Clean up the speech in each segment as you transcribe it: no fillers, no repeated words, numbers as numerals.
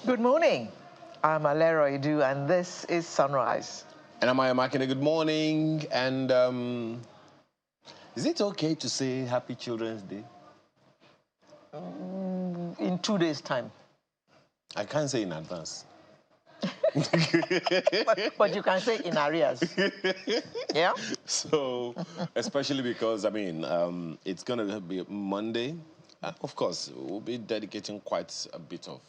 Good morning. I'm Alero Edu, and this is Sunrise. And I'm Makine. Good morning. And is it okay to say Happy Children's Day? In 2 days' time. I can't say in advance. but you can say in arrears. Yeah? So, especially because, it's going to be Monday. Of course, we'll be dedicating quite a bit of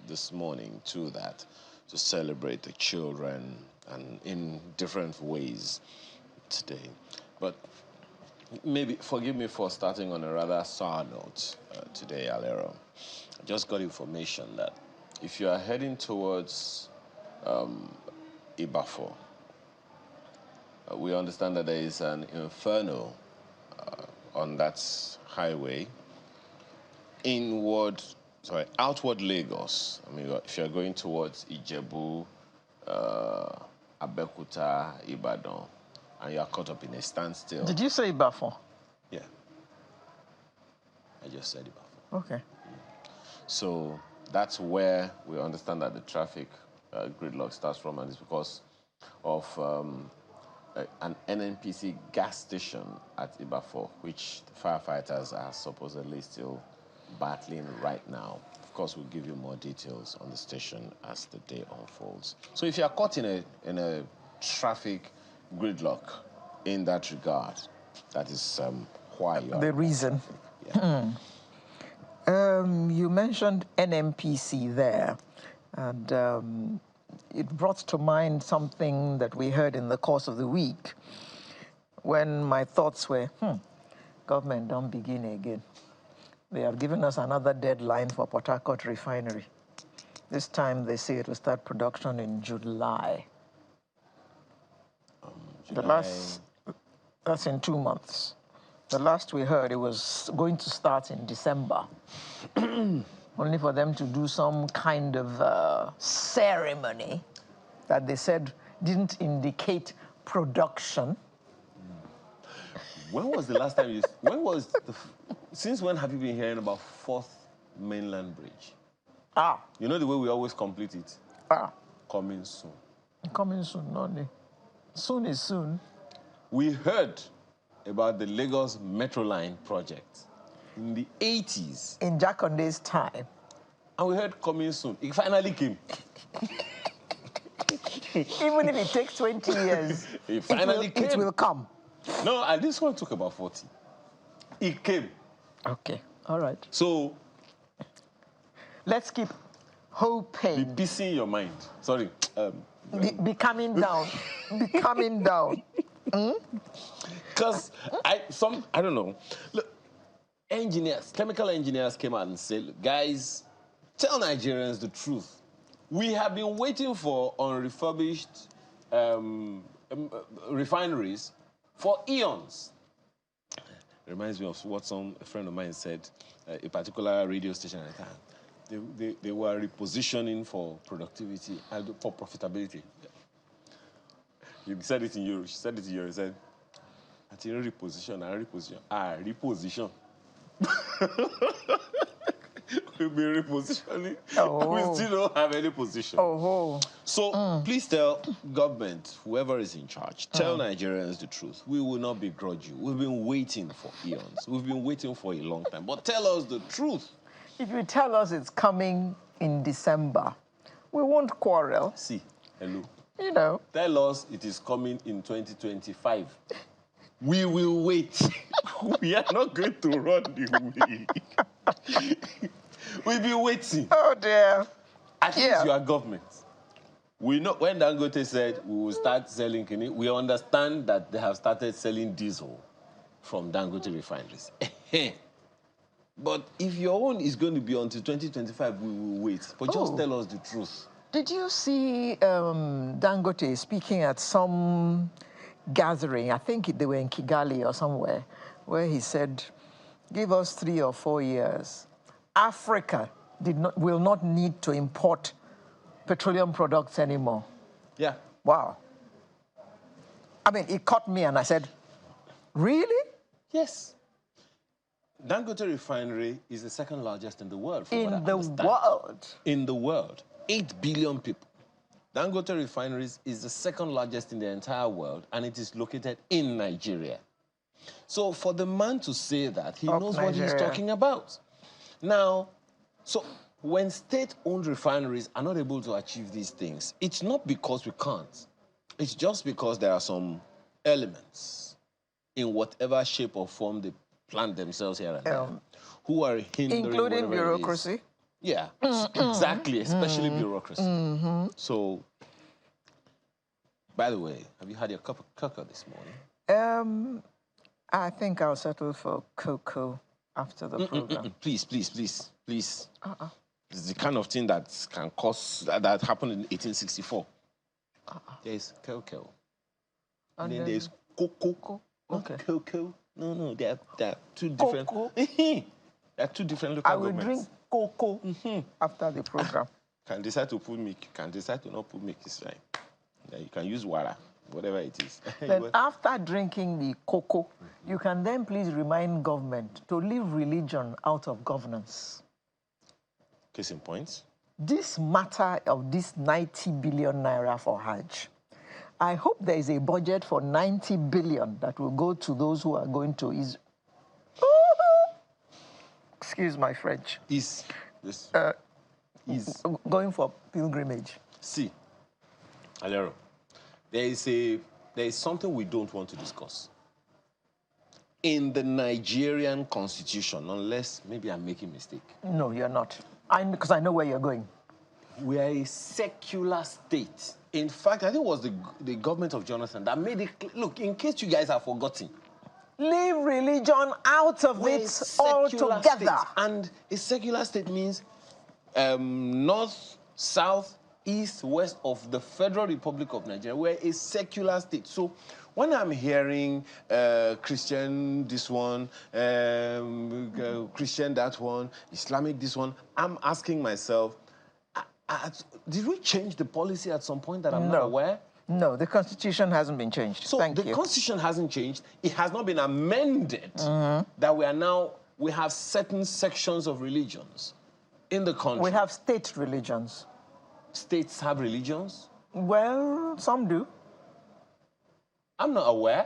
this morning to that, to celebrate the children and in different ways today. But maybe forgive me for starting on a rather sour note today, Alero. I just got information that if you are heading towards Ibafo, we understand that there is an inferno on that highway outward Lagos. I mean, if you're going towards Ijebu, Abeokuta, Ibadan, and you're caught up in a standstill. Did you say Ibafo? Yeah. I just said Ibafo. Okay. So that's where we understand that the traffic gridlock starts from, and it's because of an NNPC gas station at Ibafo, which the firefighters are supposedly still battling right now. Of course, we'll give you more details on the station as the day unfolds. So if you are caught in a traffic gridlock in that regard, that is why you are... The reason. Yeah. You mentioned NMPC there, and it brought to mind something that we heard in the course of the week when my thoughts were, government don't begin again. They have given us another deadline for Port Harcourt refinery. This time they say it will start production in July. That's in 2 months. The last we heard, it was going to start in December, only for them to do some kind of ceremony that they said didn't indicate production. When was the last time since when have you been hearing about 4th Mainland Bridge? You know the way we always complete it? Coming soon. Coming soon, no. Soon is soon. We heard about the Lagos Metro Line project in the 80s. In Jaconde's time. And we heard coming soon. It finally came. Even if it takes 20 years, it finally came. It will come. No, and this one took about 40. It came. Okay, all right. So, let's keep hoping. Be peacing your mind. Sorry. Be coming down. Be coming down. Because I don't know. Look, chemical engineers came out and said, guys, tell Nigerians the truth. We have been waiting for unrefurbished refineries for eons. Reminds me of what a friend of mine said, a particular radio station at the time. They were repositioning for productivity, for profitability. You said it in Euro. She said it in Euro. He said, I think reposition and reposition. Reposition. We'll be repositioning. We still don't have any position. So please tell government, whoever is in charge, tell Nigerians the truth. We will not begrudge you. We've been waiting for eons. We've been waiting for a long time. But tell us the truth. If you tell us it's coming in December, we won't quarrel. See, hello. You know. Tell us it is coming in 2025. We will wait. We are not going to run away. We'll be waiting. Oh, dear. At least you are government. We know when Dangote said we will start selling kidney, we understand that they have started selling diesel from Dangote refineries. But if your own is going to be until 2025, we will wait. But just tell us the truth. Did you see Dangote speaking at some gathering? I think they were in Kigali or somewhere, where he said, give us 3 or 4 years. Africa will not need to import petroleum products anymore. Yeah. Wow. I mean, it caught me and I said, really? Yes. Dangote refinery is the second largest in the world, from what I In the understand. world. In the world. 8 billion people. Dangote refineries is the second largest in the entire world, and it is located in Nigeria. So for the man to say that, he knows what he's talking about. Now, so when state-owned refineries are not able to achieve these things, it's not because we can't. It's just because there are some elements in whatever shape or form they plant themselves here and there, who are hindering, including bureaucracy. Yeah, exactly, especially bureaucracy. So, by the way, have you had your cup of cocoa this morning? I think I'll settle for cocoa after the program. Please. It's the kind of thing that can cause, that happened in 1864. There's cocoa. And then there's cocoa. Okay. Cocoa. No, they're two different. They're two different local governments. I will drink cocoa after the program. Can decide to put milk. Can decide to not put milk. It's fine. You can use water, whatever it is. Then after drinking the cocoa, you can then please remind government to leave religion out of governance. Case in point. This matter of this 90 billion naira for Hajj, I hope there is a budget for 90 billion that will go to those who are going to Israel. Excuse my French. Is going for pilgrimage. See, Alero, there is something we don't want to discuss. In the Nigerian constitution, unless maybe I'm making a mistake. No, you're not. Because I know where you're going. We are a secular state. In fact, I think it was the government of Jonathan that made it. Look, in case you guys have forgotten, leave religion out of it altogether. State. And a secular state means north, south, east, west of the Federal Republic of Nigeria. We're a secular state. So when I'm hearing Christian this one, Christian that one, Islamic this one, I'm asking myself, did we change the policy at some point that I'm not aware? No, the Constitution hasn't been changed. So the Constitution hasn't changed. It has not been amended. That we have certain sections of religions in the country. We have state religions. States have religions? Well, some do. I'm not aware.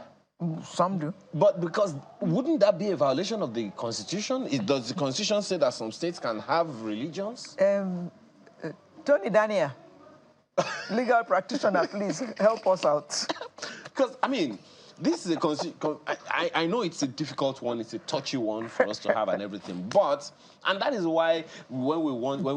Some do. But because, wouldn't that be a violation of the Constitution? Does the Constitution say that some states can have religions? Tony Daniel, legal practitioner, please help us out. Because, I mean, this is a I know it's a difficult one, it's a touchy one for us to have and everything, and that is why when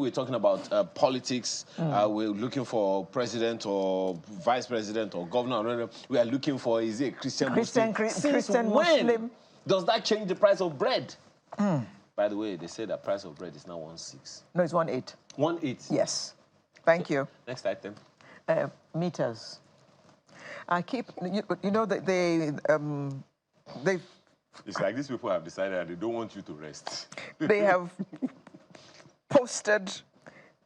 we're talking about politics, we're looking for president or vice president or governor, we are looking for, is it Christian Muslim? Christian when Muslim. Does that change the price of bread? By the way, they say that price of bread is now 1.6. No, it's 1.8. 1.8? Yes. Thank you. Next item. Meters. I keep, you know, that they. It's like these people have decided that they don't want you to rest. They have posted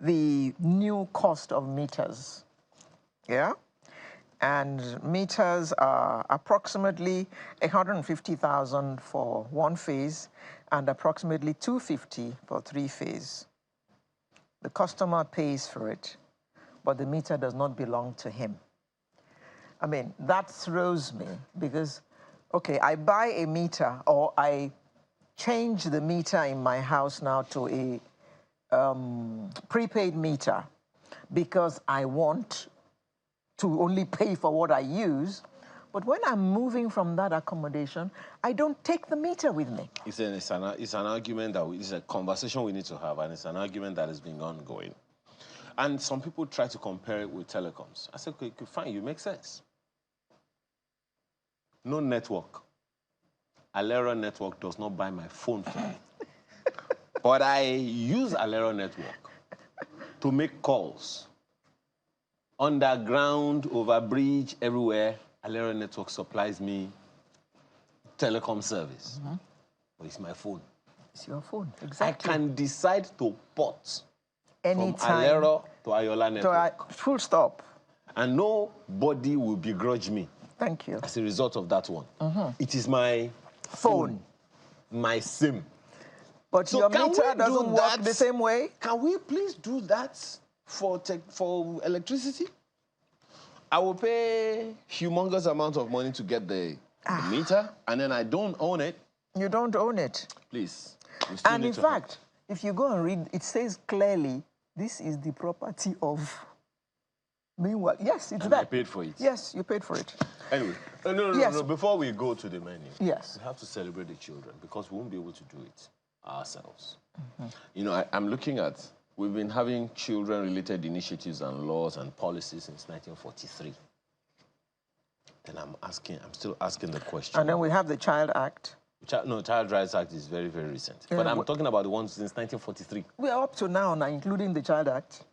the new cost of meters. Yeah? And meters are approximately 150,000 for one phase and approximately 250 for 3 phase. The customer pays for it, but the meter does not belong to him. I mean, that throws me because, okay, I buy a meter or I change the meter in my house now to a prepaid meter because I want to only pay for what I use. But when I'm moving from that accommodation, I don't take the meter with me. It's an argument that it's a conversation we need to have, and it's an argument that has been ongoing. And some people try to compare it with telecoms. I said, okay, fine, you make sense. No network. Alero network does not buy my phone for me. But I use Alero network to make calls. Underground, over bridge, everywhere, Alero network supplies me telecom service. But it's my phone. It's your phone, exactly. I can decide to port anytime from Alero to Ayola network. Full stop. And nobody will begrudge me. Thank you. As a result of that one. It is my phone. My SIM. But So your can meter we doesn't do work that? the same way? Can we please do that for electricity? I will pay humongous amount of money to get the meter, and then I don't own it. You don't own it. Please. And in fact, if you go and read, it says clearly, this is the property of. Meanwhile, yes, it's and that. I paid for it. Yes, you paid for it. Anyway, no. Before we go to the menu, yes, we have to celebrate the children because we won't be able to do it ourselves. You know, I'm looking at, we've been having children-related initiatives and laws and policies since 1943. Then I'm still asking the question. And then we have the Child Act. Child Rights Act is very, very recent. But I'm talking about the ones since 1943. We are up to now, including the Child Act.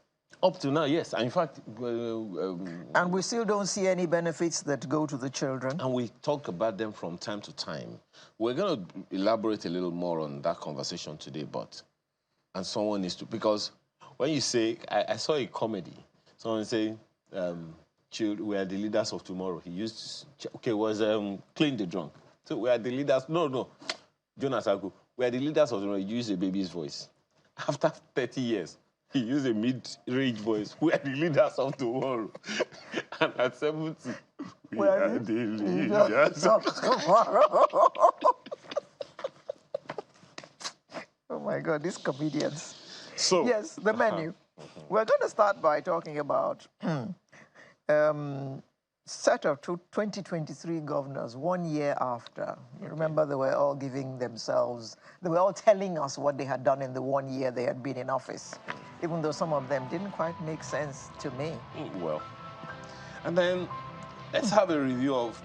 Up to now, yes. In fact... and we still don't see any benefits that go to the children. And we talk about them from time to time. We're going to elaborate a little more on that conversation today, and someone needs to... Because when you say... I saw a comedy. Someone saying, we are the leaders of tomorrow. He used to... Okay, it was Clean the Drunk. So we are the leaders... No. Jonas Agu. We are the leaders of tomorrow. He used a baby's voice. After 30 years... He used a mid-range voice. We are the leaders of tomorrow. And at 70, we are the leaders of tomorrow. Oh, my God, these comedians. So, yes, the menu. We're going to start by talking about set of 2023 governors 1 year after. You remember they were all giving themselves, they were all telling us what they had done in the 1 year they had been in office, even though some of them didn't quite make sense to me. Well, and then let's have a review of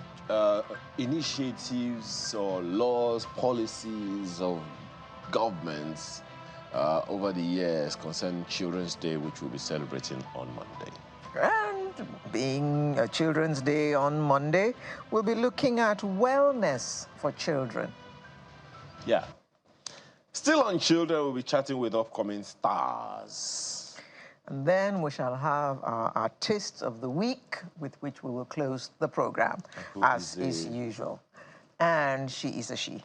initiatives or laws, policies of governments over the years concerning Children's Day, which we'll be celebrating on Monday. And being a Children's Day on Monday, we'll be looking at wellness for children. Yeah. Still on children, we'll be chatting with upcoming stars. And then we shall have our Artist of the Week, with which we will close the program, as is usual. And she is a she.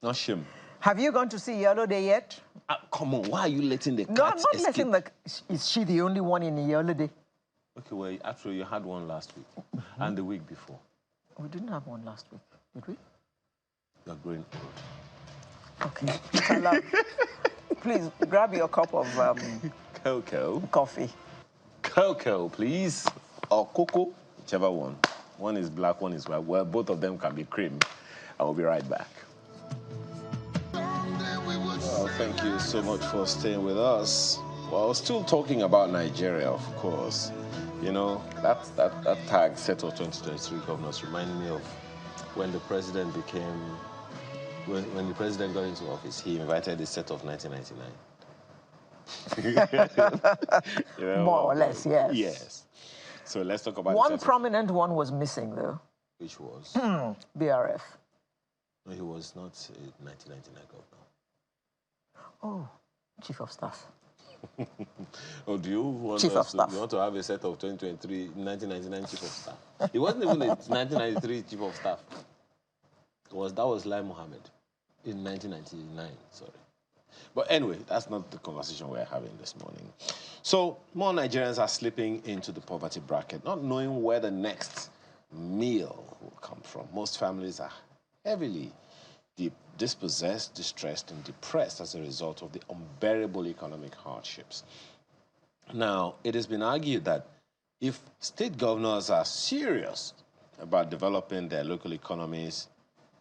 Not shim. Have you gone to see Yellow Day yet? Come on, why are you letting the cat No, I'm not escape? letting the... Is she the only one in Yellow Day? Okay, well, actually, you had one last week and the week before. We didn't have one last week, did we? You're growing old. Okay. Please, grab your cup of cocoa. Coffee. Cocoa, please. Or cocoa, whichever one. One is black, one is white. Well, both of them can be cream. I will be right back. Well, thank you so much for staying with us. Well, still talking about Nigeria, of course. You know, that tag set of 2023 governors reminded me of when the president became, when the president got into office, he invited a set of 1999. You know, more or less, yes. Yes. So let's talk about one prominent one was missing, though. Which was? BRF. No, he was not a 1999 governor. Oh, Chief of Staff. Oh, do you want Chief of Staff. You want to have a set of 1999 Chief of Staff? It wasn't even a 1993 Chief of Staff. That was Lai Mohammed in 1999, sorry. But anyway, that's not the conversation we're having this morning. So more Nigerians are slipping into the poverty bracket, not knowing where the next meal will come from. Most families are heavily dispossessed, distressed, and depressed as a result of the unbearable economic hardships. Now, it has been argued that if state governors are serious about developing their local economies,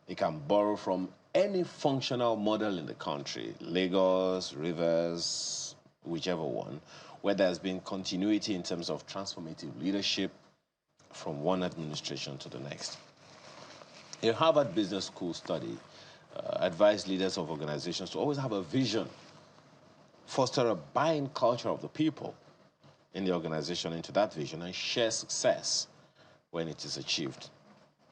they can borrow from any functional model in the country, Lagos, Rivers, whichever one, where there's been continuity in terms of transformative leadership from one administration to the next. A Harvard Business School study advised leaders of organizations to always have a vision, foster a buying culture of the people in the organization into that vision, and share success when it is achieved.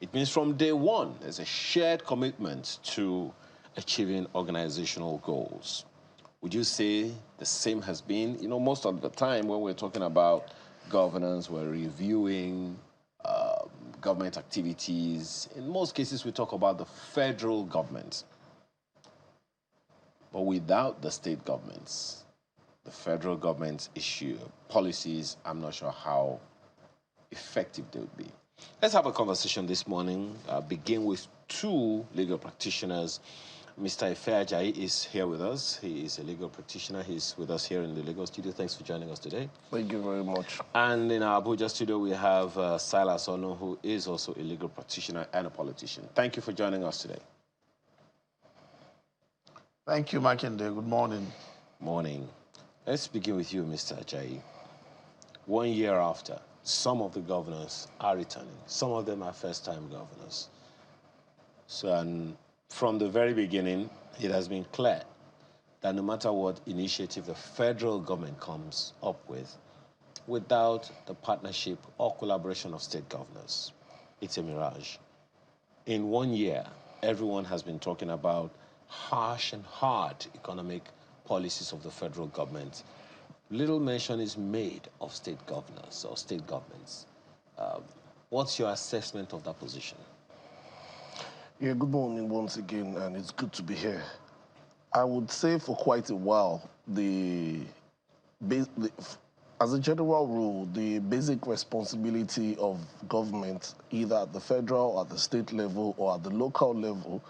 It means from day one, there's a shared commitment to achieving organizational goals. Would you say the same has been? You know, most of the time when we're talking about governance, we're reviewing government activities. In most cases, we talk about the federal government. But without the state governments, the federal government's issue policies, I'm not sure how effective they would be. Let's have a conversation this morning. Begin with two legal practitioners. Mr. Ife Ajayi is here with us. He is a legal practitioner. He's with us here in the legal studio. Thanks for joining us today. Thank you very much. And in our Abuja studio, we have Silas Ono, who is also a legal practitioner and a politician. Thank you for joining us today. Thank you, Makinde. Good morning. Morning. Let's begin with you, Mr. Ajayi. 1 year after, some of the governors are returning. Some of them are first-time governors. So, and from the very beginning, it has been clear that no matter what initiative the federal government comes up with, without the partnership or collaboration of state governors, it's a mirage. In 1 year, everyone has been talking about harsh and hard economic policies of the federal government. Little mention is made of state governors or state governments. What's your assessment of that position? Yeah, good morning once again, and it's good to be here. I would say for quite a while, as a general rule, the basic responsibility of government, either at the federal, or at the state level, or at the local level,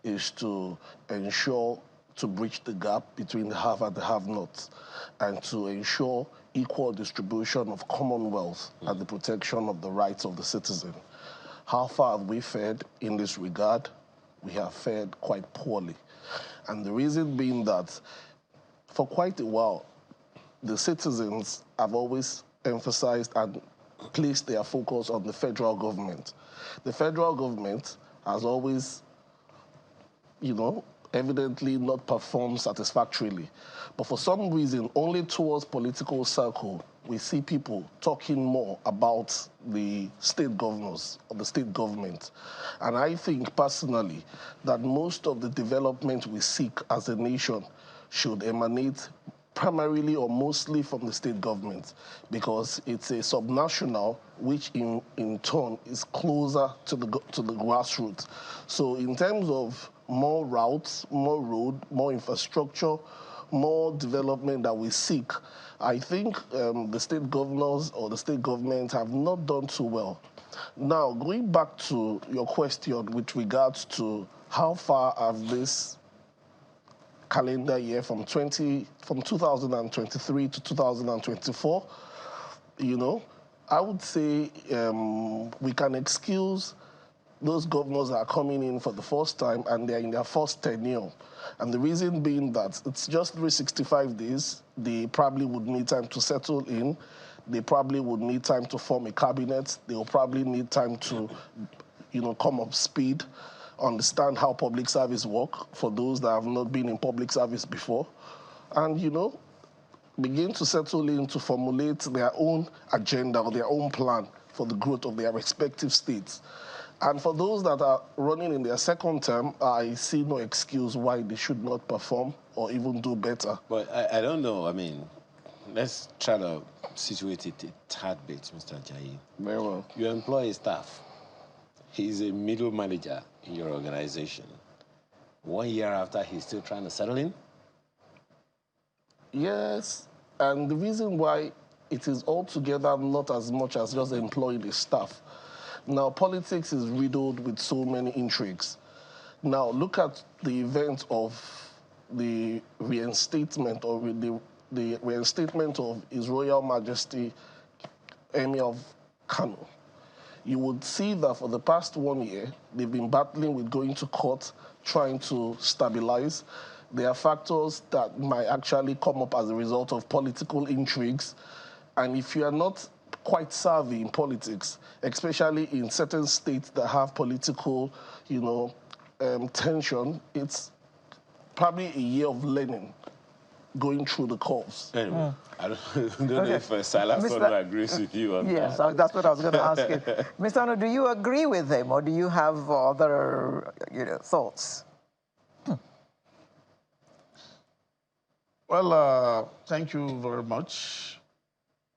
is to ensure to bridge the gap between the have and the have-nots, and to ensure equal distribution of commonwealth and the protection of the rights of the citizen. How far have we fared in this regard? We have fared quite poorly. And the reason being that for quite a while, the citizens have always emphasized and placed their focus on the federal government. The federal government has always, evidently not performed satisfactorily. But for some reason, only towards political circle, we see people talking more about the state governors or the state government. And I think personally that most of the development we seek as a nation should emanate primarily or mostly from the state government, because it's a subnational which in turn is closer to the grassroots. So in terms of more routes, more road, more infrastructure, more development that we seek, I think the state governors or the state government have not done too well. Now, going back to your question with regards to how far have this calendar year from 2023 to 2024, I would say we can excuse those governors that are coming in for the first time and they're in their first tenure. And the reason being that it's just 365 days. They probably would need time to settle in. They probably would need time to form a cabinet. They will probably need time to, come up speed, understand how public service work for those that have not been in public service before. And, begin to settle in to formulate their own agenda or their own plan for the growth of their respective states. And for those that are running in their second term, I see no excuse why they should not perform or even do better. But I don't know. I mean, let's try to situate it a tad bit, Mr. Ajayi. Very well. You employ a staff. He's a middle manager in your organization. 1 year after, he's still trying to settle in? Yes, and the reason why it is altogether not as much as just employing the staff. Now, politics is riddled with so many intrigues. Now, look at the event of the reinstatement or the reinstatement of His Royal Majesty Emir of Kano. You would see that for the past 1 year, they've been battling with going to court, trying to stabilize. There are factors that might actually come up as a result of political intrigues. And if you are not quite savvy in politics, especially in certain states that have political, tension, it's probably a year of learning, going through the course. Anyway, I don't know if Silas agrees with you on that. Yes, that's what I was going to ask you. Mr. Ono, do you agree with him, or do you have other thoughts? Well, thank you very much.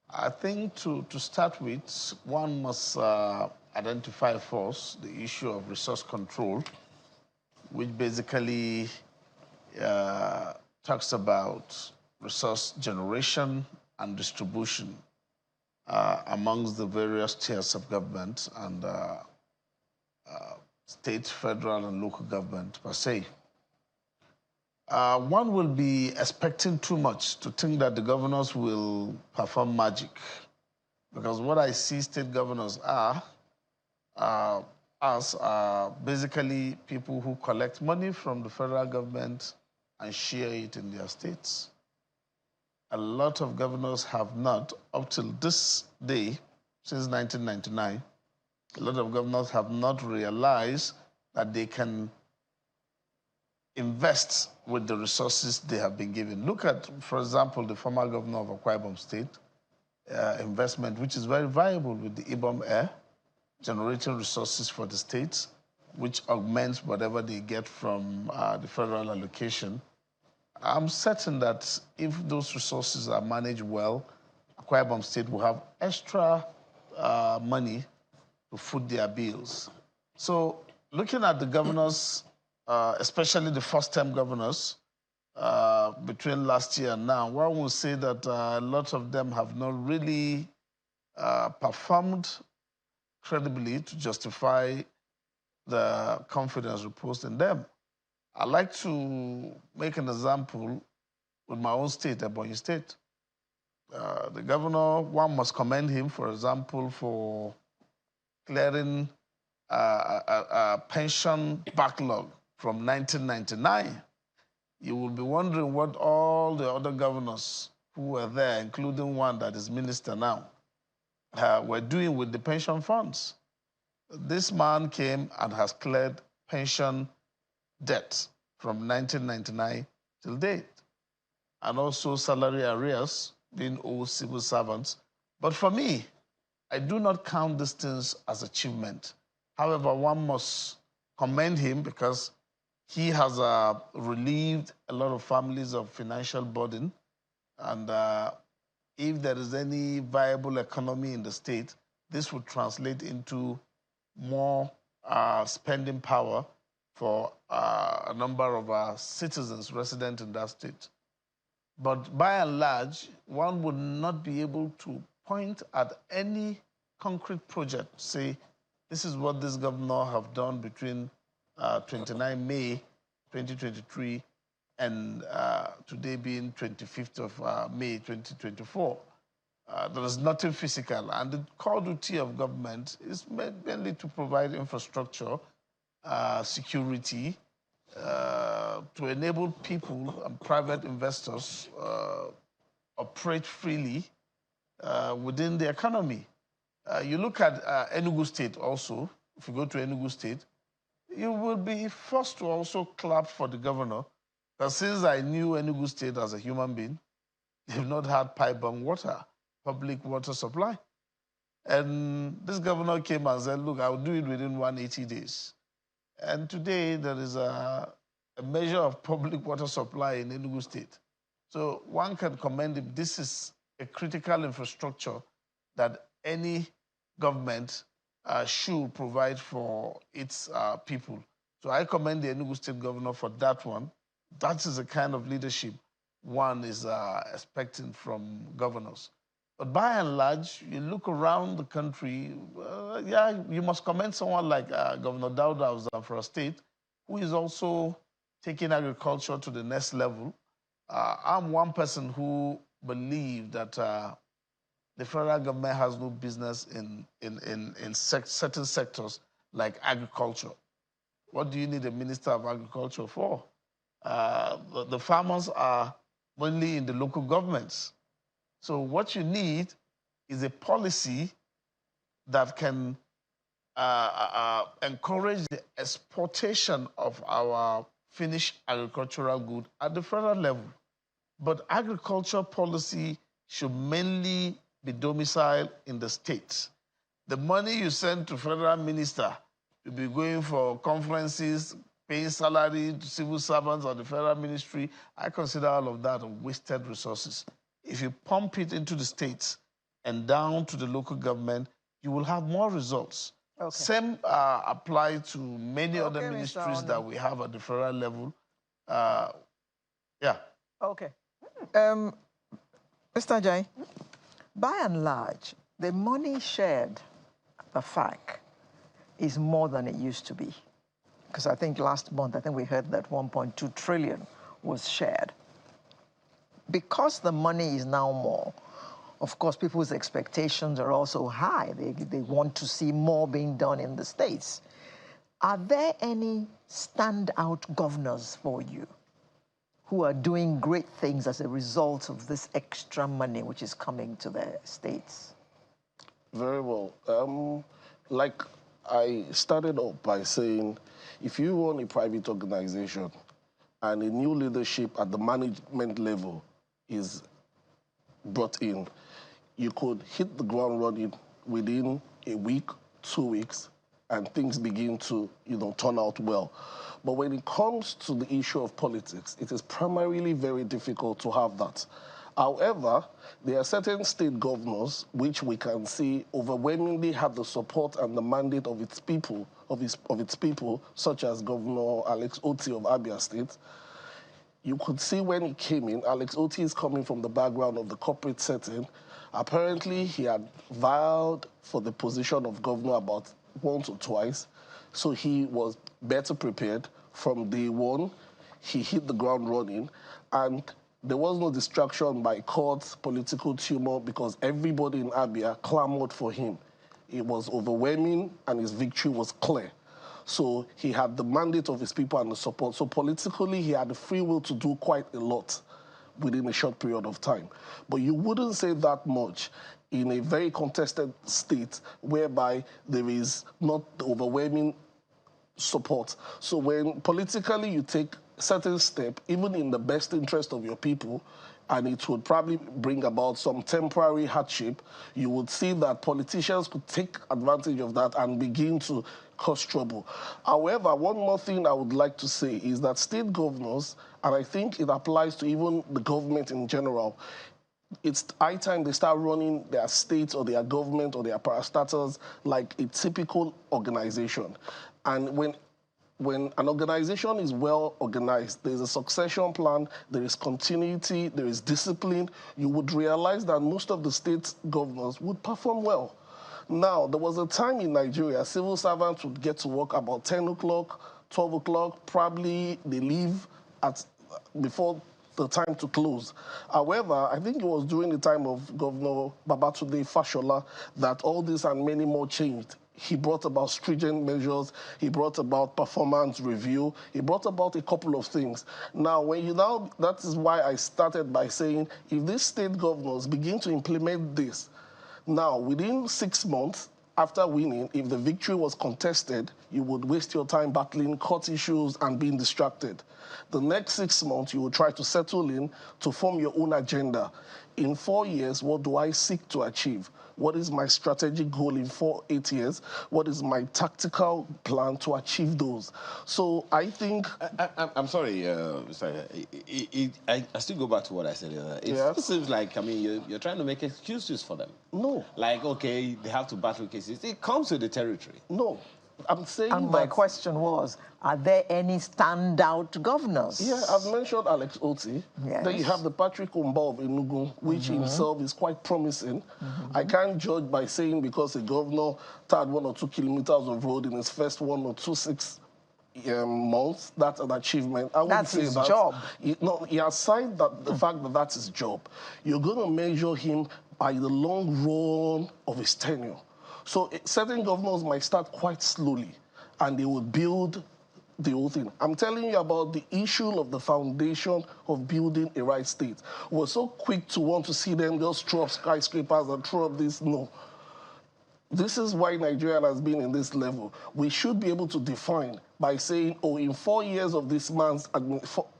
I think to start with, one must identify first the issue of resource control, which basically talks about resource generation and distribution amongst the various tiers of government and state, federal, and local government per se. One will be expecting too much to think that the governors will perform magic. Because what I see state governors are basically people who collect money from the federal government and share it in their states. A lot of governors have not, up till this day, since 1999, a lot of governors have not realized that they can invest with the resources they have been given. Look at, for example, the former governor of Akwa Ibom State, investment, which is very viable with the Ibom Air, generating resources for the states, which augments whatever they get from the federal allocation. I'm certain that if those resources are managed well, Akwa Ibom State will have extra money to foot their bills. So looking at the governors, especially the first-term governors, between last year and now, one will say that a lot of them have not really performed credibly to justify the confidence reposed in them. I'd like to make an example with my own state, Ebonyi State. The governor, one must commend him, for example, for clearing a pension backlog from 1999. You will be wondering what all the other governors who were there, including one that is minister now, were doing with the pension funds. This man came and has cleared pension debt from 1999 till date, and also salary arrears, being owed civil servants. But for me, I do not count these things as achievement. However, one must commend him because he has relieved a lot of families of financial burden. And if there is any viable economy in the state, this would translate into more spending power for a number of citizens resident in that state. But by and large, one would not be able to point at any concrete project, say, this is what this governor have done between 29 May 2023 and today being 25th of May 2024. There is nothing physical, and the core duty of government is mainly to provide infrastructure, security, to enable people and private investors operate freely within the economy. You look at Enugu State also, if you go to Enugu State, you will be forced to also clap for the governor, because since I knew Enugu State as a human being, they've not had pipe-borne water, public water supply. And this governor came and said, look, I'll do it within 180 days. And today there is a measure of public water supply in Enugu State. So one can commend him. This is a critical infrastructure that any government should provide for its people. So I commend the Enugu State governor for that one. That is the kind of leadership one is expecting from governors. But by and large, you look around the country, yeah, you must commend someone like Governor Dauda of Zamfara State, who is also taking agriculture to the next level. I'm one person who believes that the federal government has no business in certain sectors like agriculture. What do you need a minister of agriculture for? The farmers are mainly in the local governments. So what you need is a policy that can encourage the exportation of our finished agricultural good at the federal level. But agriculture policy should mainly be domiciled in the states. The money you send to federal minister to be going for conferences, paying salary to civil servants or the federal ministry, I consider all of that wasted resources. If you pump it into the states and down to the local government, you will have more results. Okay. Same apply to many other ministries that we have at the federal level. Yeah. Okay. Mr. Jai, by and large, the money shared at the FAC is more than it used to be. Because I think last month, I think we heard that 1.2 trillion was shared. Because the money is now more, of course, people's expectations are also high. They want to see more being done in the States. Are there any standout governors for you who are doing great things as a result of this extra money which is coming to the States? Very well. Like I started off by saying, if you run a private organization and a new leadership at the management level is brought in, you could hit the ground running within a week, 2 weeks, and things begin to, turn out well. But when it comes to the issue of politics, it is primarily very difficult to have that. However, there are certain state governors which we can see overwhelmingly have the support and the mandate of its people, such as Governor Alex Oti of Abia State. You could see when he came in, Alex Oti is coming from the background of the corporate setting. Apparently, he had vowed for the position of governor about once or twice, so he was better prepared. From day one, he hit the ground running, and there was no distraction by courts, political tumult, because everybody in Abia clamored for him. It was overwhelming, and his victory was clear. So he had the mandate of his people and the support. So politically, he had the free will to do quite a lot within a short period of time. But you wouldn't say that much in a very contested state whereby there is not the overwhelming support. So when politically you take certain step, even in the best interest of your people, and it would probably bring about some temporary hardship, you would see that politicians could take advantage of that and begin to cause trouble. However, one more thing I would like to say is that state governors, and I think it applies to even the government in general, it's high time they start running their state or their government or their parastatals like a typical organization. And when an organization is well organized, there's a succession plan, there is continuity, there is discipline, you would realize that most of the state governors would perform well. Now, there was a time in Nigeria, civil servants would get to work about 10 o'clock, 12 o'clock, probably they leave before the time to close. However, I think it was during the time of Governor Babatunde Fashola that all this and many more changed. He brought about stringent measures, he brought about performance review, he brought about a couple of things. Now, that is why I started by saying, if these state governors begin to implement this, now, within 6 months after winning, if the victory was contested, you would waste your time battling court issues and being distracted. The next 6 months, you will try to settle in to form your own agenda. In 4 years, what do I seek to achieve? What is my strategic goal in 8 years? What is my tactical plan to achieve those? So I think... I'm sorry, I still go back to what I said earlier. It seems like, I mean, you're trying to make excuses for them. No. Like, okay, they have to battle cases. It comes with the territory. No. I'm saying and my question was, are there any standout governors? Yeah, I've mentioned Alex Oti. Yes. Then you have the Patrick Umba of Enugu, which himself is quite promising. I can't judge by saying because a governor tarred 1 or 2 kilometers of road in his first 1 or 2 6 months. That's an achievement. I wouldn't say his that. job. He has signed that the fact that that's his job. You're going to measure him by the long run of his tenure. So certain governors might start quite slowly, and they would build the whole thing. I'm telling you about the issue of the foundation of building a right state. We're so quick to want to see them just throw up skyscrapers and throw up this. No. This is why Nigeria has been in this level. We should be able to define by saying, oh, in 4 years of this man's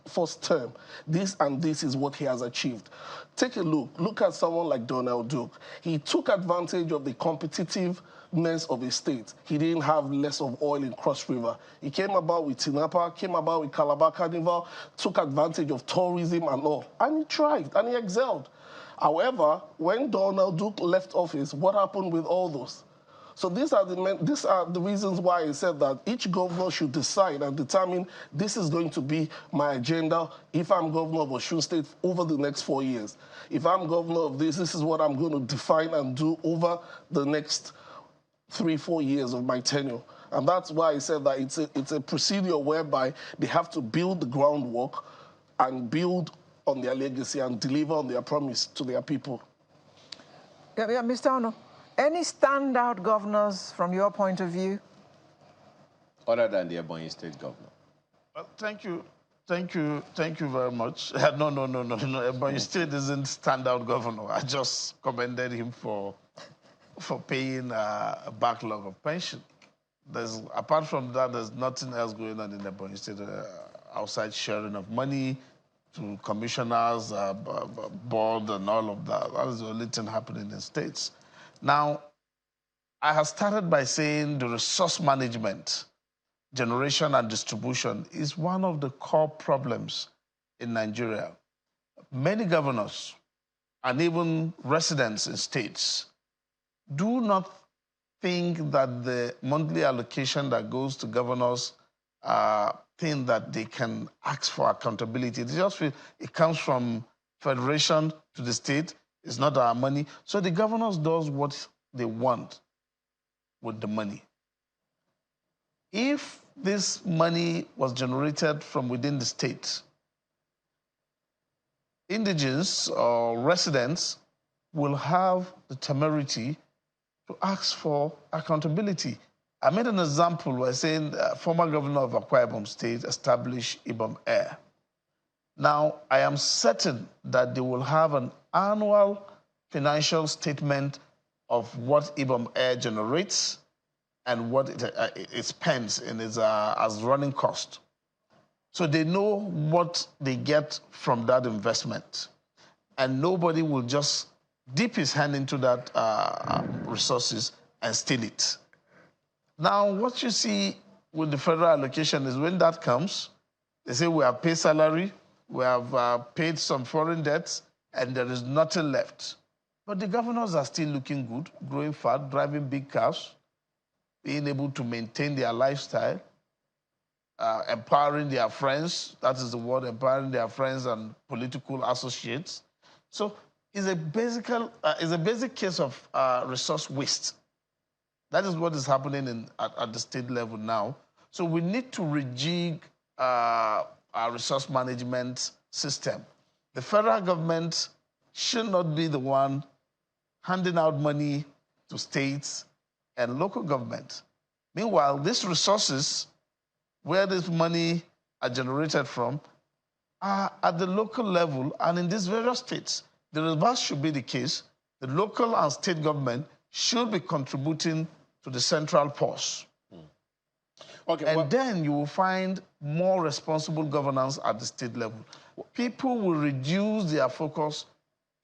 first term, this and this is what he has achieved. Take a look. Look at someone like Donald Duke. He took advantage of the competitiveness of his state. He didn't have less of oil in Cross River. He came about with Tinapa, came about with Calabar Carnival, took advantage of tourism and all. And he thrived and he excelled. However, when Donald Duke left office, what happened with all those? So these are the reasons why I said that each governor should decide and determine this is going to be my agenda if I'm governor of Osun State over the next 4 years. If I'm governor of this is what I'm going to define and do over the next 3-4 years of my tenure. And that's why I said that it's a procedure whereby they have to build the groundwork and build on their legacy and deliver on their promise to their people. Yeah, Mr. Ono, any standout governors from your point of view? Other than the Ebonyi State governor. Well, thank you very much. No. Ebonyi State isn't standout governor. I just commended him for paying a backlog of pension. Apart from that, there's nothing else going on in Ebonyi State outside sharing of money to commissioners, board, and all of that. That is the only thing happening in the states. Now, I have started by saying the resource management, generation and distribution is one of the core problems in Nigeria. Many governors and even residents in states do not think that the monthly allocation that goes to governors think that they can ask for accountability. They just feel it comes from federation to the state. It's not our money. So the governors does what they want with the money. If this money was generated from within the state, indigents or residents will have the temerity to ask for accountability. I made an example by saying former governor of Akwa Ibom State established Ibom Air. Now, I am certain that they will have an annual financial statement of what Ibom Air generates and what it spends in its as running cost. So they know what they get from that investment. And nobody will just dip his hand into that resources and steal it. Now, what you see with the federal allocation is when that comes, they say we have paid salary, we have paid some foreign debts, and there is nothing left. But the governors are still looking good, growing fat, driving big cars, being able to maintain their lifestyle, empowering their friends. That is the word, empowering their friends and political associates. So it's a basic case of resource waste. That is what is happening at the state level now. So we need to rejig our resource management system. The federal government should not be the one handing out money to states and local government. Meanwhile, these resources, where this money are generated from, are at the local level and in these various states. The reverse should be the case. The local and state government should be contributing to the central purse. Okay, and then you will find more responsible governance at the state level. People will reduce their focus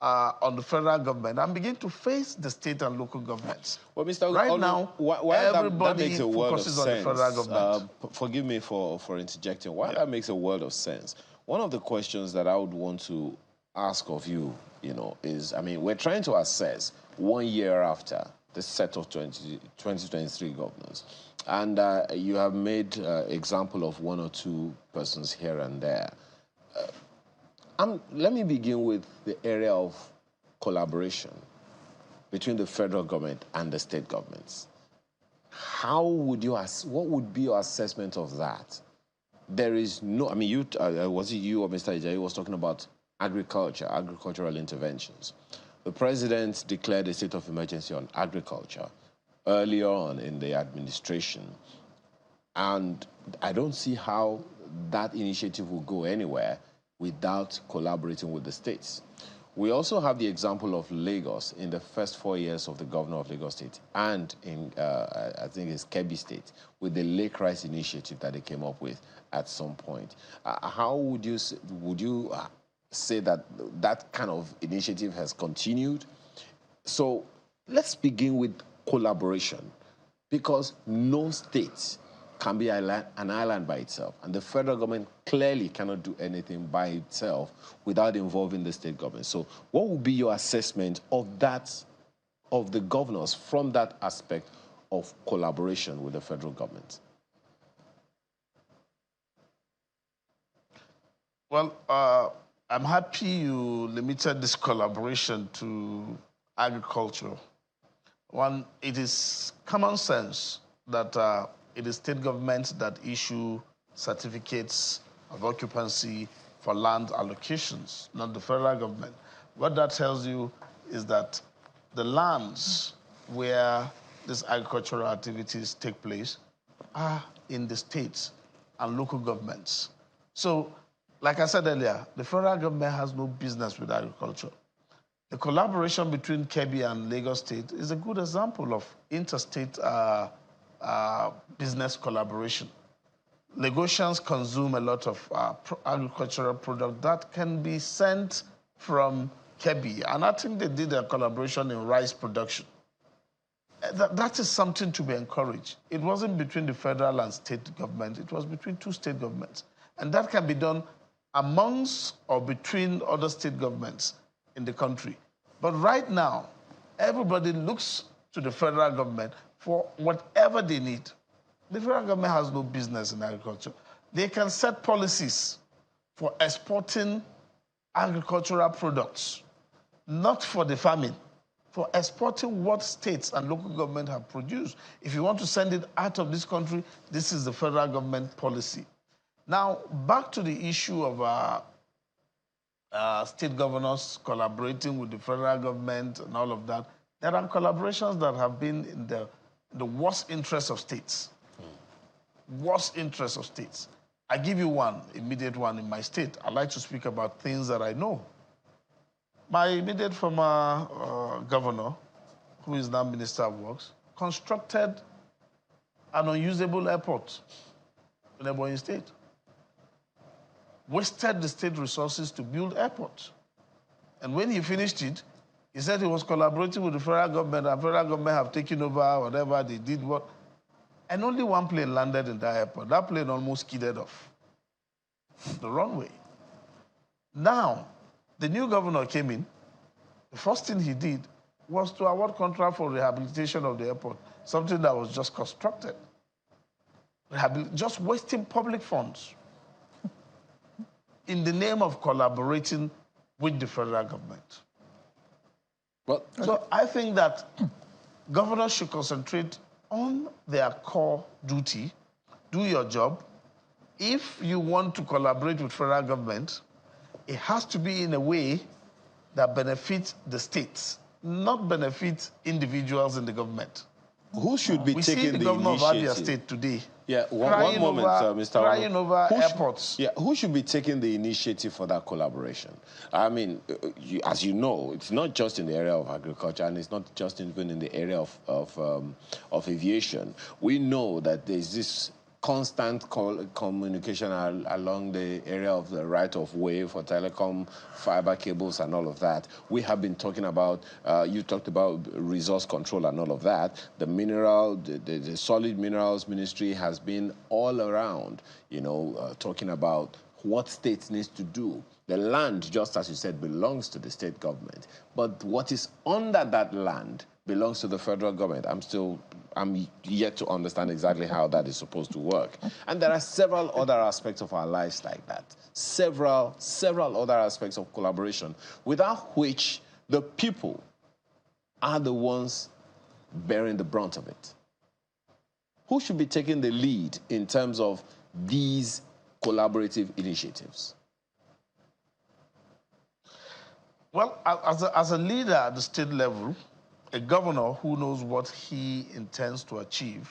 on the federal government and begin to face the state and local governments. Well, Mr. Right now, everybody that makes a world focuses of on the sense. federal government. Forgive me for interjecting. Why that makes a world of sense. One of the questions that I would want to ask of you, is, we're trying to assess 1 year after the set of 2023 governors. And you have made example of 1 or 2 persons here and there. Let me begin with the area of collaboration between the federal government and the state governments. What would be your assessment of that? There is no, was it you or Mr. Ajayi was talking about agricultural interventions. The president declared a state of emergency on agriculture earlier on in the administration. And I don't see how that initiative will go anywhere without collaborating with the states. We also have the example of Lagos in the first 4 years of the governor of Lagos State and in, I think it's Kebbi State, with the Lake Rice initiative that they came up with at some point. How would you say that that kind of initiative has continued? So let's begin with collaboration, because no state can be an island by itself, and the federal government clearly cannot do anything by itself without involving the state government. So what would be your assessment of that, of the governors from that aspect of collaboration with the federal government? Well, I'm happy you limited this collaboration to agriculture. One, it is common sense that it is state governments that issue certificates of occupancy for land allocations, not the federal government. What that tells you is that the lands where these agricultural activities take place are in the states and local governments. So, like I said earlier, the federal government has no business with agriculture. The collaboration between Kebbi and Lagos State is a good example of interstate business collaboration. Lagosians consume a lot of agricultural product that can be sent from Kebbi, and I think they did a collaboration in rice production. That is something to be encouraged. It wasn't between the federal and state government, it was between two state governments. And that can be done amongst or between other state governments in the country. But right now, everybody looks to the federal government for whatever they need. The federal government has no business in agriculture. They can set policies for exporting agricultural products, not for the farming, for exporting what states and local government have produced. If you want to send it out of this country, this is the federal government policy. Now, back to the issue of state governors collaborating with the federal government and all of that. There are collaborations that have been in the worst interest of states. Worst interest of states. I give you one, immediate one in my state. I like to speak about things that I know. My immediate former governor, who is now Minister of Works, constructed an unusable airport in Ebonyi State. Wasted the state resources to build airports. And when he finished it, he said he was collaborating with the federal government, and the federal government have taken over whatever they did. And only one plane landed in that airport. That plane almost skidded off the runway. Now, the new governor came in. The first thing he did was to award contract for rehabilitation of the airport, something that was just constructed. Just wasting public funds in the name of collaborating with the federal government. Well, so I think that governors should concentrate on their core duty, do your job. If you want to collaborate with federal government, it has to be in a way that benefits the states, not benefit individuals in the government. Who should be we taking see the governor of Abia State today. Yeah, one moment, Mr. Crying over airports. Who should be taking the initiative for that collaboration? I mean, as you know, it's not just in the area of agriculture, and it's not just even in the area of aviation. We know that there's this constant communication along the area of the right-of-way for telecom, fiber cables and all of that. We have been talking about, you talked about resource control and all of that. The mineral, the solid minerals ministry has been all around, you know, talking about what states needs to do. The land, just as you said, belongs to the state government. But what is under that land belongs to the federal government. I'm yet to understand exactly how that is supposed to work. And there are several other aspects of our lives like that. Several other aspects of collaboration, without which the people are the ones bearing the brunt of it. Who should be taking the lead in terms of these collaborative initiatives? Well, as a leader at the state level, a governor who knows what he intends to achieve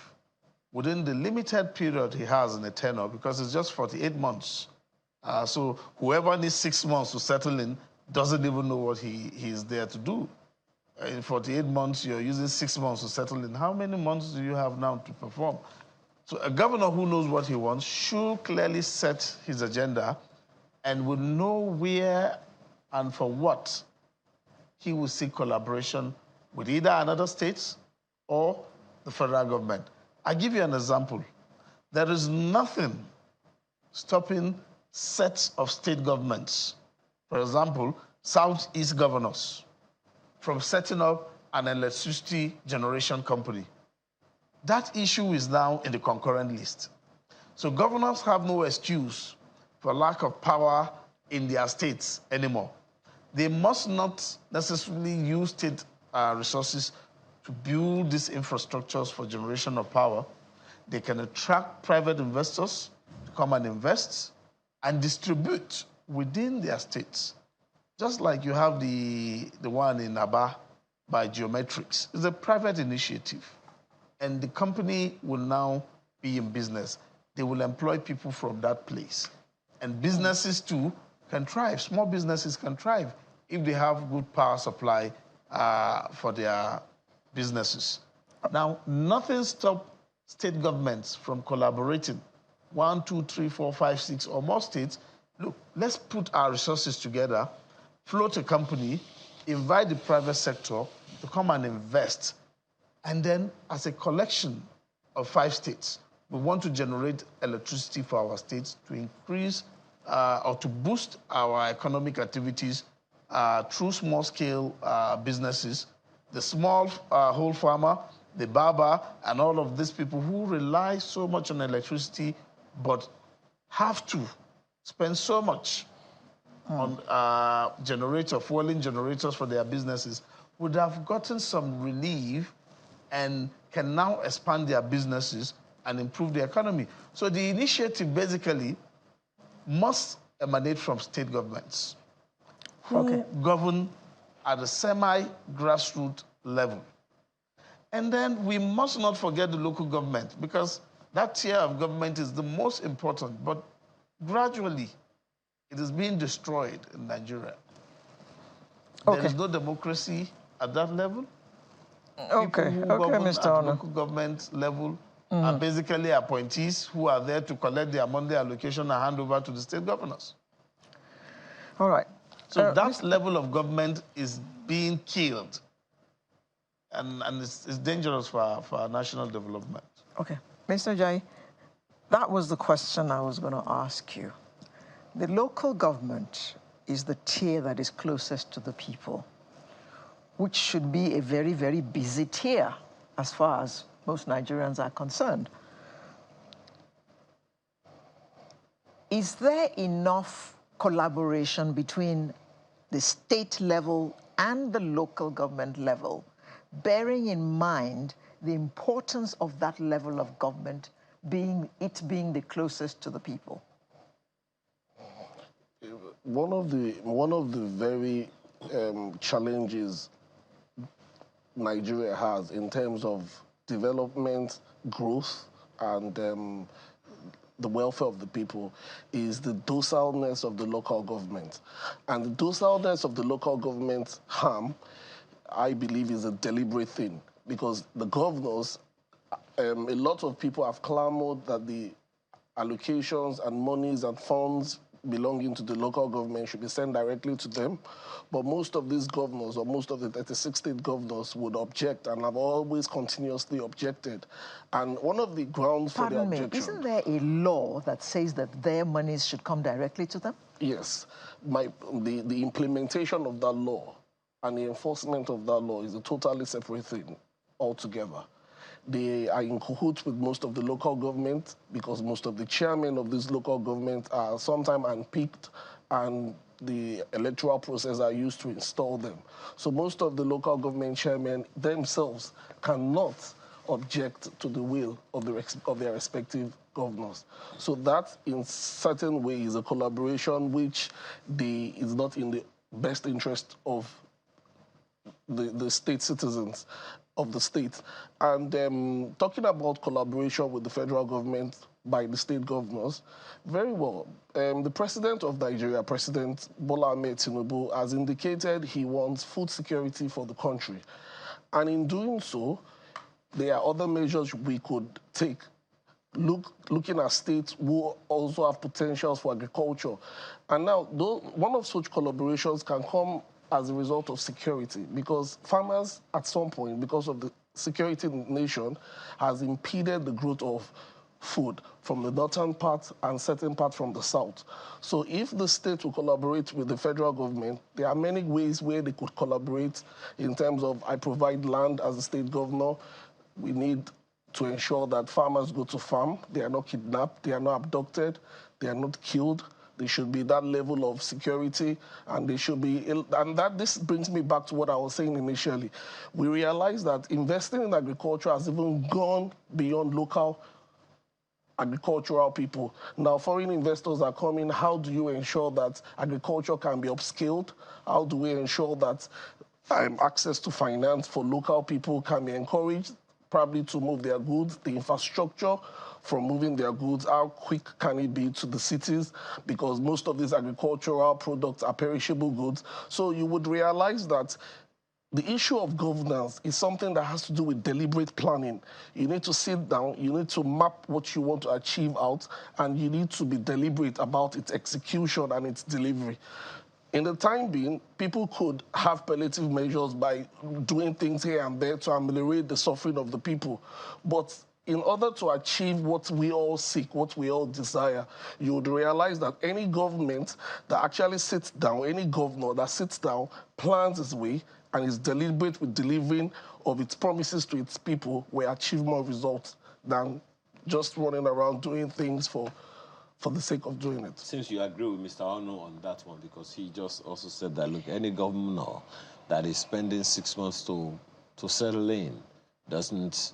within the limited period he has in a tenure, because it's just 48 months. So whoever needs 6 months to settle in doesn't even know what he is there to do. In 48 months, you're using 6 months to settle in. How many months do you have now to perform? So a governor who knows what he wants should clearly set his agenda and will know where and for what he will seek collaboration with either another state or the federal government. I'll give you an example. There is nothing stopping sets of state governments, for example, Southeast governors, from setting up an electricity generation company. That issue is now in the concurrent list. So governors have no excuse for lack of power in their states anymore. They must not necessarily use state resources to build these infrastructures for generation of power. They can attract private investors to come and invest and distribute within their states. Just like you have the one in Aba by Geometrics. It's a private initiative. And the company will now be in business. They will employ people from that place. And businesses too can thrive. Small businesses can thrive if they have good power supply for their businesses. Now, nothing stops state governments from collaborating. 1, 2, 3, 4, 5, 6 or more states. Look, let's put our resources together, float a company, invite the private sector to come and invest. And then, as a collection of 5 states, we want to generate electricity for our states to increase or to boost our economic activities through small-scale businesses, the small whole farmer, the barber, and all of these people who rely so much on electricity but have to spend so much on fueling generators for their businesses would have gotten some relief and can now expand their businesses and improve the economy. So the initiative basically must emanate from state governments who govern at a semi-grassroots level. And then we must not forget the local government, because that tier of government is the most important, but gradually it is being destroyed in Nigeria. There is no democracy at that level. People who govern at the local government level are basically appointees who are there to collect their monthly allocation and hand over to the state governors. All right. So that level of government is being killed, and it's dangerous for our national development. Okay. Mr. Jai, that was the question I was going to ask you. The local government is the tier that is closest to the people, which should be a very, very busy tier as far as most Nigerians are concerned. Is there enough collaboration between the state level and the local government level, bearing in mind the importance of that level of government being the closest to the people? One of the very challenges Nigeria has in terms of development, growth, and the welfare of the people is the docileness of the local government. And the docileness of the local government harm, I believe, is a deliberate thing, because the governors, a lot of people have clamored that the allocations and monies and funds belonging to the local government should be sent directly to them. But most of these governors, or most of the 36 state governors, would object and have always continuously objected. And one of the grounds for the objection... Isn't there a law that says that their monies should come directly to them? Yes. The implementation of that law and the enforcement of that law is a totally separate thing altogether. They are in cahoots with most of the local government, because most of the chairmen of this local government are sometimes unpicked, and the electoral process are used to install them. So most of the local government chairmen themselves cannot object to the will of their respective governors. So that, in certain ways, is a collaboration which is not in the best interest of the state citizens of the state. And talking about collaboration with the federal government by the state governors, very well. The president of Nigeria, President Bola Ahmed Tinubu, has indicated he wants food security for the country. And in doing so, there are other measures we could take, looking at states who also have potentials for agriculture. And now, one of such collaborations can come as a result of security, because farmers, at some point, because of the security in the nation, has impeded the growth of food from the northern part and certain part from the south. So if the state will collaborate with the federal government, there are many ways where they could collaborate in terms of, I provide land as a state governor, we need to ensure that farmers go to farm, they are not kidnapped, they are not abducted, they are not killed. There should be that level of security, and they should be, and that this brings me back to what I was saying initially. We realize that investing in agriculture has even gone beyond local agricultural people. Now, foreign investors are coming. How do you ensure that agriculture can be upscaled? How do we ensure that access to finance for local people can be encouraged, probably to move their goods, the infrastructure from moving their goods, how quick can it be to the cities? Because most of these agricultural products are perishable goods. So you would realize that the issue of governance is something that has to do with deliberate planning. You need to sit down, you need to map what you want to achieve out, and you need to be deliberate about its execution and its delivery. In the time being, people could have palliative measures by doing things here and there to ameliorate the suffering of the people. But in order to achieve what we all seek, what we all desire, you would realize that any government that actually sits down, any governor that sits down, plans his way, and is deliberate with delivering of its promises to its people will achieve more results than just running around doing things for the sake of doing it. Since you agree with Mr. Ono on that one, because he just also said that, look, any governor that is spending 6 months to settle in doesn't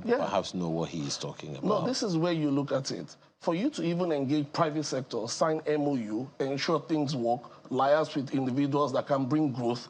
perhaps know what he is talking about. No, this is where you look at it. For you to even engage private sector, sign MOU, ensure things work, liaise with individuals that can bring growth,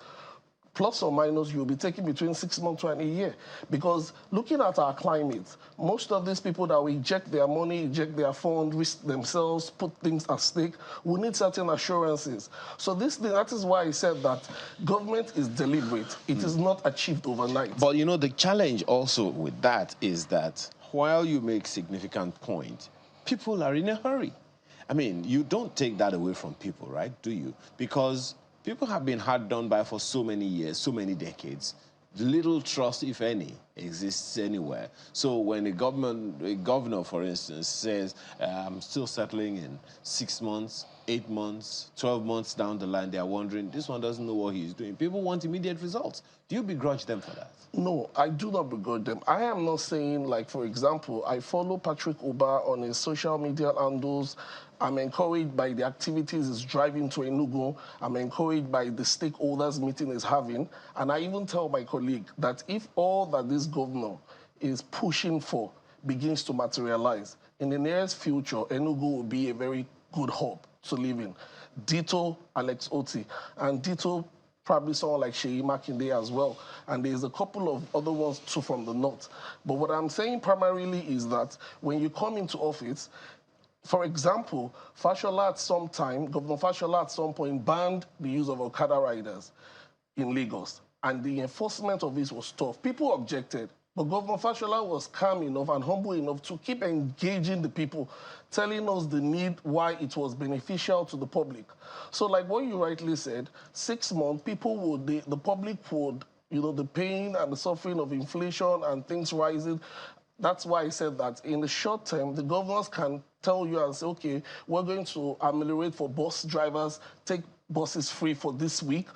plus or minus, you'll be taking between 6 months and a year. Because looking at our climate, most of these people that will eject their money, eject their fund, risk themselves, put things at stake, we need certain assurances. So that is why I said that government is deliberate. It is not achieved overnight. But you know, the challenge also with that is that while you make significant point, people are in a hurry. I mean, you don't take that away from people, right? Do you? Because people have been hard done by for so many years, so many decades. Little trust, if any, exists anywhere. So when a governor, for instance, says, I'm still settling in 6 months, 8 months, 12 months down the line, they are wondering, this one doesn't know what he's doing. People want immediate results. Do you begrudge them for that? No, I do not begrudge them. I am not saying, like, for example, I follow Patrick Oba on his social media handles. I'm encouraged by the activities he's driving to Enugu. I'm encouraged by the stakeholders meeting he's having. And I even tell my colleague that if all that this governor is pushing for begins to materialize, in the nearest future, Enugu will be a very good hub to live in. Ditto Alex Oti, and ditto probably someone like Sheyi Makinde as well. And there's a couple of other ones too from the north. But what I'm saying primarily is that when you come into office, for example, Fashola Governor Fashola at some point banned the use of Okada riders in Lagos. And the enforcement of this was tough. People objected. But Governor Fashola was calm enough and humble enough to keep engaging the people, telling us the need, why it was beneficial to the public. So like what you rightly said, 6 months, the public would, the pain and the suffering of inflation and things rising. That's why I said that in the short term, the governors can tell you and say, okay, we're going to ameliorate for bus drivers, take buses free for this week.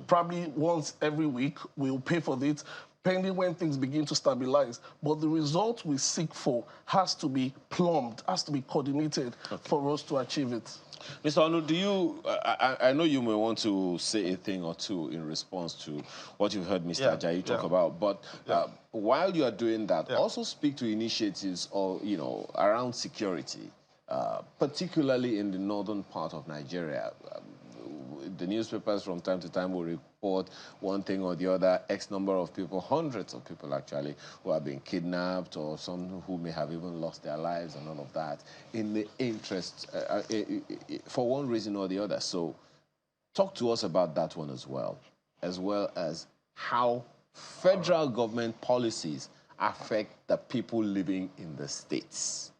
Probably once every week, we'll pay for it, pending when things begin to stabilize. But the result we seek for has to be plumbed, has to be coordinated for us to achieve it. Mr. Anu, do you, I know you may want to say a thing or two in response to what you've heard Mr. Ajayi talk about, but while you are doing that, also speak to initiatives or, around security, particularly in the northern part of Nigeria. The newspapers from time to time will report one thing or the other, X number of people, hundreds of people actually, who have been kidnapped or some who may have even lost their lives and all of that in the interest, for one reason or the other. So talk to us about that one as well as how federal government policies affect the people living in the states.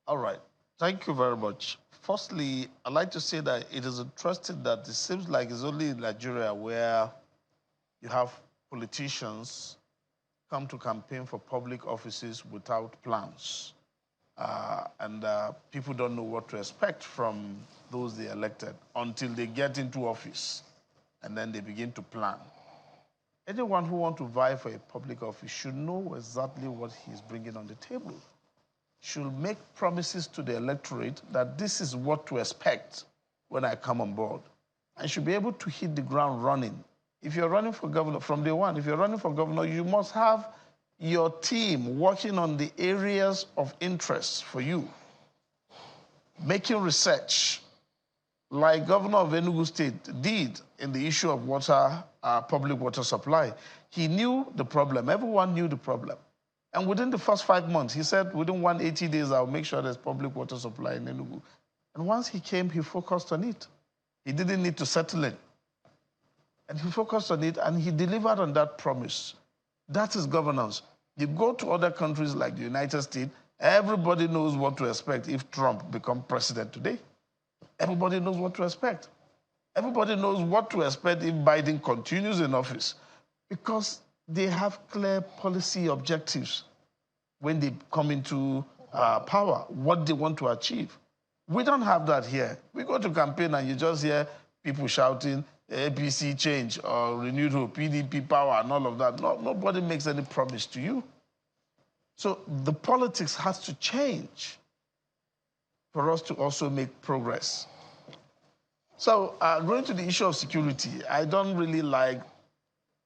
All right. Thank you very much. Firstly, I'd like to say that it is interesting that it seems like it's only in Nigeria where you have politicians come to campaign for public offices without plans. And people don't know what to expect from those they elected until they get into office, and then they begin to plan. anyone who wants to vie for a public office should know exactly what he's bringing on the table. Should make promises to the electorate that this is what to expect when I come on board. And should be able to hit the ground running. If you're running for governor, from day one, if you're running for governor, you must have your team working on the areas of interest for you. Making research, like Governor of Enugu State did in the issue of water, public water supply. He knew the problem. Everyone knew the problem. And within the first 5 months, he said, within 180 days, I'll make sure there's public water supply in Enugu. And once he came, he focused on it. He didn't need to settle it. And he focused on it, and he delivered on that promise. That is governance. You go to other countries like the United States, everybody knows what to expect if Trump becomes president today. Everybody knows what to expect. Everybody knows what to expect if Biden continues in office, because they have clear policy objectives when they come into power, what they want to achieve. We don't have that here. We go to campaign and you just hear people shouting, APC change or renewed hope, PDP power and all of that. No, nobody makes any promise to you. So the politics has to change for us to also make progress. So going to the issue of security, I don't really like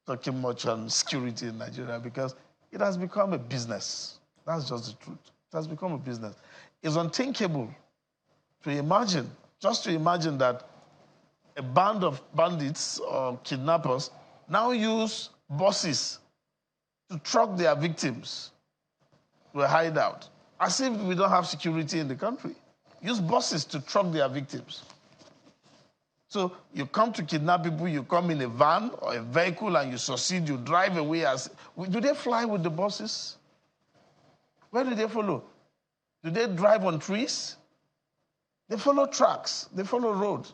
talking much on security in Nigeria because it has become a business. That's just the truth. It has become a business. It's unthinkable to imagine, just to imagine that a band of bandits or kidnappers now use buses to truck their victims to a hideout, as if we don't have security in the country. Use buses to truck their victims. So you come to kidnap people, you come in a van or a vehicle and you succeed, you drive away. Do they fly with the buses? Where do they follow? Do they drive on trees? They follow tracks, they follow roads.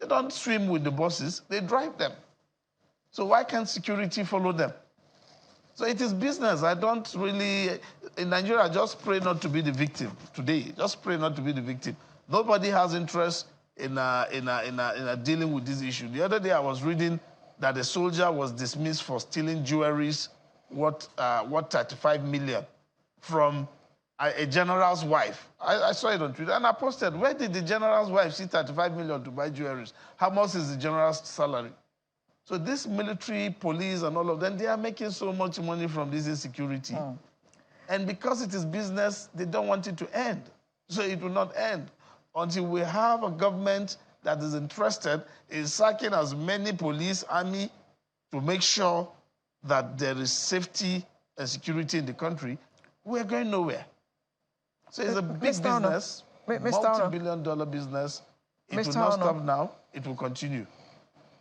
They don't swim with the buses, they drive them. So why can't security follow them? So it is business. I don't really, in Nigeria, just pray not to be the victim today. Just pray not to be the victim. Nobody has interest in dealing with this issue. The other day I was reading that a soldier was dismissed for stealing jewelries worth 35 million from a general's wife. I saw it on Twitter and I posted, where did the general's wife see 35 million to buy jewelries? How much is the general's salary? So this military, police and all of them, they are making so much money from this insecurity. And because it is business, they don't want it to end. So it will not end until we have a government that is interested in sacking as many police, army, to make sure that there is safety and security in the country. We're going nowhere. So it's a big business, multi-billion-dollar business. It will not stop now. It will continue.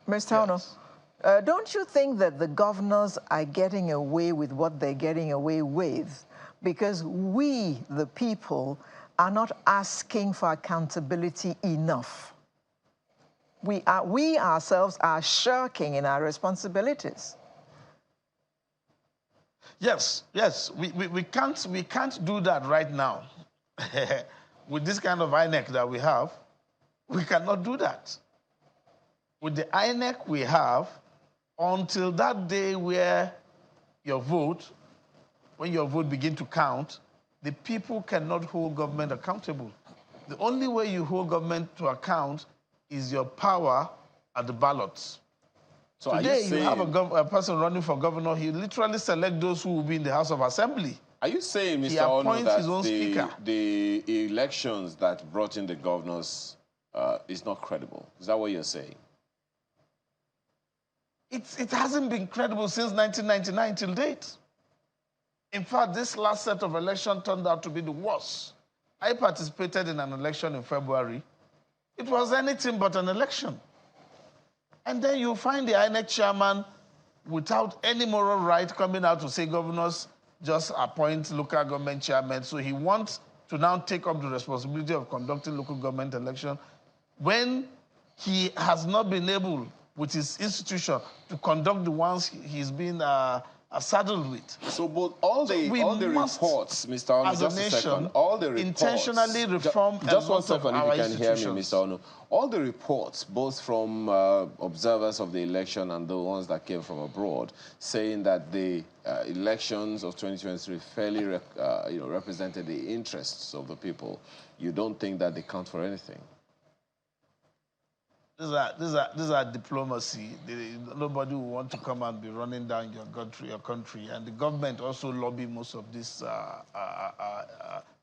Mr. Ono, don't you think that the governors are getting away with what they're getting away with because we, the people, are not asking for accountability enough? We ourselves are shirking in our responsibilities. Yes, we can't do that right now. With this kind of INEC that we have, we cannot do that. With the INEC we have, until that day where your vote, when your vote begins to count, the people cannot hold government accountable. The only way you hold government to account is your power at the ballots. So today, you have a person running for governor, he literally selects those who will be in the House of Assembly. Are you saying, Mr. Ono, that the elections that brought in the governors is not credible? Is that what you're saying? It hasn't been credible since 1999 till date. In fact, this last set of elections turned out to be the worst. I participated in an election in February. It was anything but an election. And then you find the INEC chairman without any moral right coming out to say governors just appoint local government chairmen. So he wants to now take up the responsibility of conducting local government election when he has not been able, with his institution, to conduct the ones he's been are saddled with. So, but all the reports, Mr. Onu, as a just a second, nation, all the reports, intentionally reform just a one lot second, of if our you can hear me, institutions. Mr. Onu. All the reports, both from observers of the election and the ones that came from abroad, saying that the elections of 2023 fairly represented the interests of the people. You don't think that they count for anything? These are diplomacy. Nobody will want to come and be running down your country, and the government also lobby most of these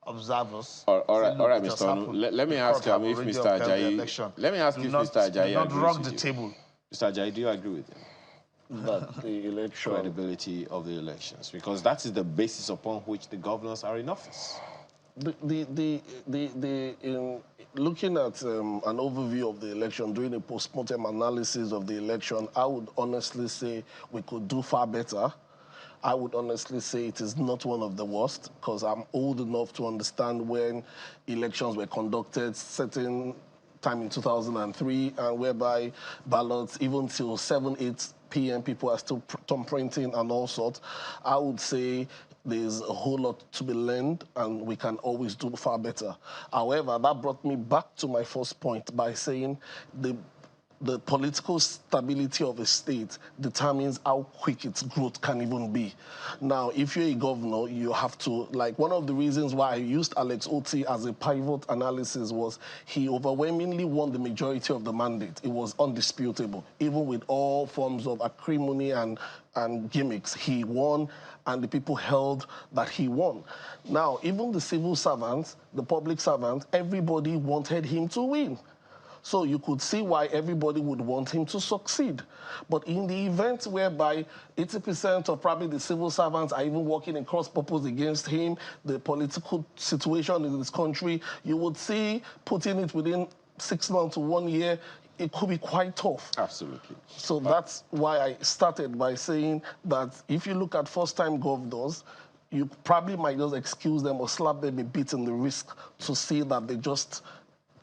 observers. All right, Mr. Onu. Let me ask you if Mr. Ajayi. Let me ask you if Mr. Ajayi agrees not rock the with table. Mr. Ajayi, do you agree with him? That the election... Credibility of the elections, because that is the basis upon which the governors are in office. Looking at an overview of the election, doing a post-mortem analysis of the election, I would honestly say we could do far better. I would honestly say it is not one of the worst, because I'm old enough to understand when elections were conducted, certain time in 2003, and whereby ballots, even till 7, 8 p.m., people are still thumb printing and all sorts. I would say there's a whole lot to be learned, and we can always do far better. However, that brought me back to my first point by saying the political stability of a state determines how quick its growth can even be. Now, if you're a governor, you have to, like, one of the reasons why I used Alex Otti as a pivot analysis was he overwhelmingly won the majority of the mandate. It was undisputable. Even with all forms of acrimony and gimmicks, he won, and the people held that he won. Now, even the civil servants, the public servants, everybody wanted him to win. So you could see why everybody would want him to succeed. But in the event whereby 80% of probably the civil servants are even working in cross-purpose against him, the political situation in this country, you would see putting it within 6 months to 1 year, it could be quite tough. Absolutely. So that's why I started by saying that if you look at first-time governors, you probably might just excuse them or slap them a bit in the wrist to see that they're just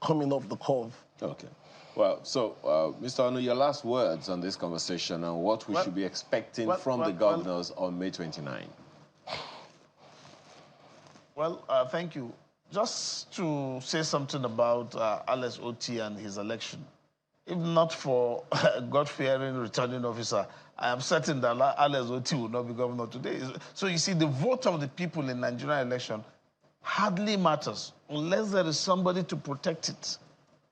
coming off the curve. Okay. Well, so, Mr. Onu, your last words on this conversation and what we should be expecting from the governors on May 29. Well, thank you. Just to say something about Alex Otti and his election. If not for a God-fearing returning officer, I am certain that Alex Otti will not be governor today. So you see, the vote of the people in Nigerian election hardly matters unless there is somebody to protect it.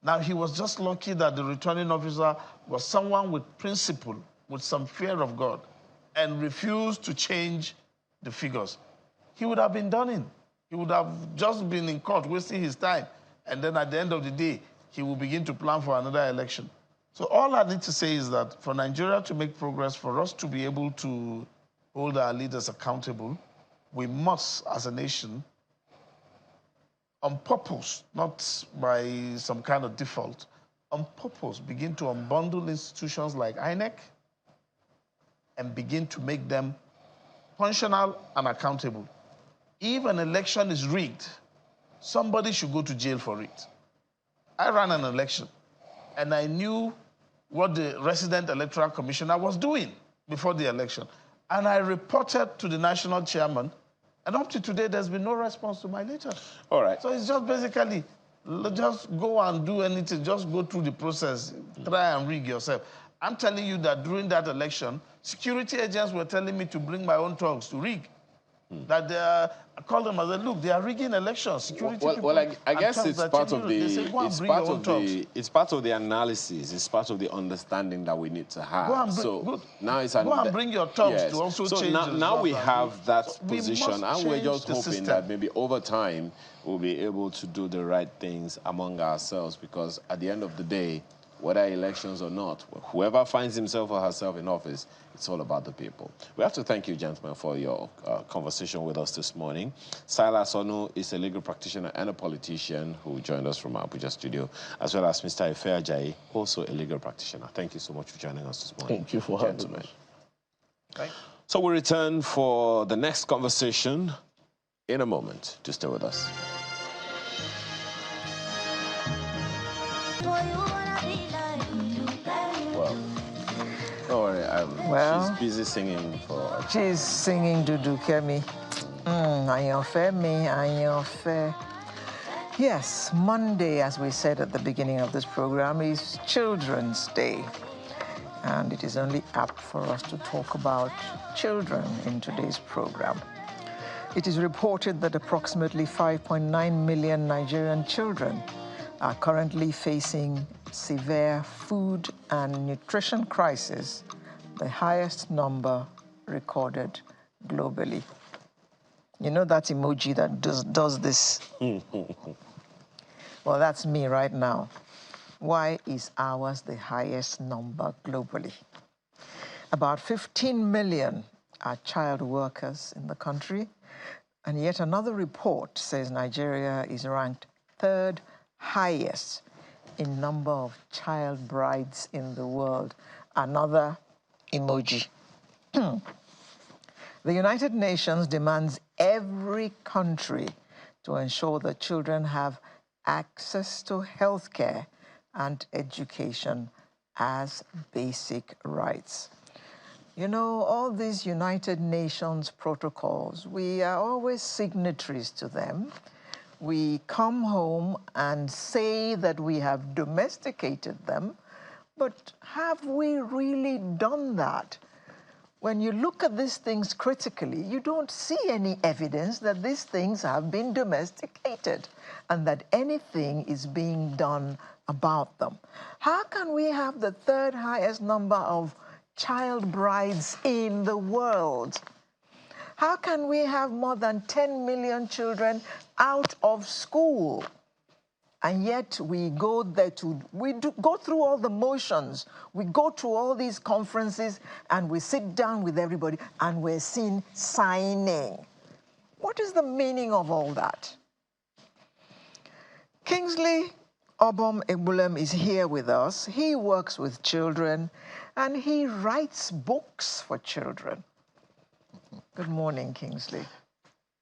Now, he was just lucky that the returning officer was someone with principle, with some fear of God, and refused to change the figures. He would have been done in. He would have just been in court wasting his time. And then at the end of the day, he will begin to plan for another election. So all I need to say is that for Nigeria to make progress, for us to be able to hold our leaders accountable, we must, as a nation, on purpose, not by some kind of default, on purpose, begin to unbundle institutions like INEC and begin to make them functional and accountable. If an election is rigged, somebody should go to jail for it. I ran an election, and I knew what the resident electoral commissioner was doing before the election. And I reported to the national chairman, and up to today, there's been no response to my letter. All right. So it's just basically, just go and do anything. Just go through the process. Try and rig yourself. I'm telling you that during that election, security agents were telling me to bring my own thugs to rig. That I called them and said, look, they are rigging elections. Security people. Well, I guess it's part of it's part of the analysis. It's part of the understanding that we need to have. Now it's go and bring your thugs to also change. So now we have that position, and we're just hoping that maybe over time we'll be able to do the right things among ourselves. Because at the end of the day, whether elections or not, whoever finds himself or herself in office, it's all about the people. We have to thank you, gentlemen, for your conversation with us this morning. Silas Onu is a legal practitioner and a politician who joined us from our Abuja studio, as well as Mr. Ife Ajayi, also a legal practitioner. Thank you so much for joining us this morning. Thank you for having us. So we return for the next conversation in a moment. Just stay with us. Don't worry, Well, she's busy singing for... She's singing Dudu Kemi. Ayanfe, Ayanfe. Yes, Monday, as we said at the beginning of this program, is Children's Day. And it is only apt for us to talk about children in today's program. It is reported that approximately 5.9 million Nigerian children are currently facing severe food and nutrition crisis, the highest number recorded globally. You know that emoji that does this? Well, that's me right now. Why is ours the highest number globally? About 15 million are child workers in the country, and yet another report says Nigeria is ranked third highest in number of child brides in the world. Another emoji. The United Nations demands every country to ensure that children have access to health care and education as basic rights. You know, all these United Nations protocols, we are always signatories to them. We come home and say that we have domesticated them, but have we really done that? When you look at these things critically, you don't see any evidence that these things have been domesticated and that anything is being done about them. How can we have the third highest number of child brides in the world? How can we have more than 10 million children out of school? And yet we go there go through all the motions. We go to all these conferences and we sit down with everybody and we're seen signing. What is the meaning of all that? Kingsley Obom Egbulem is here with us. He works with children and he writes books for children. Good morning, Kingsley.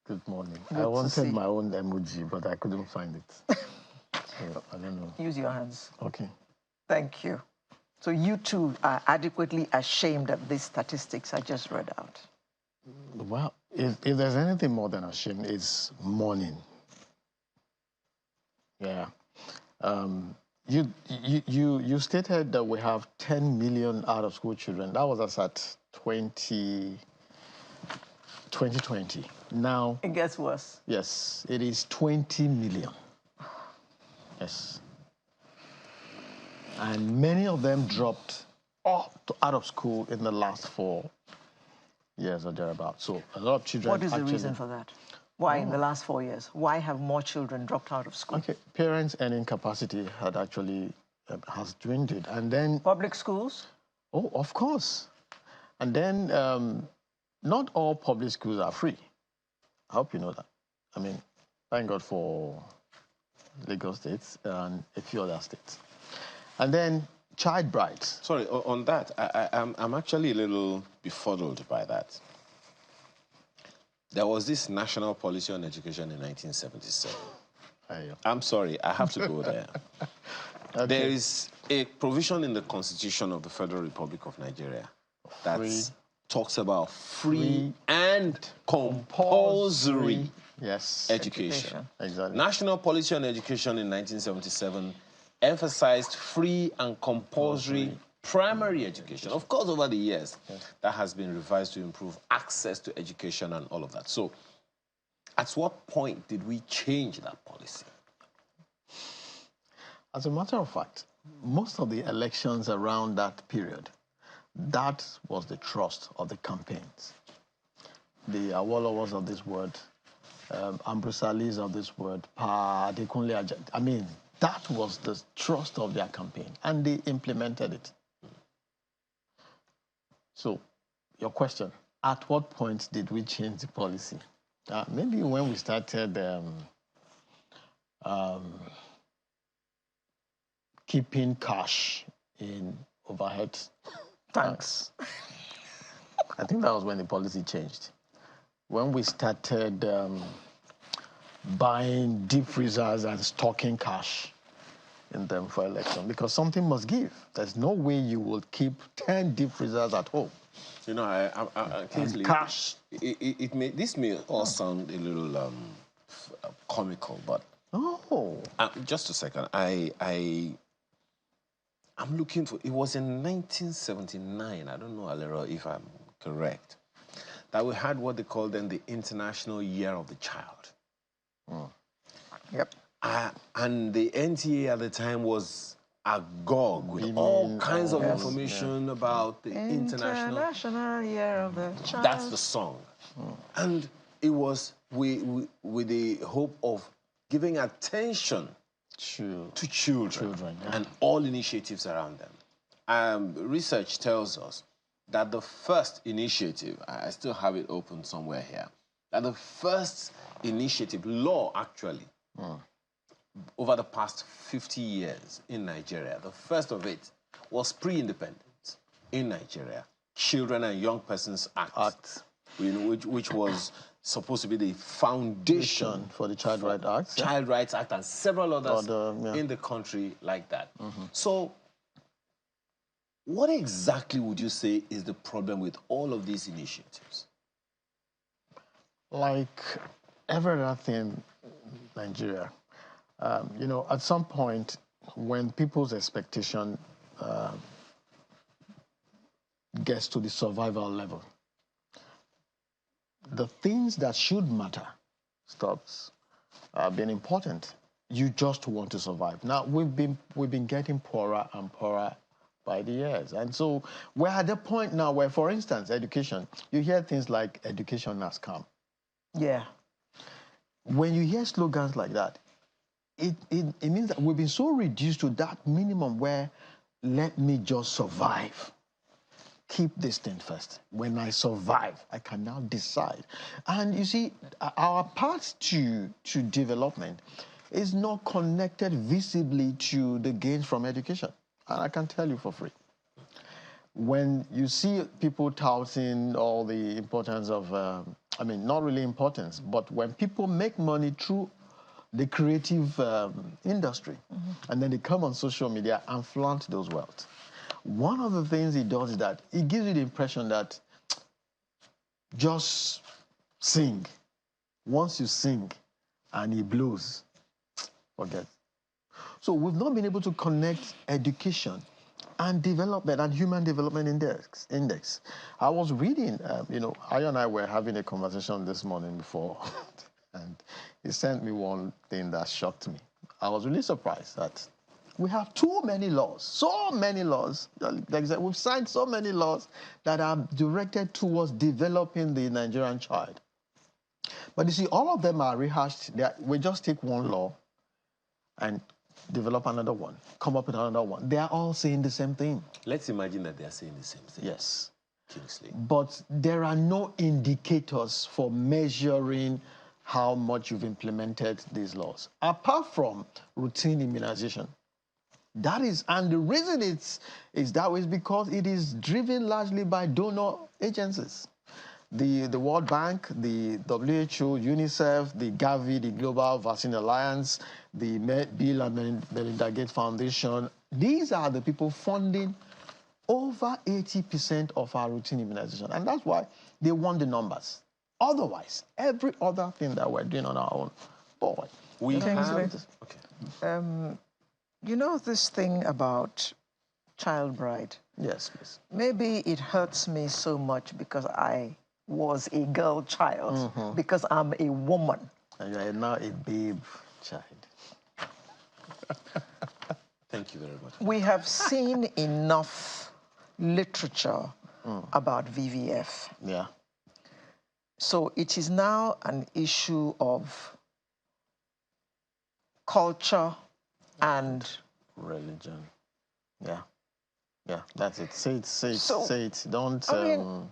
Good morning. Good I to wanted see. my own emoji, but I couldn't find it. So, I don't know. Use your hands. Okay. Thank you. So you too are adequately ashamed of these statistics I just read out. Well, if there's anything more than ashamed, it's mourning. Yeah. You stated that we have 10 million out-of-school children. That was as at 2020. Now, It gets worse. yes, it is 20 million. Yes. And many of them dropped out of school in the last 4 years or thereabouts. So a lot of children. What is the reason for that? Why in the last 4 years? Why have more children dropped out of school? Okay, parents' earning capacity had actually has dwindled, and then Public schools? oh, of course, and then not all public schools are free. I hope you know that. I mean, thank God for Lagos State and a few other states. And then child brides. Sorry, on that, I'm actually a little befuddled by that. There was this national policy on education in 1977. I'm sorry, I have to go there. Okay. There is a provision in the Constitution of the Federal Republic of Nigeria that talks about free and compulsory yes, education. Exactly. National policy on education in 1977 emphasized free and compulsory primary education. Of course, over the years, that has been revised to improve access to education and all of that. So, at what point did we change that policy? As a matter of fact, most of the elections around that period, that was the thrust of the campaigns. The Awolowas of this world, Ambrose Alis of this world, Pa Adekunle Ajadi. I mean, that was the thrust of their campaign, and they implemented it. So, your question, at what point did we change the policy? Maybe when we started keeping cash in overhead tanks. I think that was when the policy changed. When we started buying deep freezers and stocking cash in them for election because something must give. There's no way you will keep 10 deep freezers at home. You know, Kingsley, cash. This may all sound a little comical, but just a second. I'm looking for. It was in 1979. I don't know, Alero, if I'm correct, that we had what they called then the International Year of the Child. Yep. And the NTA at the time was agog with all kinds of information about the International Year of the Child. That's the song. And it was with the hope of giving attention to children and all initiatives around them. Research tells us that the first initiative, I still have it open somewhere here, that the first initiative, law actually, over the past 50 years in Nigeria, the first of it was pre-independence in Nigeria, Children and Young Persons Act. Which was supposed to be the foundation for the Child Rights Act. Child Rights Act and several others in the country like that. So what exactly would you say is the problem with all of these initiatives? Like every other thing in Nigeria, you know, at some point when people's expectation gets to the survival level, the things that should matter stops being important. You just want to survive. Now we've been getting poorer and poorer by the years, and so we're at the point now where, for instance, education. You hear things like education has come. Yeah. When you hear slogans like that, it means that we've been so reduced to that minimum where let me just survive. Keep this thing first. When I survive, I can now decide. And you see, our path to development is not connected visibly to the gains from education. And I can tell you for free. When you see people touting all the importance of, I mean, not really importance, but when people make money through the creative industry, and then they come on social media and flaunt those wealth. One of the things it does is that it gives you the impression that just sing. Once you sing and it blows, forget. So we've not been able to connect education and development and human development index. I was reading, you know, I and I were having a conversation this morning before, and he sent me one thing that shocked me. I was really surprised that we have too many laws, so many laws. Like I said, we've signed so many laws that are directed towards developing the Nigerian child. But you see, all of them are rehashed. We just take one law and develop another one, come up with another one. They are all saying the same thing. Let's imagine that they are saying the same thing. Yes. Kingsley. But there are no indicators for measuring how much you've implemented these laws, apart from routine immunization. That is, and the reason is that is because it is driven largely by donor agencies. The World Bank, the WHO, UNICEF, the Gavi, the Global Vaccine Alliance, the Bill and Melinda Gates Foundation. These are the people funding over 80% of our routine immunization. And that's why they want the numbers. Otherwise, every other thing that we're doing on our own, boy. We have... Okay. You know this thing about child bride? Yes, please. Maybe it hurts me so much because I was a girl child, because I'm a woman. And you are now a babe child. Thank you very much. We have seen enough literature about VVF. Yeah. So it is now an issue of culture and religion. Yeah. Yeah, that's it. Say it, say it, So, say it. Don't, I mean,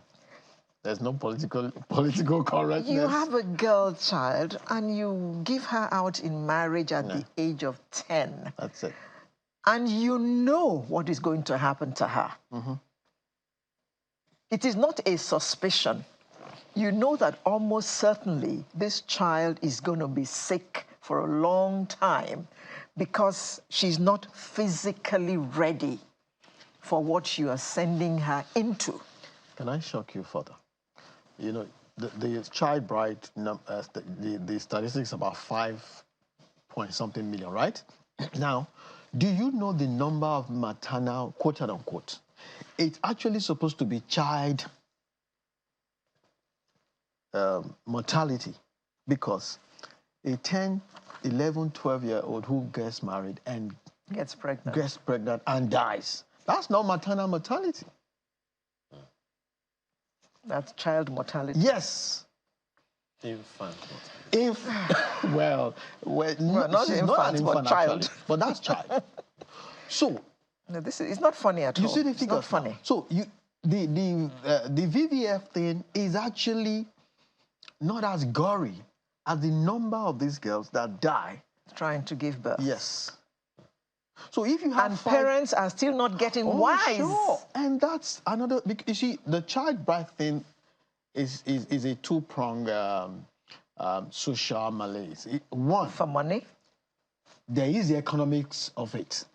there's no political correctness. you have a girl child and you give her out in marriage at the age of 10. That's it. And you know what is going to happen to her. It is not a suspicion. You know that almost certainly this child is going to be sick for a long time because she's not physically ready for what you are sending her into. Can I shock you further? You know, the child bride, the statistics about 5 point something million, right? Now, do you know the number of maternal, quote unquote? It's actually supposed to be child mortality, because a 10, 11, 12-year-old who gets married and Gets pregnant. And dies, that's not maternal mortality. That's child mortality. Yes. Infant. Well, not she's infant, not an but infant, child. actually, but that's child. So No, this is, it's not funny at all. you see the It's figures not funny. now. So the VVF thing is actually not as gory as the number of these girls that die. Trying to give birth. Yes. So if you have And five, parents are still not getting wise. Sure. And that's another, you see, the child bride thing is a two-pronged social malaise. One, For money. there is the economics of it.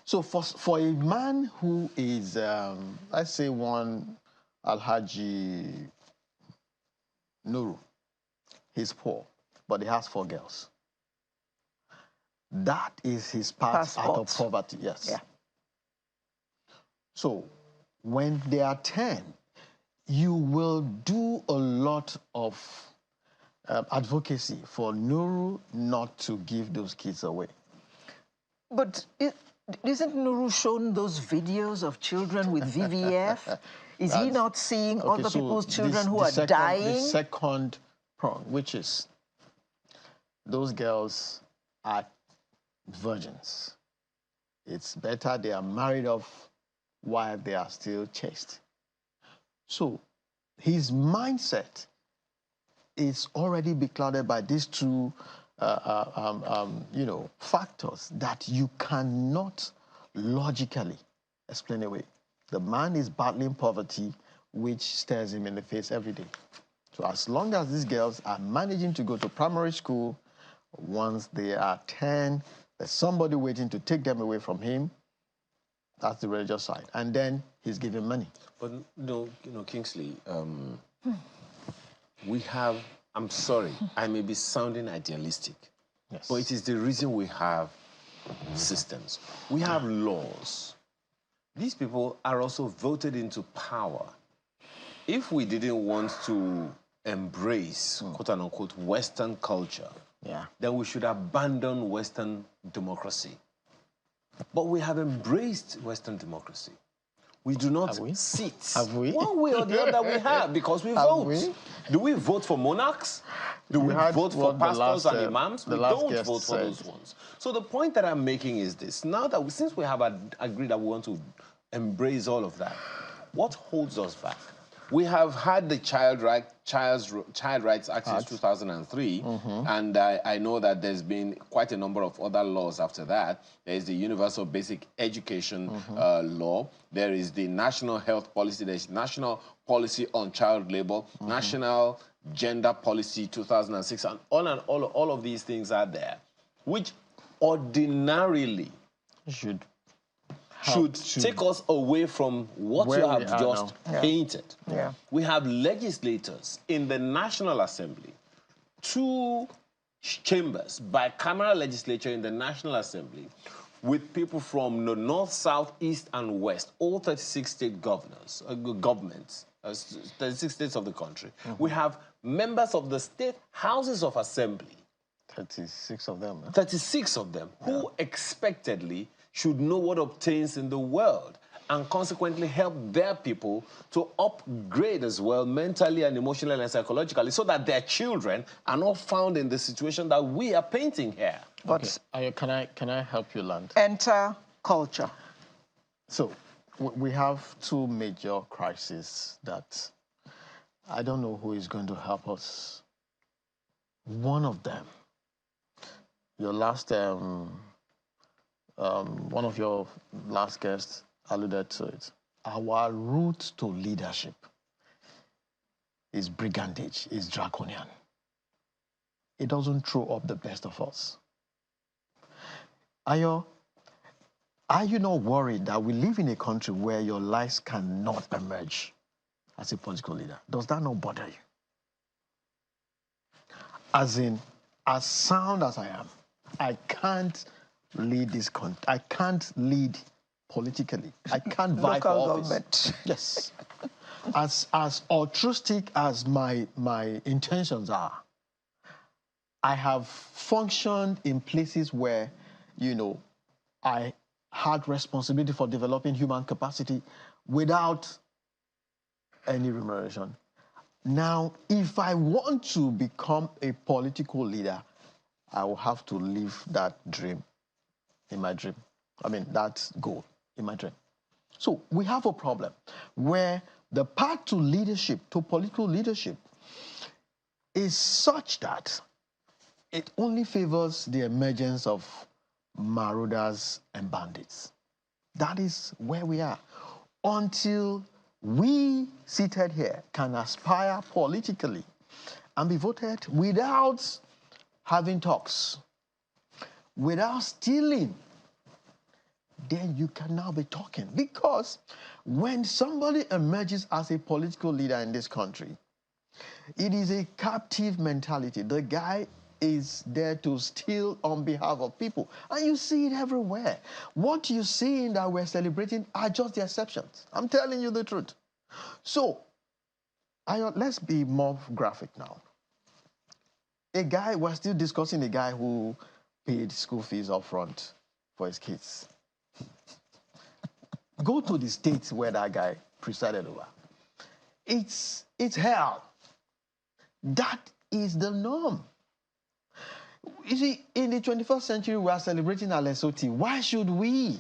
So for a man who is, let's say one Alhaji Nuru, he's poor, but he has 4 girls. That is his path out of poverty, yes. Yeah. So when they are 10, you will do a lot of advocacy for Nuru not to give those kids away. But isn't Nuru shown those videos of children with VVF? Is he not seeing other people's children who are dying? The second prong, which is those girls are virgins. It's better they are married off while they are still chaste. So his mindset is already beclouded by these two factors that you cannot logically explain away. The man is battling poverty, which stares him in the face every day. So as long as these girls are managing to go to primary school, once they are 10, there's somebody waiting to take them away from him. That's the religious side. And then he's giving money. But Kingsley, we have, I'm sorry, I may be sounding idealistic, Yes. but it is the reason we have systems. We have laws. These people are also voted into power. If we didn't want to embrace, quote unquote, Western culture, then we should abandon Western democracy. But we have embraced Western democracy. We do not sit. Have we? One way or the other we have, because we vote. Do we vote for monarchs? Do we vote for pastors and imams? We don't vote for those ones. So the point that I'm making is this. Now that since we have agreed that we want to embrace all of that, what holds us back? We have had the Child Rights Act since 2003, and I know that there's been quite a number of other laws after that. There is the Universal Basic Education Law. There is the National Health Policy. There's National Policy on Child Labor, National Gender Policy 2006, and all of these things are there, which ordinarily should take us away from what you have just painted. Yeah. We have legislators in the National Assembly, 2 chambers, bicameral legislature in the National Assembly, with people from the north, south, east, and west, all 36 state governments, 36 states of the country. We have members of the state houses of assembly. 36 of them. 36 of them, who expectedly should know what obtains in the world and consequently help their people to upgrade as well mentally and emotionally and psychologically so that their children are not found in the situation that we are painting here. But can I help you land? enter culture. So we have 2 major crises that I don't know who is going to help us. One of them, your last one of your last guests alluded to it. Our route to leadership is brigandage, is draconian. It doesn't throw up the best of us. Are you not worried that we live in a country where your lives cannot emerge as a political leader? Does that not bother you? As in, as sound as I am, I can't lead this country. I can't lead politically. I can't vie for Local office. government. Yes. As altruistic as my intentions are, I have functioned in places where, I had responsibility for developing human capacity without any remuneration. Now, if I want to become a political leader, I will have to live that dream in my dream. That goal in my dream. So we have a problem where the path to leadership, to political leadership, is such that it only favors the emergence of marauders and bandits. That is where we are. Until we seated here can aspire politically and be voted without having talks, without stealing, then you can now be talking. Because when somebody emerges as a political leader in this country, it is a captive mentality. The guy is there to steal on behalf of people. And you see it everywhere. What you see that we're celebrating are just the exceptions. I'm telling you the truth. So, let's be more graphic now. We're still discussing a guy who paid school fees up front for his kids. Go to the states where that guy presided over. It's hell. That is the norm. You see, in the 21st century, we are celebrating Alesoti. Why should we?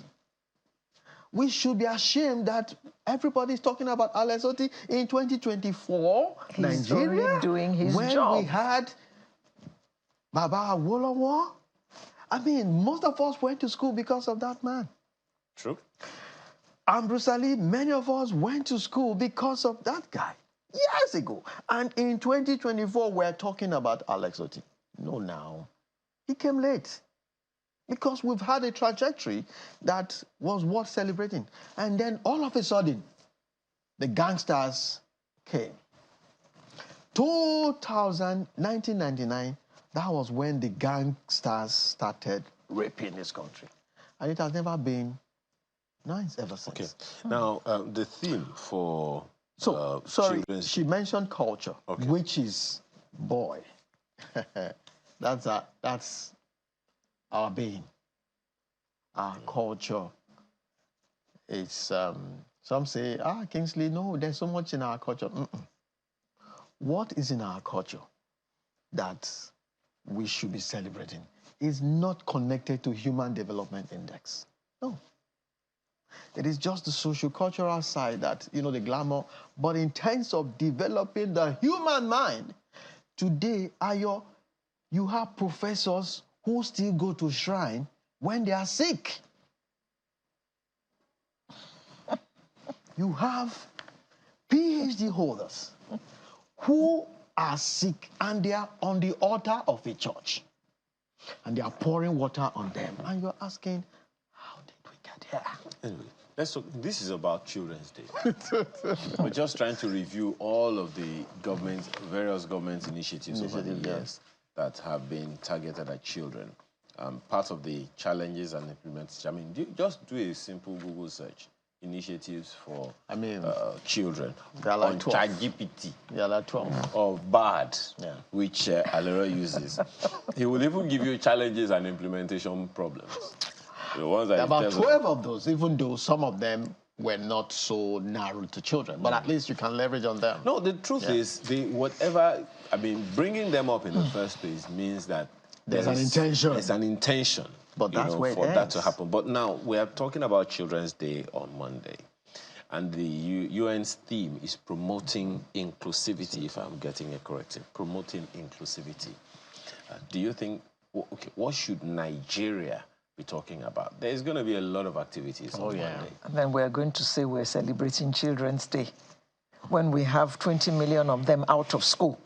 We should be ashamed that everybody is talking about Alesoti in 2024, He's Nigeria, only doing his when job. we had Baba Awolowo. Most of us went to school because of that man. True. Bruce Ali, many of us went to school because of that guy years ago. And in 2024, we're talking about Alex Oti. No, now. He came late because we've had a trajectory that was worth celebrating. And then all of a sudden, the gangsters came. 1999, that was when the gangsters started raping this country. And it has never been nice ever since. Okay. Now, the theme for sorry, children's... she mentioned culture, Okay. which is, boy, that's our being. Our culture. It's, some say, Kingsley, no, there's so much in our culture. What is in our culture that we should be celebrating is not connected to Human Development Index. No. It is just the socio-cultural side that, the glamour. But in terms of developing the human mind, today, you have professors who still go to shrine when they are sick. You have PhD holders who are sick and they are on the altar of a church. And they are pouring water on them. And you're asking, how did we get here? Anyway, let's talk. This is about Children's Day. We're just trying to review all of the various government initiatives over the years that have been targeted at children. Part of the challenges and implementation. Just do a simple Google search. Initiatives for children on ChatGPT or BARD, which Alera uses. He will even give you challenges and implementation problems. The ones that about 12 of those, even though some of them were not so narrow to children, but at least you can leverage on them. No, the truth is, bringing them up in the first place means that there's an intention. There's an intention. But that's where for that to happen. But now we are talking about Children's Day on Monday, and the UN's theme is promoting inclusivity. If I'm getting it correct, promoting inclusivity. Do you think? What should Nigeria be talking about? There's going to be a lot of activities on Monday. And then we're going to say we're celebrating Children's Day when we have 20 million of them out of school.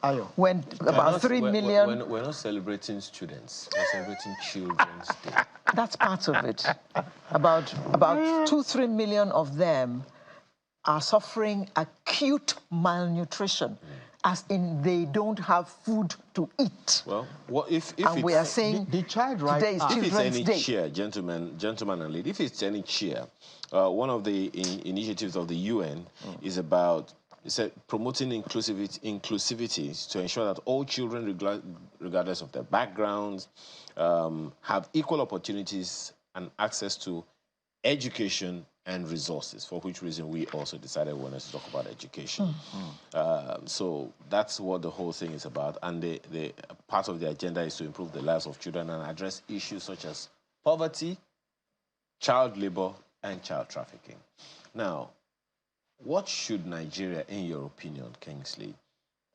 Ayo. when about 3 million... We're not celebrating students. We're celebrating Children's Day. That's part of it. About 2-3 million of them are suffering acute malnutrition, as in they don't have food to eat. Well, what if and we are saying the child right today is if it's Children's any Day. cheer, gentlemen and ladies, if it's any cheer, one of the initiatives of the UN is about promoting inclusivity to ensure that all children, regardless of their backgrounds, have equal opportunities and access to education and resources, for which reason we also decided we wanted to talk about education. So that's what the whole thing is about. And the part of the agenda is to improve the lives of children and address issues such as poverty, child labor, and child trafficking. Now, what should Nigeria, in your opinion, Kingsley,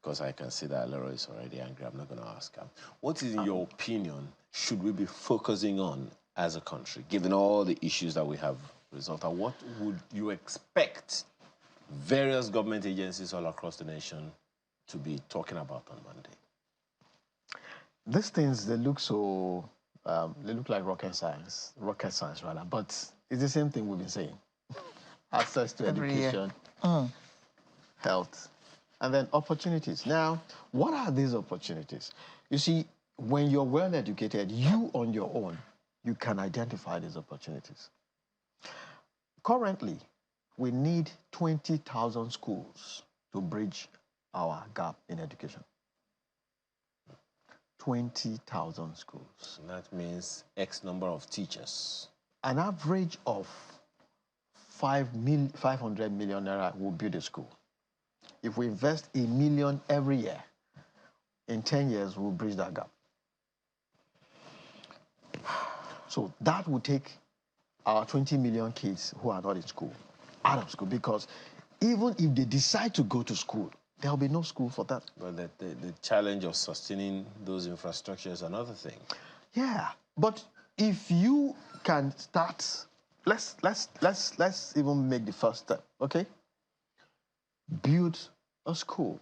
because I can see that Leroy is already angry, I'm not going to ask him. What is, in your opinion, should we be focusing on as a country, given all the issues that we have resolved? And what would you expect various government agencies all across the nation to be talking about on Monday? These things, they look so, they look like rocket science rather, but it's the same thing we've been saying. Access to education, health, and then opportunities. Now, what are these opportunities? You see, when you're well educated, you on your own, you can identify these opportunities. Currently, we need 20,000 schools to bridge our gap in education. 20,000 schools. And that means X number of teachers. An average of 500 million naira will build a school. If we invest $1 million every year, in 10 years, we'll bridge that gap. So that will take our 20 million kids who are not in school out of school, because even if they decide to go to school, there'll be no school for that. But the challenge of sustaining those infrastructures is another thing. Yeah, but if you can start, let's even make the first step, okay? Build a school.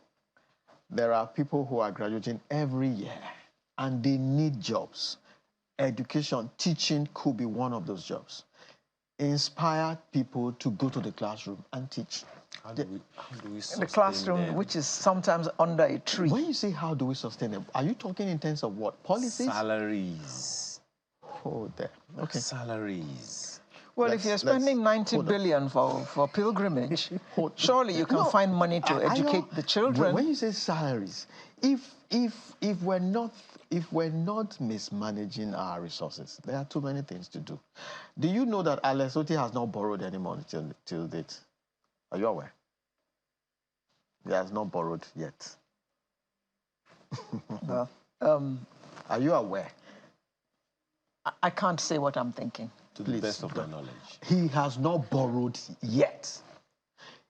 There are people who are graduating every year, and they need jobs. Education, teaching could be one of those jobs. Inspire people to go to the classroom and teach. How do we sustain The classroom, them? which is sometimes under a tree. When you say how do we sustain them, are you talking in terms of what? Policies? Salaries. Oh, there. Okay. Salaries. Well, if you're spending 90 billion for pilgrimage, surely you can find money to educate the children. When you say salaries, if we're not mismanaging our resources, there are too many things to do. Do you know that Lesotho has not borrowed any money till date? Are you aware? He has not borrowed yet. Well, are you aware? I can't say what I'm thinking. To the best of my knowledge. He has not borrowed yet.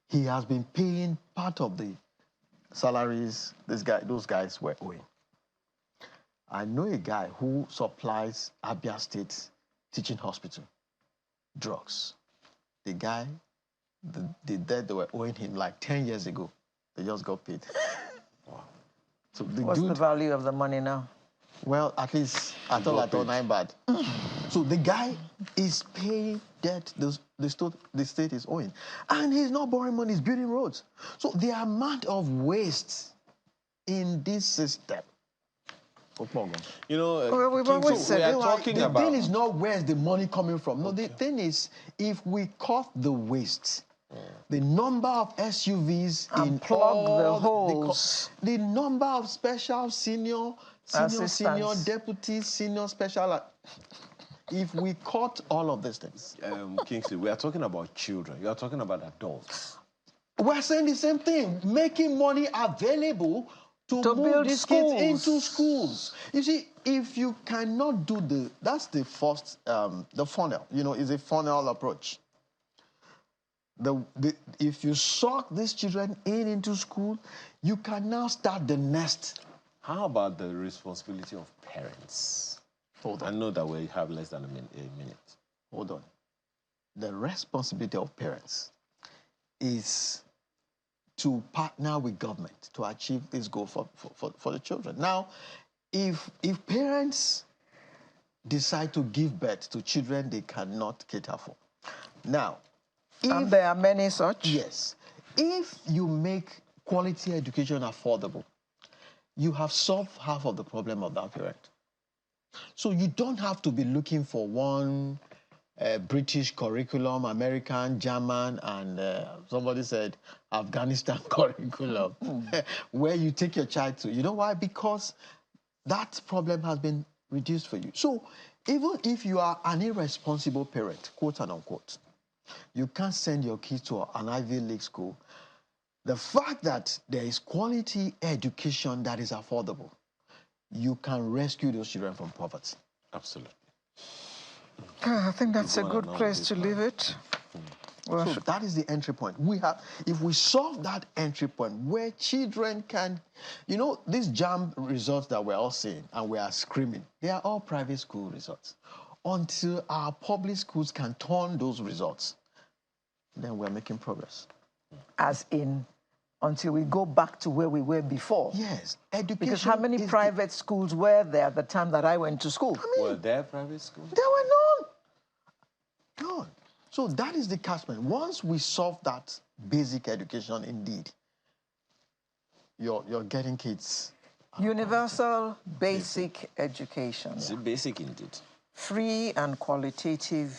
He has been paying part of the salaries those guys were owing. I know a guy who supplies Abia State Teaching Hospital drugs. The guy, the debt they were owing him like 10 years ago, they just got paid. Wow. So what's the value of the money now? Well, at least I thought 9 bad. So the guy is paying debt the state is owing. And he's not borrowing money, he's building roads. So the amount of waste in this system. You know, we've always said the thing is not where's the money coming from. No, the thing is, if we cut the waste, the number of SUVs and plug the holes, the number of special senior deputies, senior special. If we cut all of these things, Kingsley, we are talking about children. You are talking about adults. We're saying the same thing, making money available to move these kids into schools. You see, if you cannot do that's the first, the funnel, is a funnel approach. If you suck these children into school, you can now start the next. How about the responsibility of parents? Hold on. I know that we have less than a minute. Hold on. The responsibility of parents is to partner with government to achieve this goal for the children. Now, if parents decide to give birth to children they cannot cater for, now, and there are many such. yes, if you make quality education affordable, you have solved half of the problem of that parent. So you don't have to be looking for one British curriculum, American, German, and somebody said Afghanistan curriculum, where you take your child to. You know why? Because that problem has been reduced for you. So even if you are an irresponsible parent, quote and unquote, you can't send your kids to an Ivy League school. The fact that there is quality education that is affordable, you can rescue those children from poverty. Absolutely. I think that's a good place to leave it. Well, So that is the entry point. If we solve that entry point where children can, you know, these JAMB results that we're all seeing and we are screaming, they are all private school results. Until our public schools can turn those results, then we're making progress. as in, until we go back to where we were before. Yes, education. Because how many private schools were there at the time that I went to school? Were there private schools? There were none. None. So that is the catchment. Once we solve that basic education, indeed, you're getting kids. Universal basic education. Is it basic indeed? Free and qualitative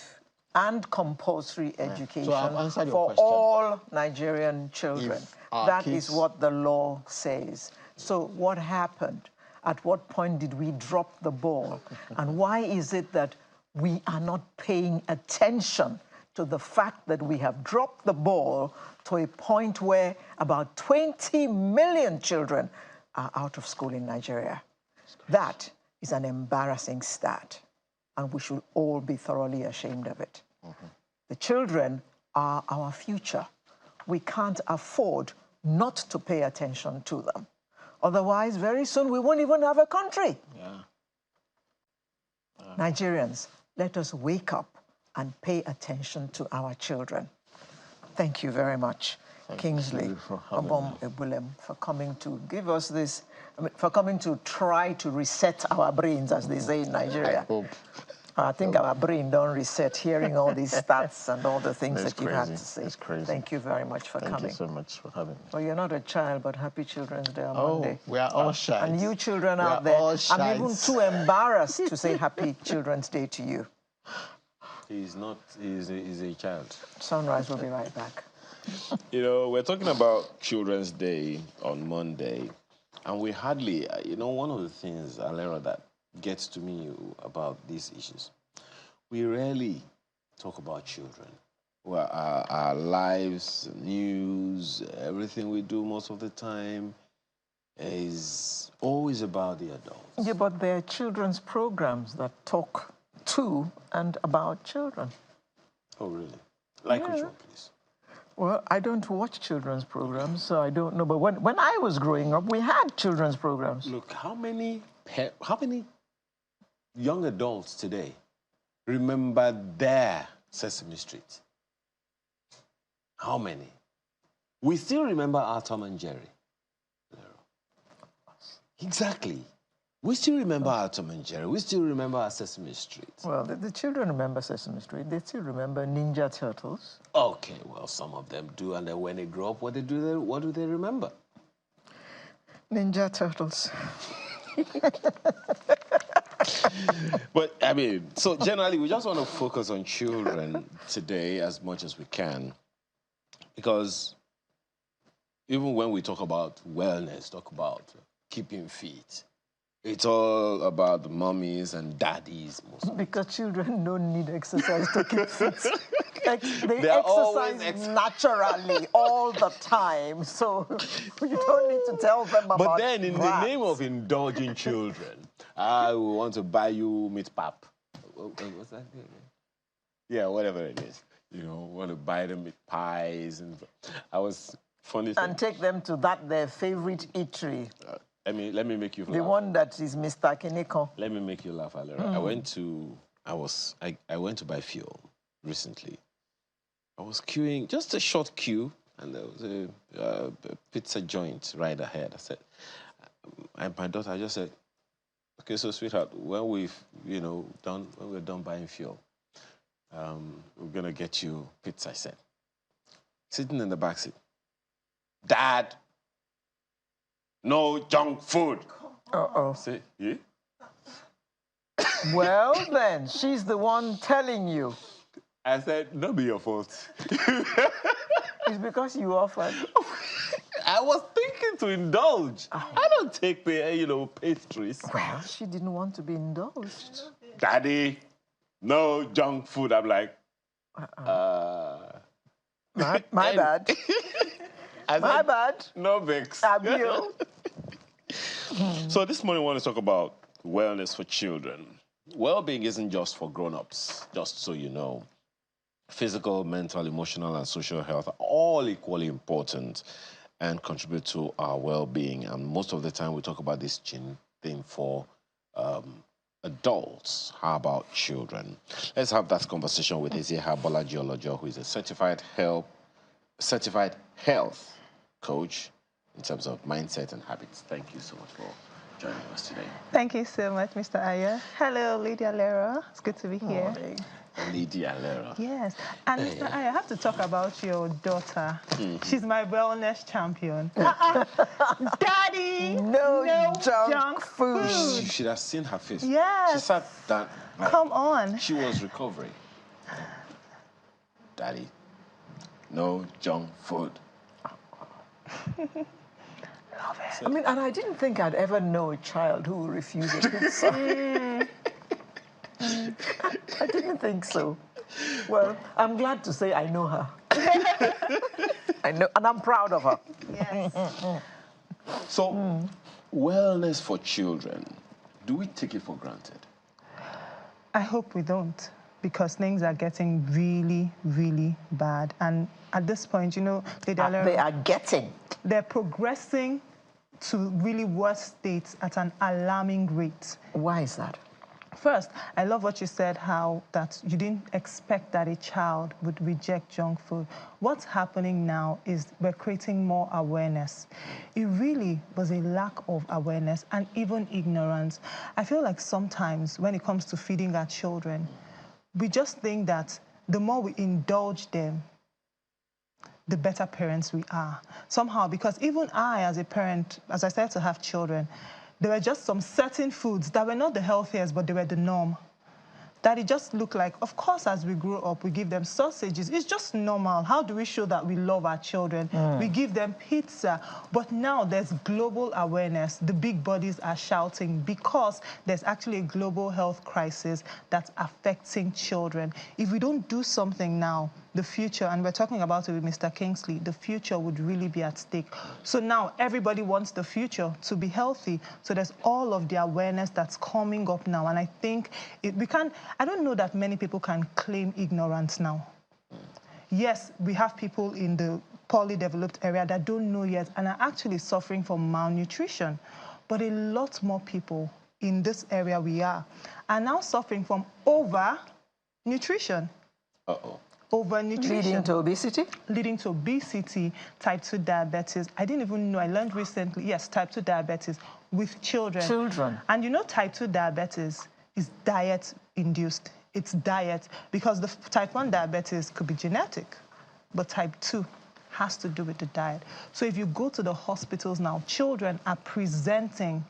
and compulsory education So I've answered your for question. all Nigerian children. If our That kids- is what the law says. So what happened? At what point did we drop the ball? And why is it that we are not paying attention to the fact that we have dropped the ball to a point where about 20 million children are out of school in Nigeria? That is an embarrassing stat, and we should all be thoroughly ashamed of it. The children are our future. We can't afford not to pay attention to them. Otherwise, very soon we won't even have a country. Nigerians, let us wake up and pay attention to our children. Thank you very much, Kingsley Obom Ebulem, for coming to give us this, for coming to try to reset our brains, as they say in Nigeria. I think our brain don't reset hearing all these stats and all the things that you had to say. It's crazy. Thank you very much for coming. Thank you so much for having me. Well, you're not a child, but happy Children's Day on Oh, Monday. we are all shy. And you children We out are there, all I'm even shites. too embarrassed to say Happy Children's Day to you. He's not, he's a child. Sunrise will be right back. You know, we're talking about Children's Day on Monday, and we hardly, you know, one of the things, Alera, that gets to me about these issues, we rarely talk about children. Well, our lives, news, everything we do most of the time is always about the adults. Yeah, but there are children's programs that talk to and about children. Oh, really? Like which one, please? Well, I don't watch children's programs, so I don't know. But when I was growing up, we had children's programs. Look, how many young adults today remember their Sesame Street? How many? We still remember our Tom and Jerry. Exactly. We still remember our Tom and Jerry. We still remember our Sesame Street. Well, the children remember Sesame Street. They still remember Ninja Turtles. Okay, well, some of them do, and then when they grow up, what do they remember? Ninja Turtles. But, I mean, so generally, we just want to focus on children today as much as we can. Because even when we talk about wellness, talk about keeping fit, it's all about the mummies and daddies. Because children don't need exercise to keep fit. They are always exercise naturally all the time. So you don't need to tell them about But then in the rats. name of indulging children, I want to buy you meat pap. What's that? Yeah, whatever it is. You know, want to buy them with pies. And I was funny. And take them to their favorite eatery. Let me make you laugh. The one that is Mr. Kineko. Let me make you laugh, Alera. I went to buy fuel recently. I was queuing, just a short queue, and there was a pizza joint right ahead. I said, and my daughter just said, okay, so sweetheart, when we're done buying fuel, we're gonna get you pizza. I said, sitting in the back seat, Dad, no junk food. Uh-oh. Say, yeah? Well, then, she's the one telling you. I said, not be your fault. It's because you offered. I was thinking to indulge. I don't take pastries. Well, she didn't want to be indulged. Daddy, no junk food. I'm like, My bad. My bad. No vex. Abiel. So this morning, I want to talk about wellness for children. Well-being isn't just for grown-ups, just so you know. Physical, mental, emotional, and social health are all equally important and contribute to our well-being. And most of the time, we talk about this thing for adults. How about children? Let's have that conversation with Ezieha Bolaji-Olojo, who is a certified health coach in terms of mindset and habits. Thank you so much for joining us today. Thank you so much, Mr. Aya. Hello, Lady Alera. It's good to be here. Morning. Lady Alera. Yes. And Mr. Aya, I have to talk about your daughter. She's my wellness champion. Daddy! No junk food. You should have seen her face. Yes. She sat down. Come on. She was recovering. Daddy, no junk food. Love it. I mean, and I didn't think I'd ever know a child who would refuse a pizza. I didn't think so. Well, I'm glad to say I know her. I know, and I'm proud of her. Yes. So, wellness for children, do we take it for granted? I hope we don't, because things are getting really, really bad. And at this point, Lady Alera, They are getting. they're progressing to really worse states at an alarming rate. Why is that? First, I love what you said, how that you didn't expect that a child would reject junk food. What's happening now is we're creating more awareness. It really was a lack of awareness and even ignorance. I feel like sometimes when it comes to feeding our children, we just think that the more we indulge them, the better parents we are. Somehow, because even I, as a parent, as I started to have children, there were just some certain foods that were not the healthiest, but they were the norm. That it just looked like, of course, as we grew up, we give them sausages. It's just normal. How do we show that we love our children? We give them pizza. But now there's global awareness. The big bodies are shouting because there's actually a global health crisis that's affecting children. If we don't do something now, the future, and we're talking about it with Mr. Kingsley, the future would really be at stake. So now everybody wants the future to be healthy. So there's all of the awareness that's coming up now. And I think I don't know that many people can claim ignorance now. Yes, we have people in the poorly developed area that don't know yet and are actually suffering from malnutrition. But a lot more people in this area we are now suffering from overnutrition. Uh-oh. Overnutrition. Leading to obesity? Leading to obesity, type 2 diabetes. I didn't even know, I learned recently, yes, type 2 diabetes with children. Children. And type 2 diabetes is diet-induced. It's diet, because the type 1 diabetes could be genetic, but type 2 has to do with the diet. So if you go to the hospitals now, children are presenting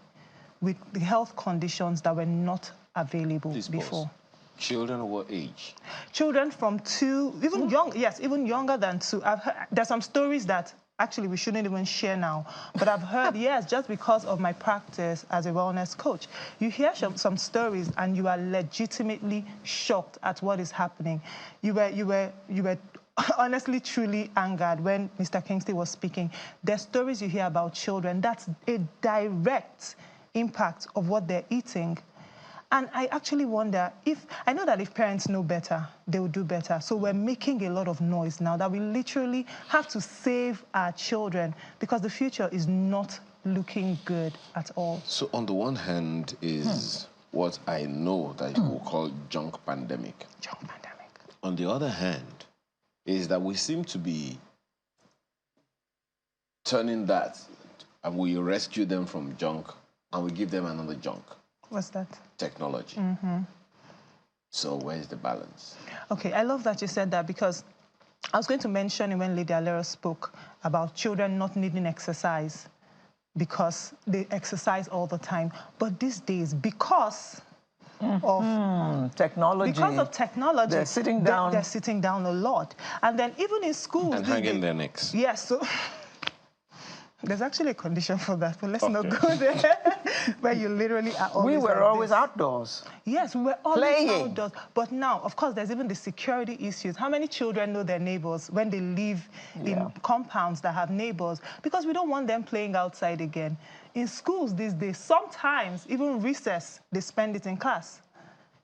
with the health conditions that were not available before. Children what age? Children from 2, even young, yes, even younger than 2. I've heard, there's some stories that actually we shouldn't even share now, but I've heard, yes, just because of my practice as a wellness coach, you hear some stories and you are legitimately shocked at what is happening. You were honestly, truly angered when Mr. Kingsley was speaking. There's stories you hear about children. That's a direct impact of what they're eating. And I actually wonder I know that if parents know better, they will do better. So we're making a lot of noise now that we literally have to save our children because the future is not looking good at all. So on the one hand is what I know that you will call junk pandemic. Junk pandemic. On the other hand is that we seem to be turning that, and we rescue them from junk, and we give them another junk. What's that? Technology. So where's the balance? Okay, I love that you said that, because I was going to mention when Lady Alera spoke about children not needing exercise because they exercise all the time. But these days, because of technology. Because of technology. They're sitting down. They're sitting down a lot. And then even in schools... And hanging their necks. Yes, so... There's actually a condition for that, but let's not go there. Where you literally are always We were like always this. outdoors. Yes, we were always playing outdoors. But now, of course, there's even the security issues. How many children know their neighbors when they live in compounds that have neighbors? Because we don't want them playing outside again. In schools these days, sometimes, even recess, they spend it in class.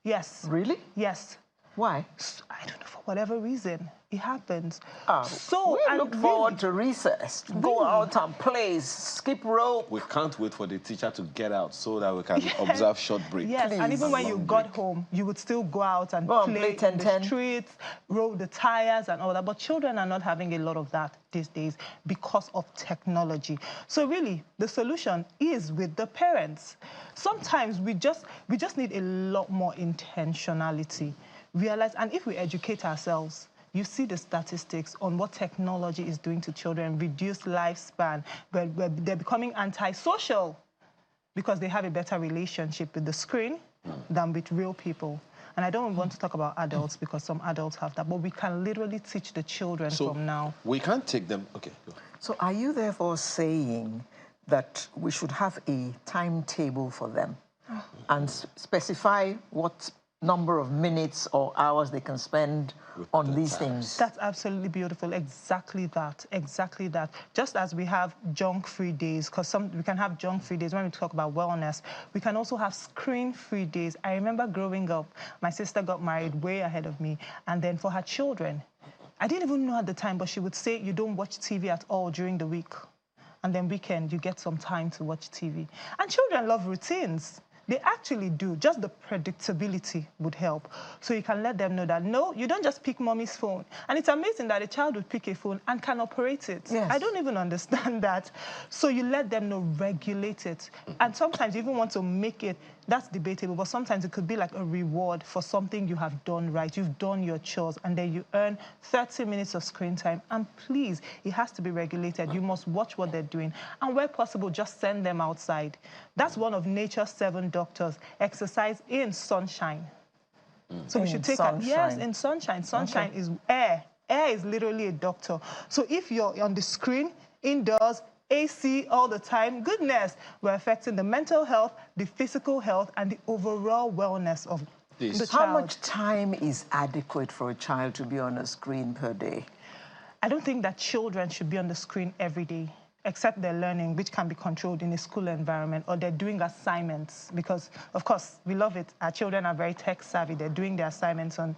Yes. Really? Yes. Why? I don't know, for whatever reason. It happens. So we look forward to recess, to go out and play, skip rope. We can't wait for the teacher to get out so that we can observe short breaks. Yes, Please. and even when you got home, you would still go out and play in the streets, roll the tires and all that. But children are not having a lot of that these days because of technology. So really, the solution is with the parents. Sometimes we just need a lot more intentionality. Realize, and if we educate ourselves, you see the statistics on what technology is doing to children, reduced lifespan, where they're becoming antisocial because they have a better relationship with the screen than with real people. And I don't want to talk about adults because some adults have that, but we can literally teach the children from now. We can't take them... Okay, go. So are you therefore saying that we should have a timetable for them and specify what number of minutes or hours they can spend on these things? That's absolutely beautiful. Exactly that. Exactly that. Just as we have junk-free days, because we can have junk-free days when we talk about wellness, we can also have screen-free days. I remember growing up, my sister got married way ahead of me, and then for her children, I didn't even know at the time, but she would say, you don't watch TV at all during the week. And then weekend, you get some time to watch TV. And children love routines. They actually do. Just the predictability would help. So you can let them know that, no, you don't just pick mommy's phone. And it's amazing that a child would pick a phone and can operate it. Yes. I don't even understand that. So you let them know, regulate it. And sometimes you even want to make it, that's debatable, but sometimes it could be like a reward for something you have done right. You've done your chores, and then you earn 30 minutes of screen time. And please, it has to be regulated. You must watch what they're doing. And where possible, just send them outside. That's one of nature's 7 doctors. Exercise in sunshine. So we should take it. Yes, in sunshine. Sunshine is air. Air is literally a doctor. So if you're on the screen, indoors, AC all the time, goodness, we're affecting the mental health, the physical health, and the overall wellness of the child. How much time is adequate for a child to be on a screen per day? I don't think that children should be on the screen every day, except they're learning, which can be controlled in a school environment, or they're doing assignments, because, of course, we love it. Our children are very tech-savvy. They're doing their assignments on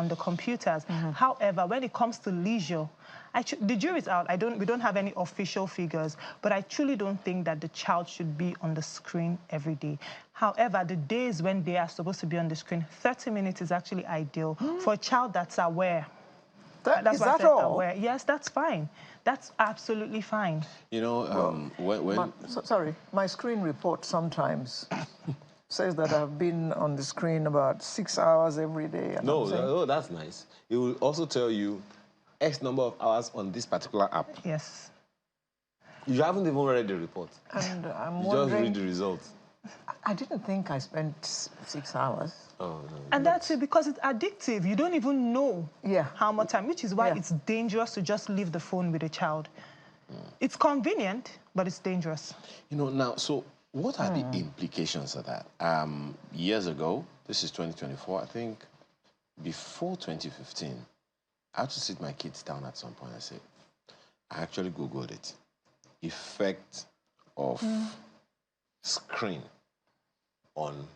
the computers. However, when it comes to leisure, the jury's out. We don't have any official figures, but I truly don't think that the child should be on the screen every day. However, the days when they are supposed to be on the screen, 30 minutes is actually ideal for a child that's aware. Is that all? Aware. Yes, that's fine. That's absolutely fine. You know, sorry, my screen report sometimes says that I've been on the screen about 6 hours every day. No, that's nice. It will also tell you X number of hours on this particular app. Yes. You haven't even read the report. And I'm you wondering... just read the results. I didn't think I spent 6 hours. Oh, no. And that's it, because it's addictive. You don't even know how much time, which is why it's dangerous to just leave the phone with a child. It's convenient, but it's dangerous. You know, now, so what are the implications of that? Years ago, this is 2024, I think, before 2015, I had to sit my kids down at some point and say, I actually Googled it. Effect of screen on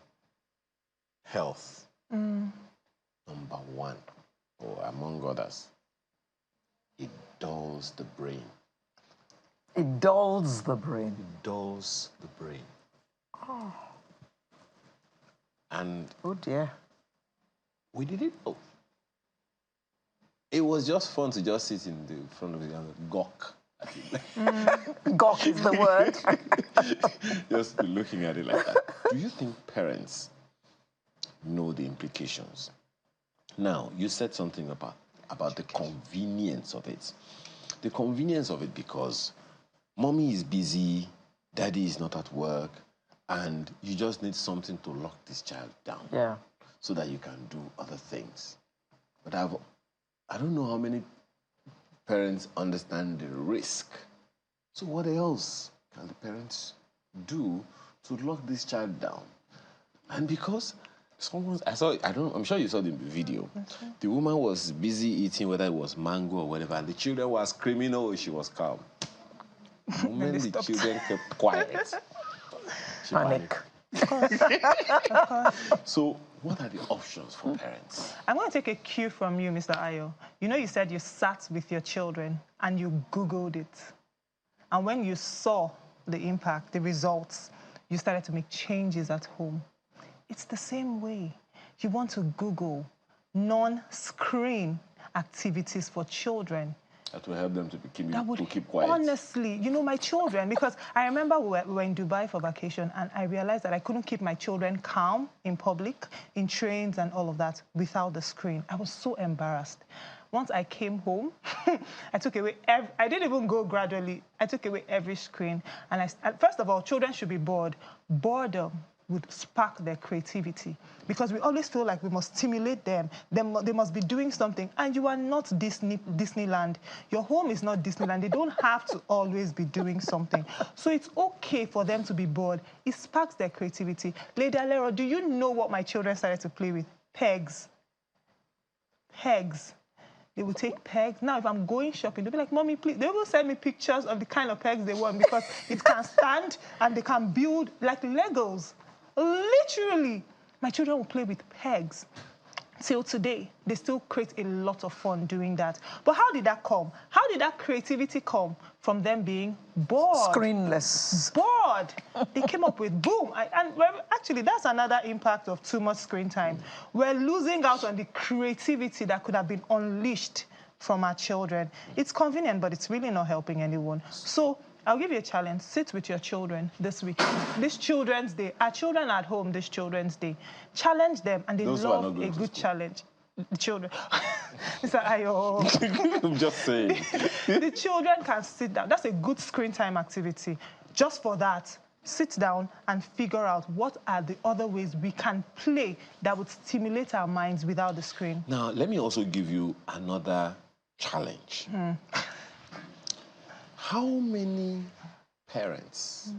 health. Number 1, or among others, it dulls the brain. It dulls the brain. It dulls the brain. Oh. And oh dear. We didn't know. It was just fun to just sit in the front of it and gawk Gawk is the word. Just be looking at it like that. Do you think parents know the implications? Now, you said something about the convenience of it. The convenience of it because mommy is busy, daddy is not at work, and you just need something to lock this child down. Yeah. So that you can do other things. But I don't know how many parents understand the risk. So what else can the parents do to lock this child down? And because I'm sure you saw the video. Right. The woman was busy eating, whether it was mango or whatever, and the children were screaming, oh, she was calm. The moment the children kept quiet, she panicked. So what are the options for parents? I'm going to take a cue from you, Mr. Ayo. You know, you said you sat with your children and you Googled it. And when you saw the impact, the results, you started to make changes at home. It's the same way. You want to Google non-screen activities for children. That will help them to keep quiet. Honestly, you know, my children, because I remember we were in Dubai for vacation and I realized that I couldn't keep my children calm in public, in trains and all of that without the screen. I was so embarrassed. Once I came home, I took away I didn't even go gradually. I took away every screen. And first of all, children should be bored. Boredom would spark their creativity because we always feel like we must stimulate them. They must be doing something. And you are not Disneyland. Your home is not Disneyland. They don't have to always be doing something. So it's okay for them to be bored. It sparks their creativity. Lady Alero, do you know what my children started to play with? Pegs. Pegs. They will take pegs. Now, if I'm going shopping, they'll be like, Mommy, please. They will send me pictures of the kind of pegs they want because it can stand and they can build like Legos. Literally, my children will play with pegs. Till today, they still create a lot of fun doing that. But how did that come? How did that creativity come? From them being bored. Screenless. Bored. They came up with boom. Actually, that's another impact of too much screen time. We're losing out on the creativity that could have been unleashed from our children. It's convenient, but it's really not helping anyone. So I'll give you a challenge. Sit with your children this week. This Children's Day. Our children are at home this Children's Day. Challenge them, and they love a good challenge. The children. Mr. Ayo. I'm just saying. The children can sit down. That's a good screen time activity. Just for that, sit down and figure out what are the other ways we can play that would stimulate our minds without the screen. Now, let me also give you another challenge. How many parents,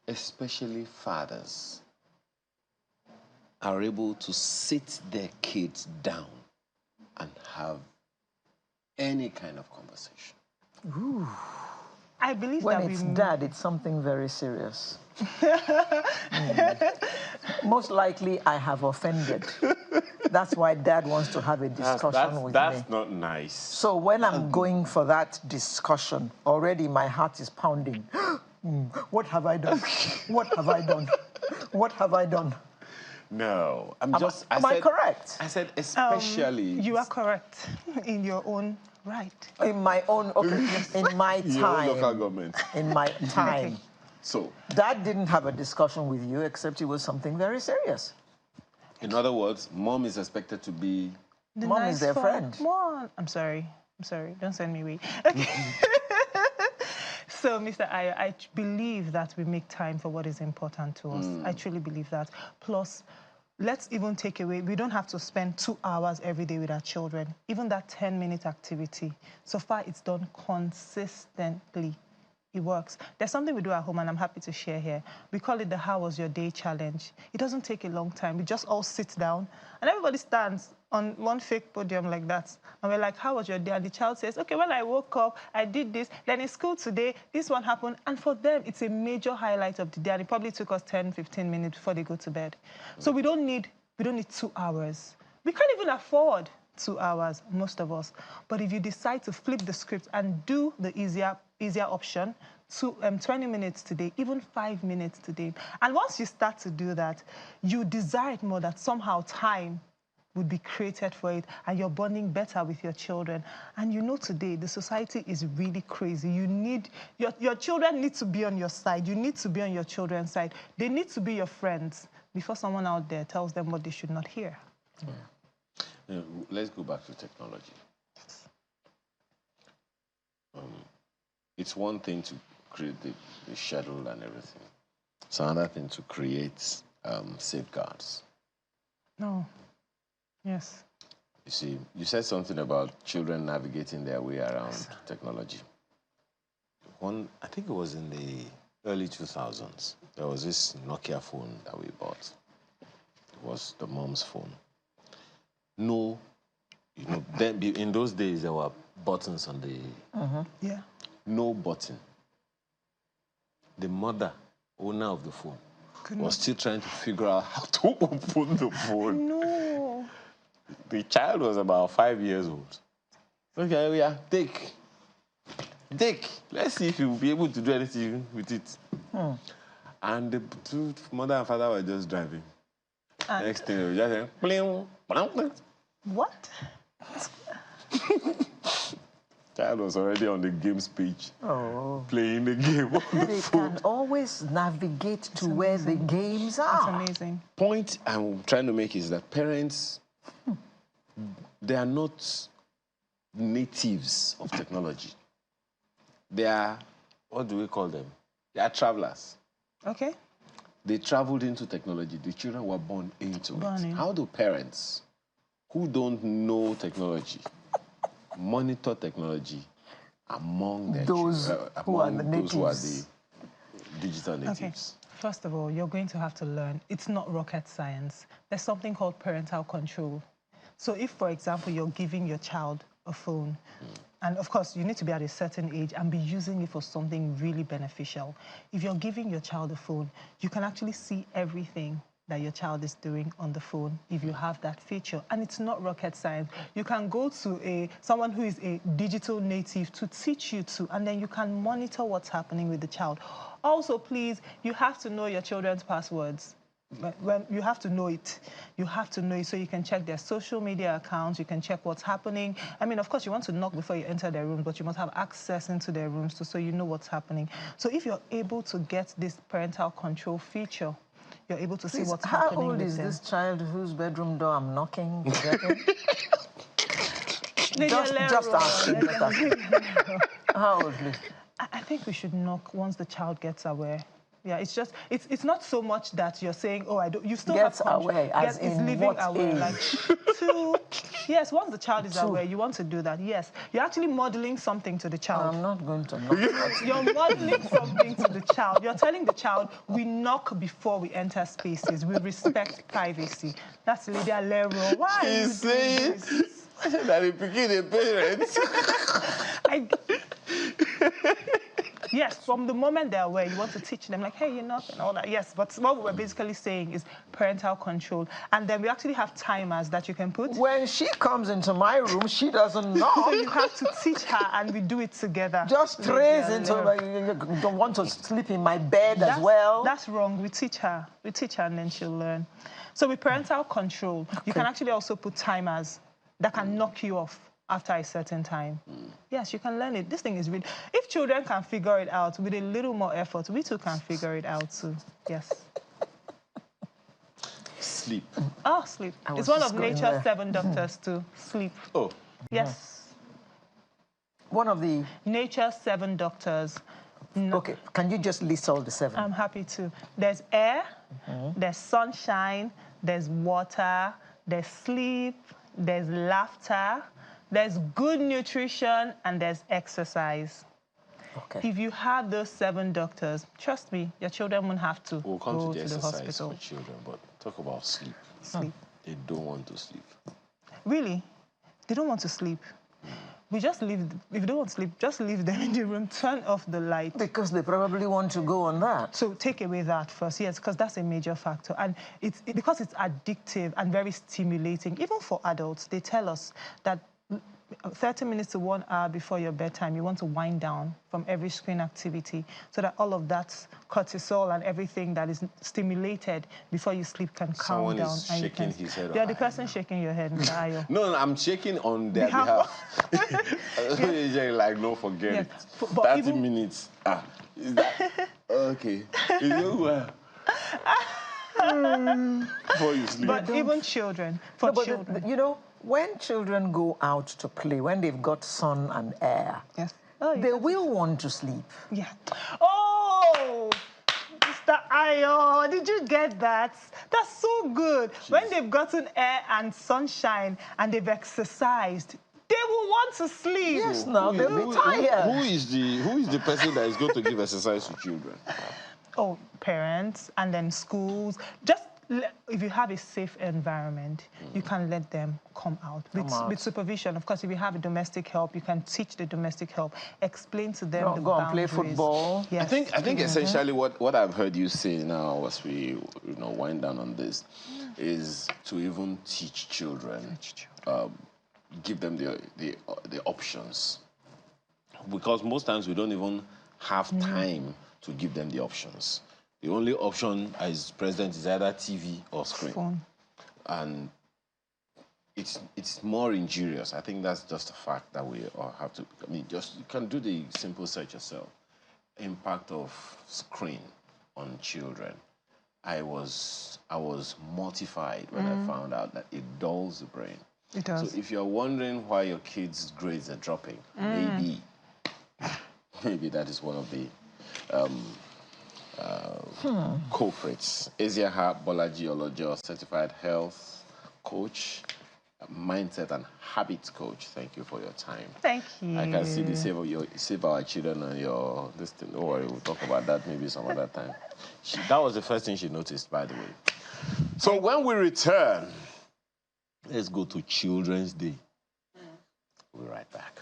especially fathers, are able to sit their kids down and have any kind of conversation? Ooh. I believe when that it's dad, it's something very serious. Most likely, I have offended. That's why dad wants to have a discussion with me. That's not nice. So when I'm going for that discussion, already my heart is pounding. What have I done? What have I done? What have I done? No, am I correct? I said especially. You are correct in your own right. In my own, okay, in my time. Your own local government. In my time. Okay. So. Dad didn't have a discussion with you except it was something very serious. In other words, mom is expected to be... Mom is their friend. Mom. I'm sorry. Don't send me away. Okay. So, Mr. Ayo, I believe that we make time for what is important to us. I truly believe that. Plus, let's even take away, we don't have to spend 2 hours every day with our children. Even that 10-minute activity. So far, it's done consistently. It works. There's something we do at home, and I'm happy to share here. We call it the How Was Your Day Challenge. It doesn't take a long time. We just all sit down, and everybody stands on one fake podium like that. And we're like, how was your day? And the child says, okay, when I woke up, I did this. Then in school today, this one happened. And for them, it's a major highlight of the day. And it probably took us 10, 15 minutes before they go to bed. So we don't need 2 hours. We can't even afford 2 hours, most of us. But if you decide to flip the script and do the easier option, 20 minutes today, even 5 minutes today. And once you start to do that, you desire it more, that somehow time would be created for it, and you're bonding better with your children. And you know today, the society is really crazy. You need, your children need to be on your side. You need to be on your children's side. They need to be your friends before someone out there tells them what they should not hear. Yeah. Let's go back to technology. It's one thing to create the schedule and everything. It's another thing to create safeguards. No. Yes. You see, you said something about children navigating their way around technology. I think it was in the early 2000s, there was this Nokia phone that we bought. It was the mom's phone. No, then in those days there were buttons on the... Yeah. No button. The mother, owner of the phone, was still trying to figure out how to open the phone. No. The child was about 5 years old. Okay, yeah, take. Let's see if you'll be able to do anything with it. And the two mother and father were just driving. Next thing, they were just saying, pling, pling, pling. What? Child was already on the games page, playing the game on the They phone. can always navigate to where the games are. That's amazing. Point I'm trying to make is that parents, they are not natives of technology. They are, what do we call them? They are travelers. Okay. They traveled into technology. The children were born into it. In. How do parents who don't know technology monitor technology among their Those who are the those who are the natives? digital natives? Okay. First of all, you're going to have to learn. It's not rocket science. There's something called parental control. So if, for example, you're giving your child a phone, and of course, you need to be at a certain age and be using it for something really beneficial. If you're giving your child a phone, you can actually see everything that your child is doing on the phone if you have that feature. And it's not rocket science. You can go to someone who is a digital native to teach you to, and then you can monitor what's happening with the child. Also, please, you have to know your children's passwords. When you have to know it. You have to know it so you can check their social media accounts, you can check what's happening. I mean, of course, you want to knock before you enter their room, but you must have access into their rooms so you know what's happening. So if you're able to get this parental control feature, you're able to see what's happening with them. How old is this child whose bedroom door I'm knocking to get in? Just asking. How old, please? I think we should knock once the child gets aware. Yeah, it's just, it's not so much that you're saying, oh, I don't, you still Gets have control. aware, as is in living what aware, age? like 2. Yes, once the child is aware, you want to do that, yes. You're actually modeling something to the child. I'm not going to knock. You're modeling something to the child. You're telling the child, we knock before we enter spaces. We respect privacy. That's Lady Alero. Why are you doing this? That he picking the parents. Yes, from the moment they're aware, you want to teach them, like, hey, you're not, and all that. Yes, but what we're basically saying is parental control. And then we actually have timers that you can put. When she comes into my room, she doesn't know. So you have to teach her, and we do it together. Just trace into, you don't want to sleep in my bed as well. That's wrong. We teach her. We teach her, and then she'll learn. So with parental control, you can actually also put timers that can knock you off after a certain time. Yes, you can learn it. This thing is really... If children can figure it out with a little more effort, we too can figure it out too. Yes. Sleep. Oh, sleep. It's one of nature's 7 doctors too. Sleep. Oh. Yes. One of the... Nature's 7 doctors. Okay, can you just list all the 7? I'm happy to. There's air, there's sunshine, there's water, there's sleep, there's laughter, there's good nutrition, and there's exercise. Okay. If you have those 7 doctors, trust me, your children won't have to We'll come go to the to the exercise hospital. for children, but talk about sleep. Sleep. They don't want to sleep. Really? They don't want to sleep. We just leave, if you don't want to sleep, just leave them in the room, turn off the light. Because they probably want to go on that. So take away that first, yes, because that's a major factor. And because it's addictive and very stimulating, even for adults, they tell us that 30 minutes to 1 hour before your bedtime, you want to wind down from every screen activity so that all of that cortisol and everything that is stimulated before you sleep can calm down. Someone is shaking his head. You're the person shaking your head, Mr. Ayo. No, I'm shaking on their behalf. Like, no, forget it. But 30 minutes. Is that okay? You know well. Before you sleep. But even children, children. You know, when children go out to play, when they've got sun and air, Yes. They will want to sleep. Yeah. Oh, Mr. Ayo, did you get that? That's so good. Jeez. When they've gotten air and sunshine and they've exercised, they will want to sleep. Yes, now they'll be tired. Who is the person that is going to give exercise to children? Oh, parents and then schools. Just if you have a safe environment, you can let them come out with supervision. Of course, if you have a domestic help, you can teach the domestic help, explain to them the go and boundaries. play football. Yes. I think essentially what I've heard you say now, as we wind down on this, is to even teach children, give them the options, because most times we don't even have time to give them the options. The only option as president is either TV or screen. Phone. And it's more injurious. I think that's just a fact that we all have to, you can do the simple search yourself. Impact of screen on children. I was mortified when I found out that it dulls the brain. It does. So if you're wondering why your kids' grades are dropping, maybe that is one of the culprits. Eziaha Bolaji Olojo, certified health coach, mindset and habits coach. Thank you for your time. Thank you. I can see the save our children and your this thing. Don't worry, we'll talk about that maybe some other time. That was the first thing she noticed, by the way. So when we return, let's go to Children's Day. We'll be right back.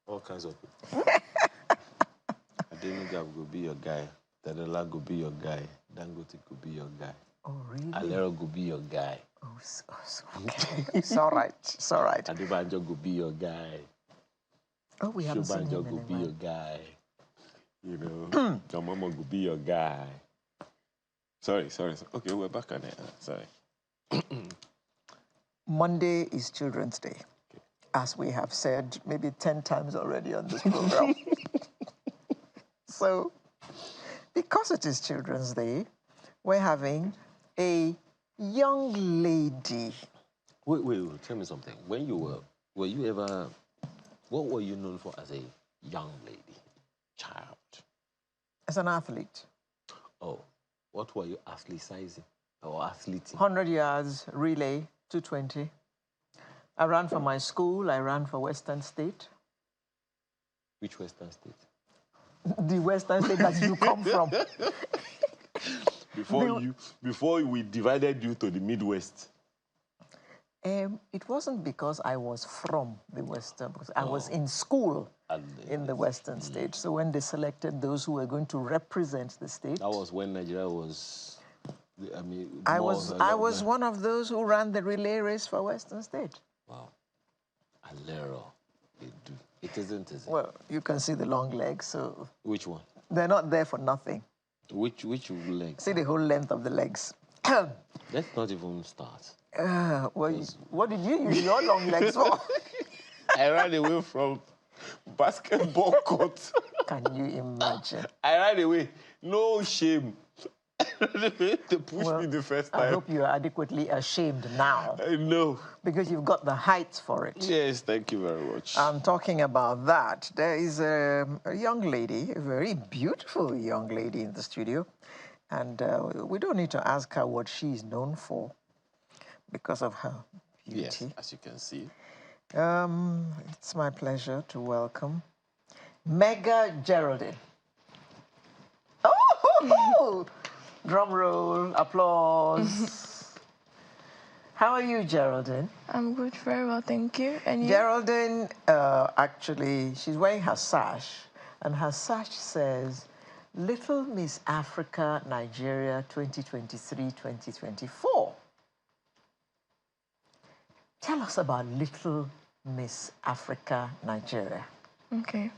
All kinds of people. Adenugab go be your guy. Tadela go be your guy. Dangote go be your guy. Oh, really? Alero go be your guy. Oh, okay. It's all right. It's all right. Adebanjo go be your guy. Oh, we haven't seen him Shobanjo go be your guy. You know, your mama go be your guy. Sorry. Okay, we're back on it. Sorry. Monday is Children's Day, as we have said maybe 10 times already on this program. So, because it is Children's Day, we're having a young lady. Wait, tell me something. When you were you ever, what were you known for as a young lady, child? As an athlete. Oh, what were you athleticizing or athleting? 100 yards, relay, 220. I ran for my school. I ran for Western State. Which Western State? The Western State that you come from. Before we divided you to the Midwest. It wasn't because I was from the Western, because I was in school in the Western State. So when they selected those who were going to represent the state. That was when Nigeria was, I was one of those who ran the relay race for Western State. Wow. Alero. It isn't, is it? Well, you can see the long legs, so... Which one? They're not there for nothing. Which legs? See the whole length of the legs. Let's not even start. What did you use your long legs for? I ran away from basketball court. Can you imagine? I ran away. No shame. They pushed me the first time. I hope you are adequately ashamed now. I know. Because you've got the height for it. Yes, thank you very much. I'm talking about that. There is a young lady, a very beautiful young lady in the studio. And we don't need to ask her what she's known for because of her beauty. Yes, as you can see. It's my pleasure to welcome Mega Geraldine. Oh, drum roll, applause. How are you, Geraldine? I'm good, very well, thank you. And you? Geraldine, actually, she's wearing her sash, and her sash says, Little Miss Africa, Nigeria, 2023-2024. Tell us about Little Miss Africa, Nigeria. Okay.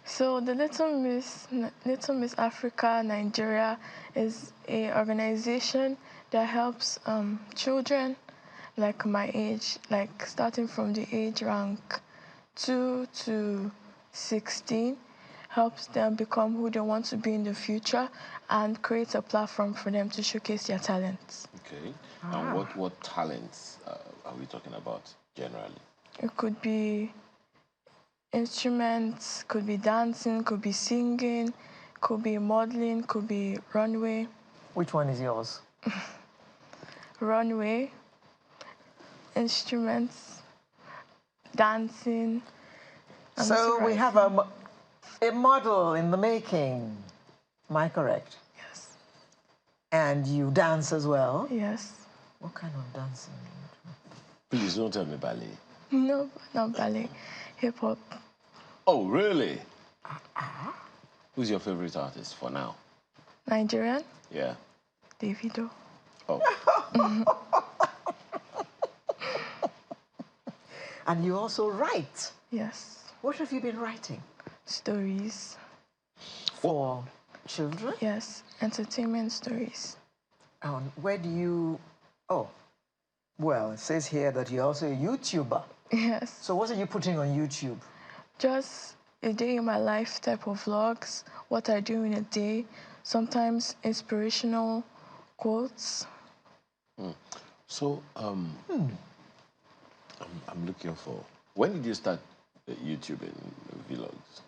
So the Little Miss Africa Nigeria is an organization that helps children like my age, like starting from the age rank 2 to 16, helps them become who they want to be in the future and creates a platform for them to showcase their talents. Okay. And what talents are we talking about generally? It could be instruments, could be dancing, could be singing, could be modeling, could be runway. Which one is yours? Runway, instruments, dancing. So we have a model in the making. Am I correct? Yes. And you dance as well? Yes. What kind of dancing? Please don't tell me ballet. No, not ballet. Hip hop. Oh, really? Who's your favorite artist for now? Nigerian? Yeah. Davido. Oh. And you also write. Yes. What have you been writing? Stories. For children? Yes, entertainment stories. Where do you... Oh, well, it says here that you're also a YouTuber. Yes. So what are you putting on YouTube? Just a day in my life type of vlogs, what I do in a day, sometimes inspirational quotes. So, I'm looking for... When did you start YouTube and vlogs?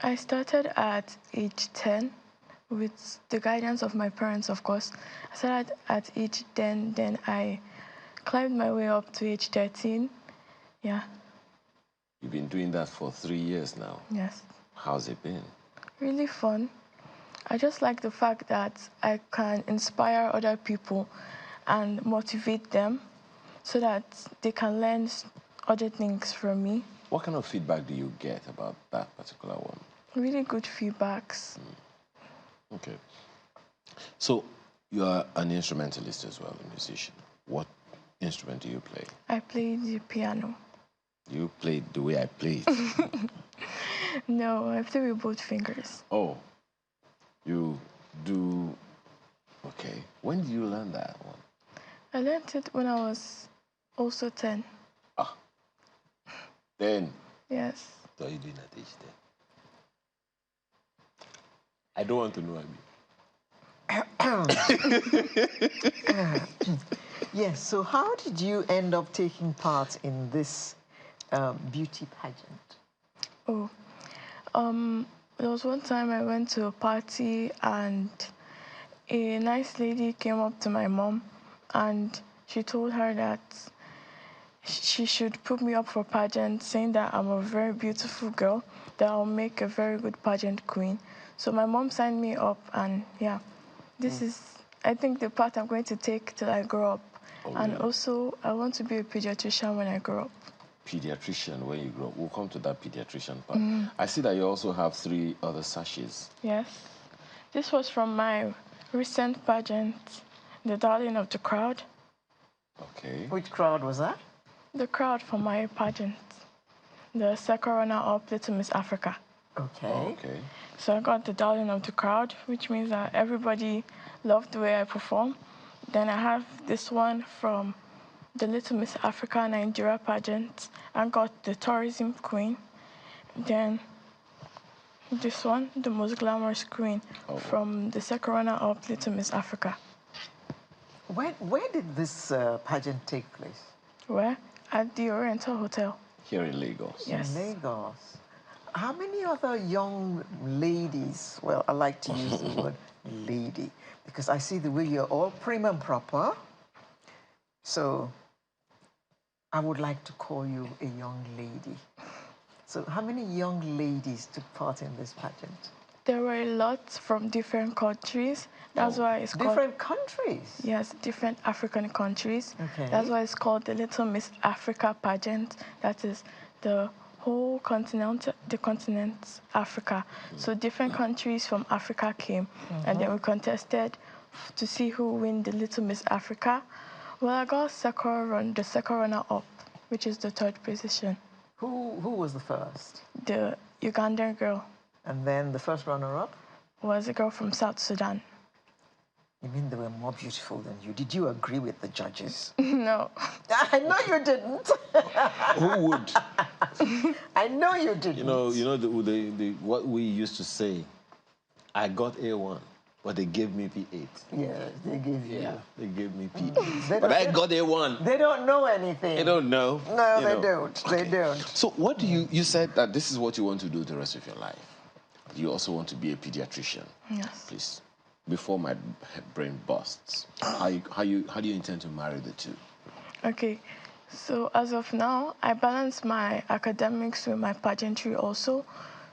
I started at age 10 with the guidance of my parents, of course. I started at age 10, then I climbed my way up to age 13. Yeah. You've been doing that for 3 years now. Yes. How's it been? Really fun. I just like the fact that I can inspire other people and motivate them so that they can learn other things from me. What kind of feedback do you get about that particular one? Really good feedbacks. Okay. So, you are an instrumentalist as well, a musician. What instrument do you play? I play the piano. You play the way I play. No, I play with both fingers. Oh, you do... Okay. When did you learn that one? I learned it when I was also 10. Ah. Then? Yes. What are you doing at age 10? I don't want to know, Yes, so how did you end up taking part in this beauty pageant? Oh, there was one time I went to a party and a nice lady came up to my mom and she told her that she should put me up for pageant, saying that I'm a very beautiful girl, that I'll make a very good pageant queen. So my mom signed me up and yeah, this is, I think, the path I'm going to take till I grow up. Oh, and really? also, I want to be a pediatrician when I grow up. Pediatrician when you grow up. We'll come to that pediatrician part. I see that you also have 3 other sashes. Yes. This was from my recent pageant, the darling of the crowd. Okay. Which crowd was that? The crowd for my pageant. The second runner-up, Little Miss Africa. Okay. Oh, okay. So I got the darling of the crowd, which means that everybody loved the way I perform. Then I have this one from the Little Miss Africa Nigeria pageant. I got the tourism queen. Then this one, the most glamorous queen, from the second runner-up, Little Miss Africa. Where did this pageant take place? Where? At the Oriental Hotel. Here in Lagos. Yes. In Lagos. How many other young ladies, well, I like to use the word lady, because I see the way you're all prim and proper. So I would like to call you a young lady. So how many young ladies took part in this pageant? There were a lot from different countries. That's why it's called... Different countries? Yes, different African countries. Okay. That's why it's called the Little Miss Africa pageant. That is the whole continent, the continent Africa. So different countries from Africa came, and then we contested to see who win the Little Miss Africa. Well, I got the second runner-up, which is the third position. Who was the first? The Ugandan girl. And then the first runner-up? Was a girl from South Sudan. You mean they were more beautiful than you? Did you agree with the judges? No. I know you didn't. Who would? I know you didn't. You know what we used to say. I got A1, but they gave me P8. Yeah, they gave you. Yeah, they gave me P8. But I got A1. They don't know anything. They don't know. No, they know. don't. Okay. They don't. So what do you said that this is what you want to do the rest of your life. You also want to be a pediatrician. Yes. Please, before my brain bursts, how do you intend to marry the two? Okay, so as of now, I balance my academics with my pageantry also.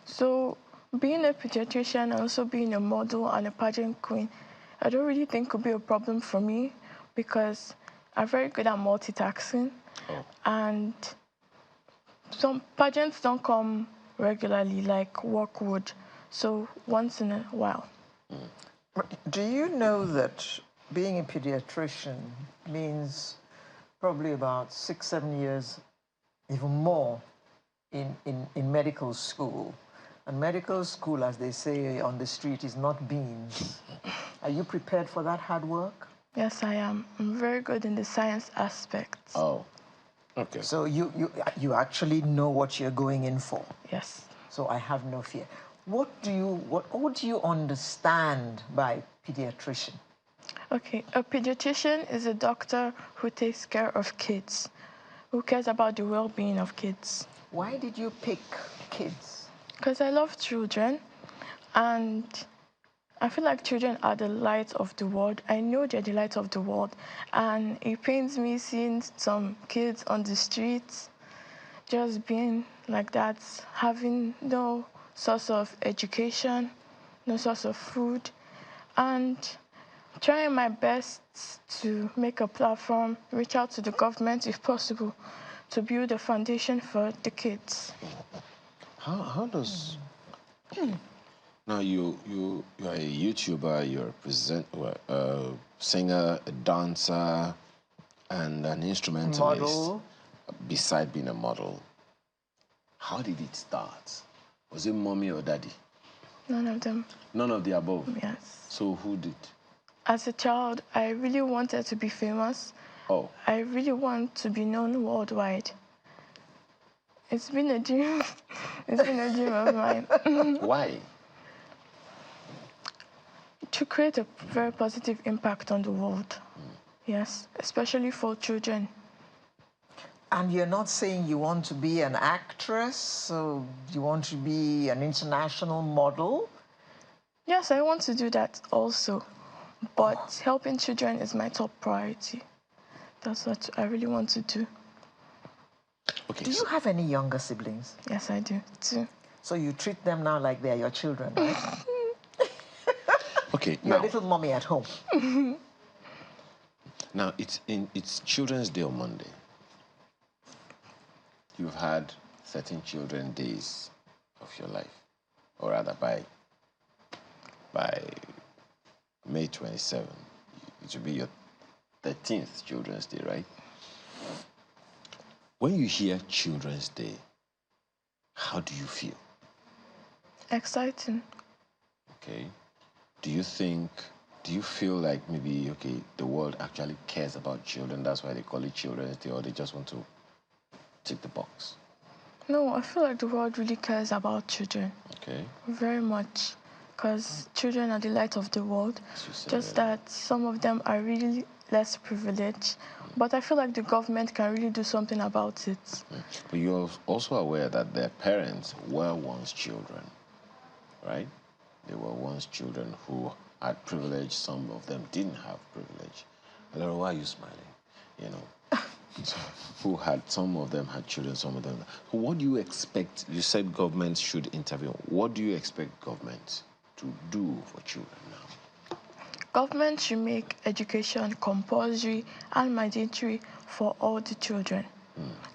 So being a pediatrician and also being a model and a pageant queen, I don't really think could be a problem for me because I'm very good at multitasking. Oh. And some pageants don't come regularly like work would. So once in a while. Do you know that being a pediatrician means probably about 6-7 years, even more, in medical school? And medical school, as they say on the street, is not beans. Are you prepared for that hard work? Yes, I am. I'm very good in the science aspects. Oh, okay. So you actually know what you're going in for? Yes. So I have no fear. What do you understand by pediatrician? Okay, a pediatrician is a doctor who takes care of kids, who cares about the well-being of kids. Why did you pick kids? Because I love children, and I feel like children are the light of the world. I know they're the light of the world, and it pains me seeing some kids on the streets just being like that, having no source of education, no source of food, and trying my best to make a platform, reach out to the government if possible, to build a foundation for the kids. How does... Now, you're a YouTuber, you're a singer, a dancer, and an instrumentalist. Model. Beside being a model. How did it start? Was it mommy or daddy? None of them. None of the above? Yes. So who did? As a child, I really wanted to be famous. Oh. I really want to be known worldwide. It's been a dream. It's been a dream of mine. Why? To create a very positive impact on the world. Yes, especially for children. And you're not saying you want to be an actress, so you want to be an international model? Yes, I want to do that also. But helping children is my top priority. That's what I really want to do. Okay. Do you have any younger siblings? Yes, I do, too. So you treat them now like they're your children, right? Okay, Your now, little mommy at home. now it's Children's Day on Monday. You've had 13 children days of your life, or rather by May 27, it will be your 13th Children's Day, right? When you hear Children's Day, how do you feel? Exciting. Okay. Do you feel like maybe, okay, the world actually cares about children, that's why they call it Children's Day, or they just want to tick the box? No, I feel like the world really cares about children. Okay. Very much. Because children are the light of the world. Just that some of them are really less privileged. But I feel like the government can really do something about it. But you're also aware that their parents were once children, right? They were once children who had privilege. Some of them didn't have privilege. I don't know why you're smiling, you know. Some of them had children, some of them. So what do you expect? You said government should intervene. What do you expect government to do for children now? government should make education compulsory and mandatory for all the children.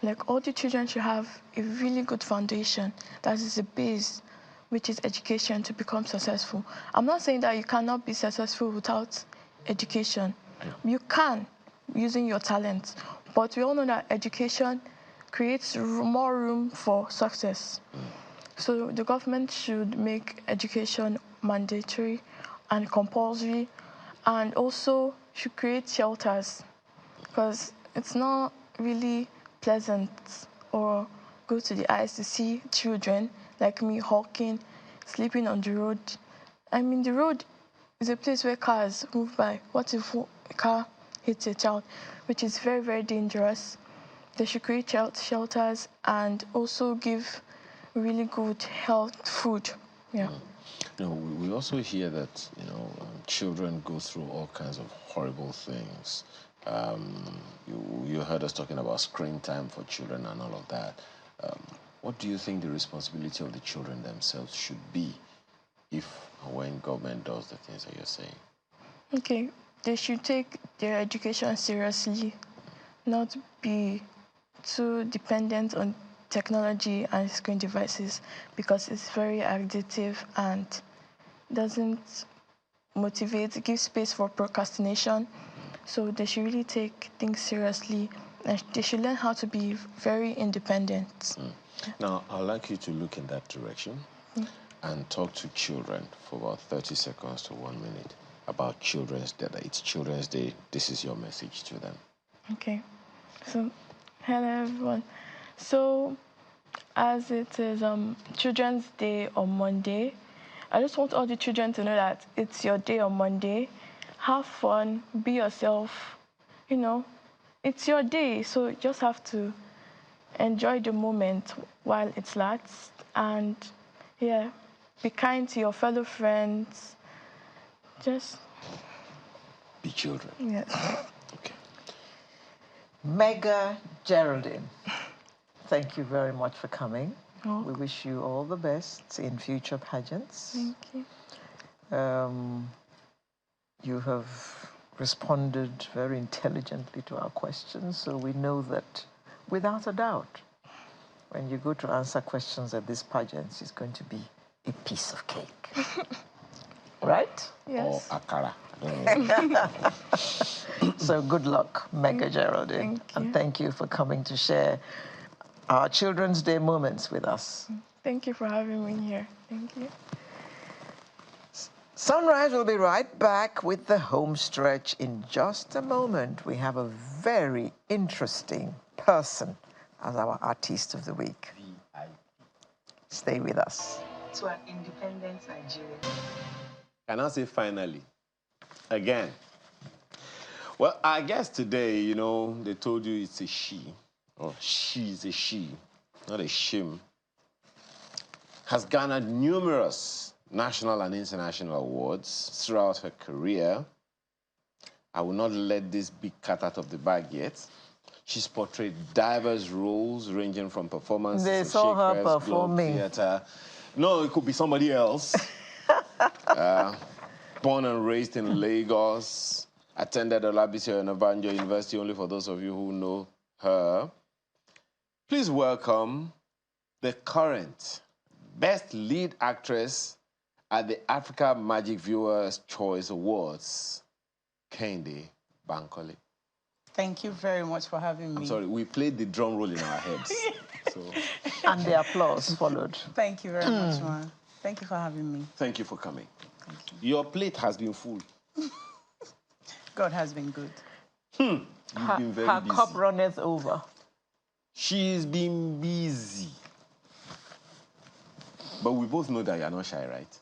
Like all the children should have a really good foundation that is the base, which is education, to become successful. I'm not saying that you cannot be successful without education. You can, using your talents, but we all know that education creates more room for success. So the government should make education mandatory and compulsory, and also should create shelters, because it's not really pleasant or good to the eyes to see children like me hawking, sleeping on the road. I mean, the road is a place where cars move by. What if a car hits a child, which is very, very dangerous? They should create shelters and also give really good health food. Yeah. You know, we also hear that, children go through all kinds of horrible things. You heard us talking about screen time for children and all of that. What do you think the responsibility of the children themselves should be if and when government does the things that you're saying? Okay, they should take their education seriously, not be too dependent on technology and screen devices, because it's very addictive and doesn't motivate, it gives space for procrastination. So they should really take things seriously, and they should learn how to be very independent. Now, I'd like you to look in that direction and talk to children for about 30 seconds to 1 minute about Children's Day. It's Children's Day. This is your message to them. Okay. So, hello everyone. So, as it is Children's Day on Monday, I just want all the children to know that it's your day on Monday. Have fun, be yourself. It's your day, so you just have to enjoy the moment while it lasts. And yeah, be kind to your fellow friends. Just be children. Yes. Okay. Mega Geraldine, thank you very much for coming. Oh. We wish you all the best in future pageants. Thank you. You have responded very intelligently to our questions, so we know that, without a doubt, when you go to answer questions at these pageants, it's going to be a piece of cake. Right? Yes. Or akara. I don't know. So good luck, Mega Geraldine. Thank you. And thank you for coming to share our Children's Day moments with us. Thank you for having me here. Thank you. Sunrise will be right back with the home stretch in just a moment. We have a very interesting person as our Artist of the Week. Stay with us. To an independent Nigeria. Can I say finally? Again. Well, I guess today, they told you it's a she, or she's a she, not a shim, has garnered numerous national and international awards throughout her career. I will not let this be cut out of the bag yet. She's portrayed diverse roles ranging from performances They to saw her Shakespeare's performing. Globe Theatre. No, it could be somebody else. Born and raised in Lagos, attended Olabisi Onabanjo University, only for those of you who know her. Please welcome the current Best Lead Actress at the Africa Magic Viewers' Choice Awards, Kehinde Bankole. Thank you very much for having me. I'm sorry, we played the drum roll in our heads. So. And the applause followed. Thank you very much, Ma. Thank you for having me. Thank you for coming. Thank you. Your plate has been full. God has been good. You've been very Her busy. cup runneth over. She's been busy. But we both know that you're not shy, right?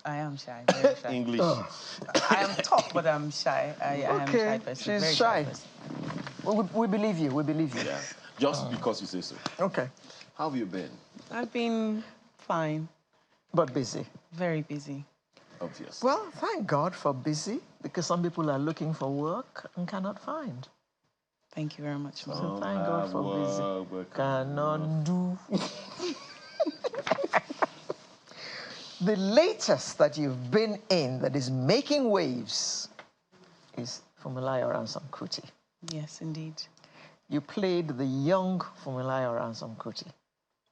I am shy, very shy. English. I am tough, but I'm shy. I am a shy person. She's very shy. person. We believe you. We believe you. Yeah. Just because you say so. Okay. How have you been? I've been fine, But busy. very busy. Obvious. Well, thank God for busy, because some people are looking for work and cannot find. Thank you very much, Ma. So thank God for busy. Cannot do. The latest that you've been in that is making waves is Funmilayo Ransome Kuti. Yes, indeed. You played the young Funmilayo Ransome Kuti.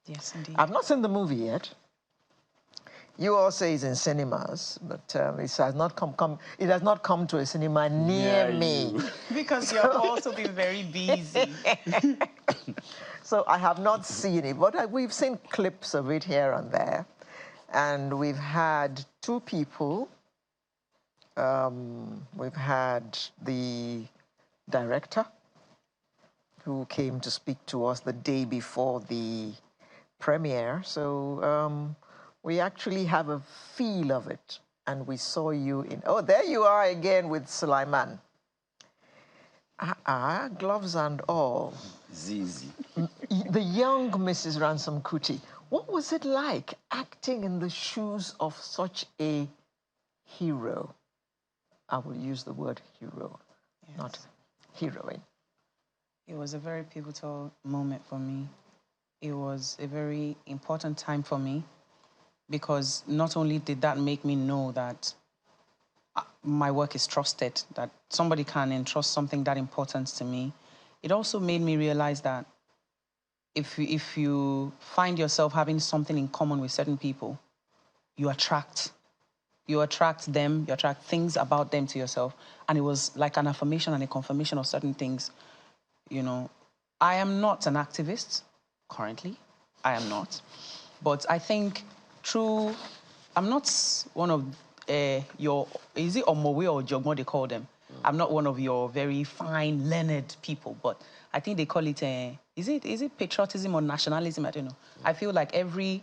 Yes, indeed. I've not seen the movie yet. You all say it's in cinemas, but it has not come to a cinema near me. Because you have also been very busy. So I have not seen it, but we've seen clips of it here and there. And we've had two people. We've had the director who came to speak to us the day before the premiere. So we actually have a feel of it. And we saw you in, oh, there you are again with Sulaiman. Gloves and all. Zizi. The young Mrs. Ransome Kuti. What was it like acting in the shoes of such a hero? I will use the word hero, Yes. not heroine. It was a very pivotal moment for me. It was a very important time for me because not only did that make me know that my work is trusted, that somebody can entrust something that important to me, it also made me realize that if you find yourself having something in common with certain people, you attract them, you attract things about them to yourself. And it was like an affirmation and a confirmation of certain things. You know, I am not an activist currently. I am not. But I think I'm not one of your, is it Omowe or Jogmo they call them? I'm not one of your very fine, learned people, but I think they call it, is it patriotism or nationalism? I don't know. I feel like every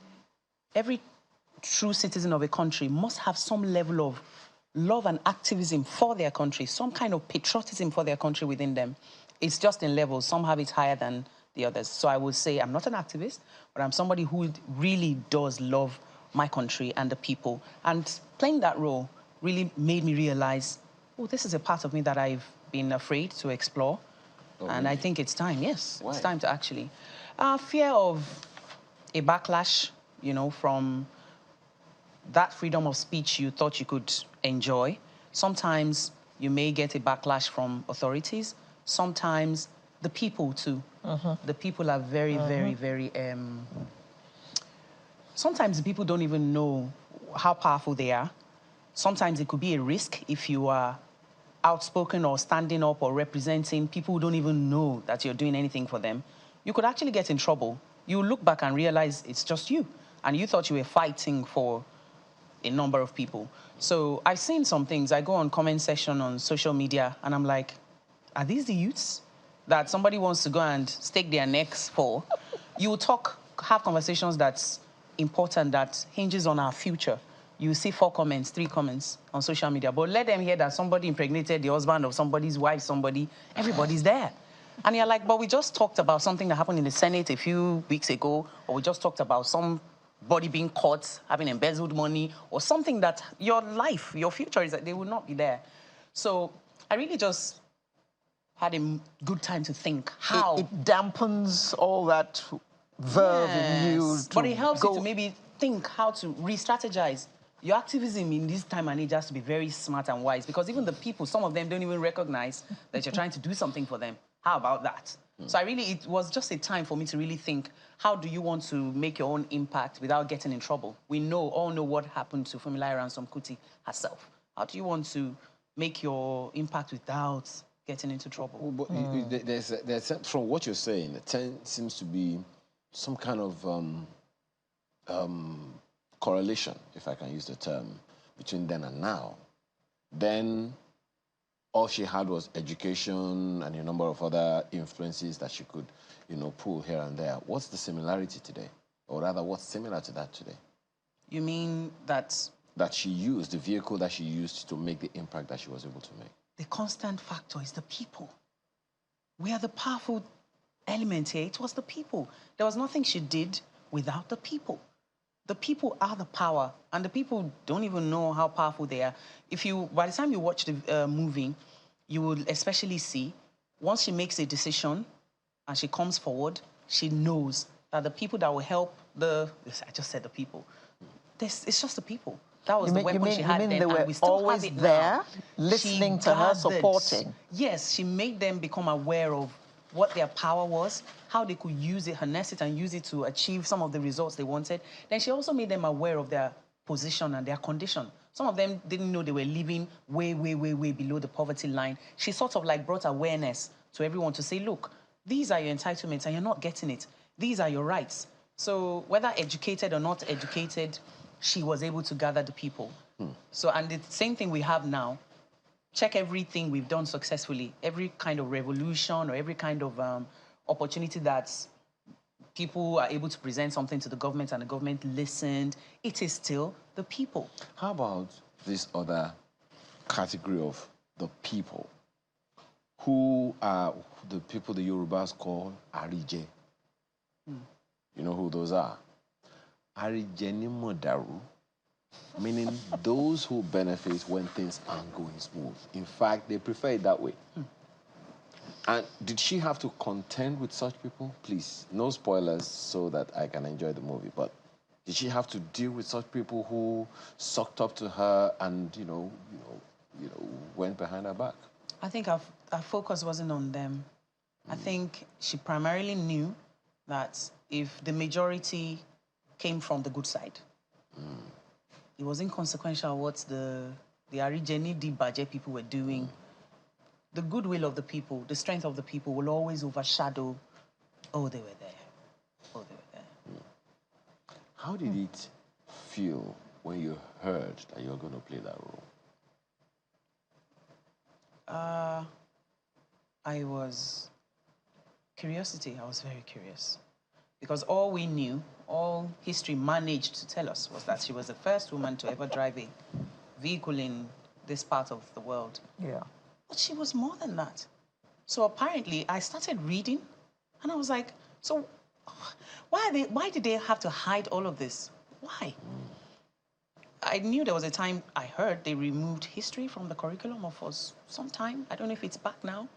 true citizen of a country must have some level of love and activism for their country, some kind of patriotism for their country within them. It's just in levels. Some have it higher than the others. So I would say I'm not an activist, but I'm somebody who really does love my country and the people. And playing that role really made me realize, oh, this is a part of me that I've been afraid to explore. Oh, and really? I think it's time, yes. Why? It's time to actually. Fear of a backlash, you know, from that freedom of speech you thought you could enjoy. Sometimes you may get a backlash from authorities. Sometimes the people too. The people are very, very, sometimes the people don't even know how powerful they are. Sometimes it could be a risk if you are outspoken or standing up or representing people who don't even know that you're doing anything for them. You could actually get in trouble. You look back and realize it's just you. And you thought you were fighting for a number of people. So I've seen some things. I go on comment section on social media and I'm like, are these the youths that somebody wants to go and stake their necks for? You talk, have conversations that's important, that hinges on our future. You see 4 comments, 3 comments on social media, but let them hear that somebody impregnated the husband of somebody's wife, everybody's there. And you're like, but we just talked about something that happened in the Senate a few weeks ago, or we just talked about somebody being caught having embezzled money, or something that your life, your future is that they will not be there. So I really just had a good time to think how. It dampens all that verve in you. But it helps you to maybe think how to re-strategize. Your activism in this time and age has to be very smart and wise, because even the people, some of them don't even recognize that you're trying to do something for them. How about that? So it was just a time for me to really think, how do you want to make your own impact without getting in trouble? We all know what happened to Funmilayo Ransome Kuti herself. How do you want to make your impact without getting into trouble? But there's, from what you're saying, there seems to be some kind of correlation, if I can use the term, between then and now. Then all she had was education and a number of other influences that she could, pull here and there. What's the similarity today? Or rather, what's similar to that today? You mean that... That she used, the vehicle that she used to make the impact that she was able to make. The constant factor is the people. We are the powerful element here. It was the people. There was nothing she did without the people. The people are the power, and the people don't even know how powerful they are. By the time you watch the movie, you will especially see, once she makes a decision and she comes forward, she knows that the people that will help I just said the people. It's just the people. That was the weapon she had then, and we still have it now. Listening to her, supporting. Yes, she made them become aware of what their power was, how they could use it, harness it, and use it to achieve some of the results they wanted. Then she also made them aware of their position and their condition. Some of them didn't know they were living way, way, way, way below the poverty line. She sort of like brought awareness to everyone to say, look, these are your entitlements and you're not getting it. These are your rights. So whether educated or not educated, she was able to gather the people. So, and the same thing we have now. Check everything we've done successfully, every kind of revolution or every kind of opportunity that people are able to present something to the government and the government listened, it is still the people. How about this other category of the people? Who are the people the Yorubas call Arije? You know who those are? Arijeni Modaru, meaning those who benefit when things aren't going smooth. In fact, they prefer it that way. And did she have to contend with such people? Please, no spoilers so that I can enjoy the movie, but did she have to deal with such people who sucked up to her and, went behind her back? I think our focus wasn't on them. I think she primarily knew that if the majority came from the good side, it was inconsequential what the Arijeni Dibaje people were doing. The goodwill of the people, the strength of the people will always overshadow, oh, they were there. Oh, they were there. How did it feel when you heard that you were going to play that role? Curiosity. I was very curious. Because all we knew, all history managed to tell us was that she was the first woman to ever drive a vehicle in this part of the world. Yeah. But she was more than that. So apparently, I started reading, and I was like, so why did they have to hide all of this? Why? I knew there was a time I heard they removed history from the curriculum for some time. I don't know if it's back now.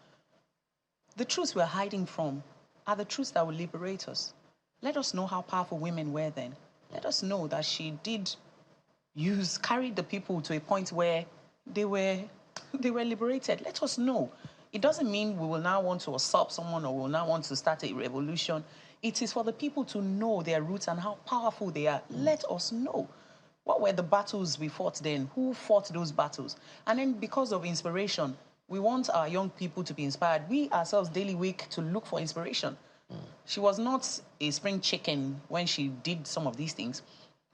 The truths we're hiding from are the truths that will liberate us. Let us know how powerful women were then. Let us know that she did carried the people to a point where they were liberated. Let us know. It doesn't mean we will now want to usurp someone or we will now want to start a revolution. It is for the people to know their roots and how powerful they are. Let us know. What were the battles we fought then? Who fought those battles? And then because of inspiration, we want our young people to be inspired. We ourselves daily wake to look for inspiration. She was not a spring chicken when she did some of these things.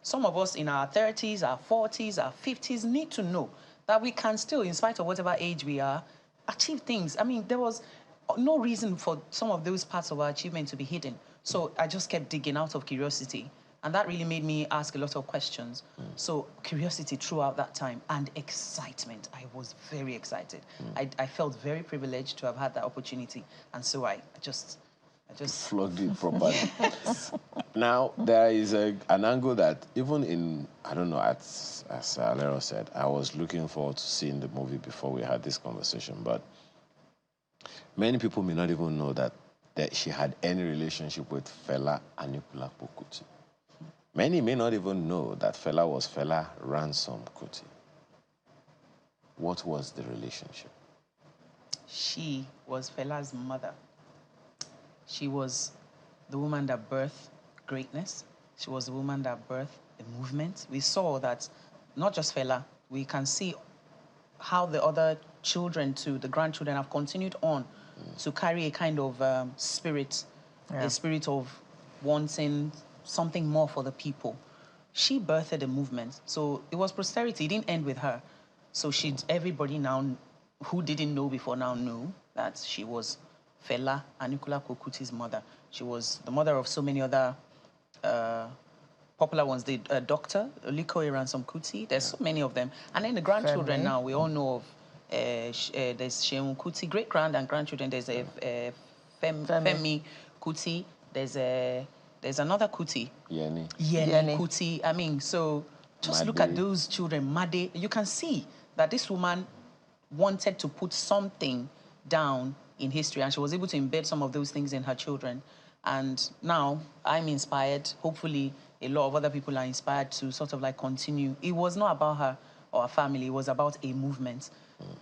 Some of us in our 30s, our 40s, our 50s need to know that we can still, in spite of whatever age we are, achieve things. I mean, there was no reason for some of those parts of our achievement to be hidden. So I just kept digging out of curiosity. And that really made me ask a lot of questions. So curiosity throughout that time and excitement. I was very excited. I felt very privileged to have had that opportunity. And so I just flogged it properly. Now, there is an angle that even in, I don't know, as Alero said, I was looking forward to seeing the movie before we had this conversation, but many people may not even know that she had any relationship with Fela Anikulapo Kuti. Many may not even know that Fela was Fela Ransom Kuti. What was the relationship? She was Fela's mother. She was the woman that birthed greatness. She was the woman that birthed the movement. We saw that not just Fela, we can see how the other children too, the grandchildren, have continued on to carry a kind of spirit, a spirit of wanting something more for the people. She birthed a movement. So it was posterity. It didn't end with her. So everybody now who didn't know before now knew that she was Fela Anikulapo Kuti's mother. She was the mother of so many other popular ones. The Dr. Oliko Ransom Kuti. There's so many of them. And then the grandchildren now, we all know of there's Sheun Kuti, great-grand and grandchildren. There's Femi Kuti. There's another Kuti. Yeni Kuti. I mean, so just Made. Look at those children. Made. You can see that this woman wanted to put something down in history, and she was able to embed some of those things in her children. And now I'm inspired. Hopefully, a lot of other people are inspired to sort of like continue. It was not about her or her family. It was about a movement.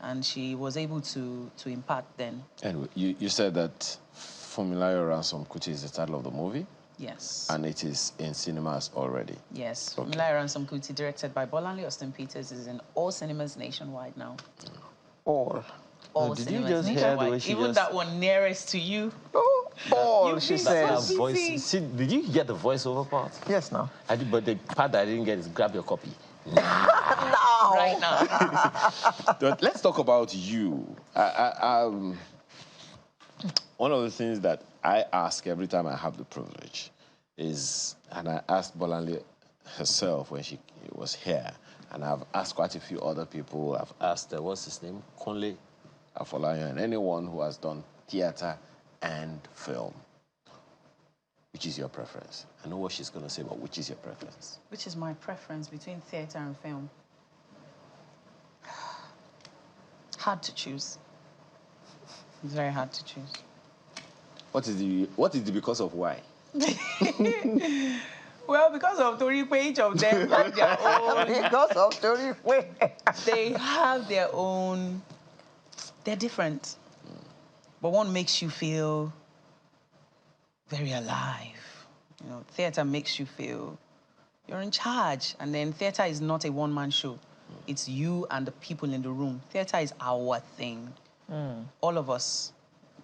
And she was able to impact then. Anyway, you said that Funmilayo Ransom Kuti is the title of the movie? Yes. And it is in cinemas already? Yes. Okay. Funmilayo Ransom Kuti, directed by Bolanle Austin Peters, is in all cinemas nationwide now. All. All did cinemas you just hear the nationwide. way she Even just... that one nearest to you. Oh, all, she been That says. voice. See, did you get the voiceover part? Yes, now. But the part that I didn't get is grab your copy. No. Right now. But let's talk about you. One of the things that I ask every time I have the privilege is, and I asked Bolanle herself when she was here, and I've asked quite a few other people. I've asked, what's his name? Kunle Afolayan, and anyone who has done theater and film. Which is your preference? I know what she's going to say, but which is your preference? Which is my preference between theatre and film? Hard to choose. It's very hard to choose. What is the because of why? Well, because of Toripe, each of them have their own. Because of Toripe. They have their own. They're different. But one makes you feel very alive. You know, theatre makes you feel you're in charge. And then theatre is not a one-man show. It's you and the people in the room. Theatre is our thing. All of us.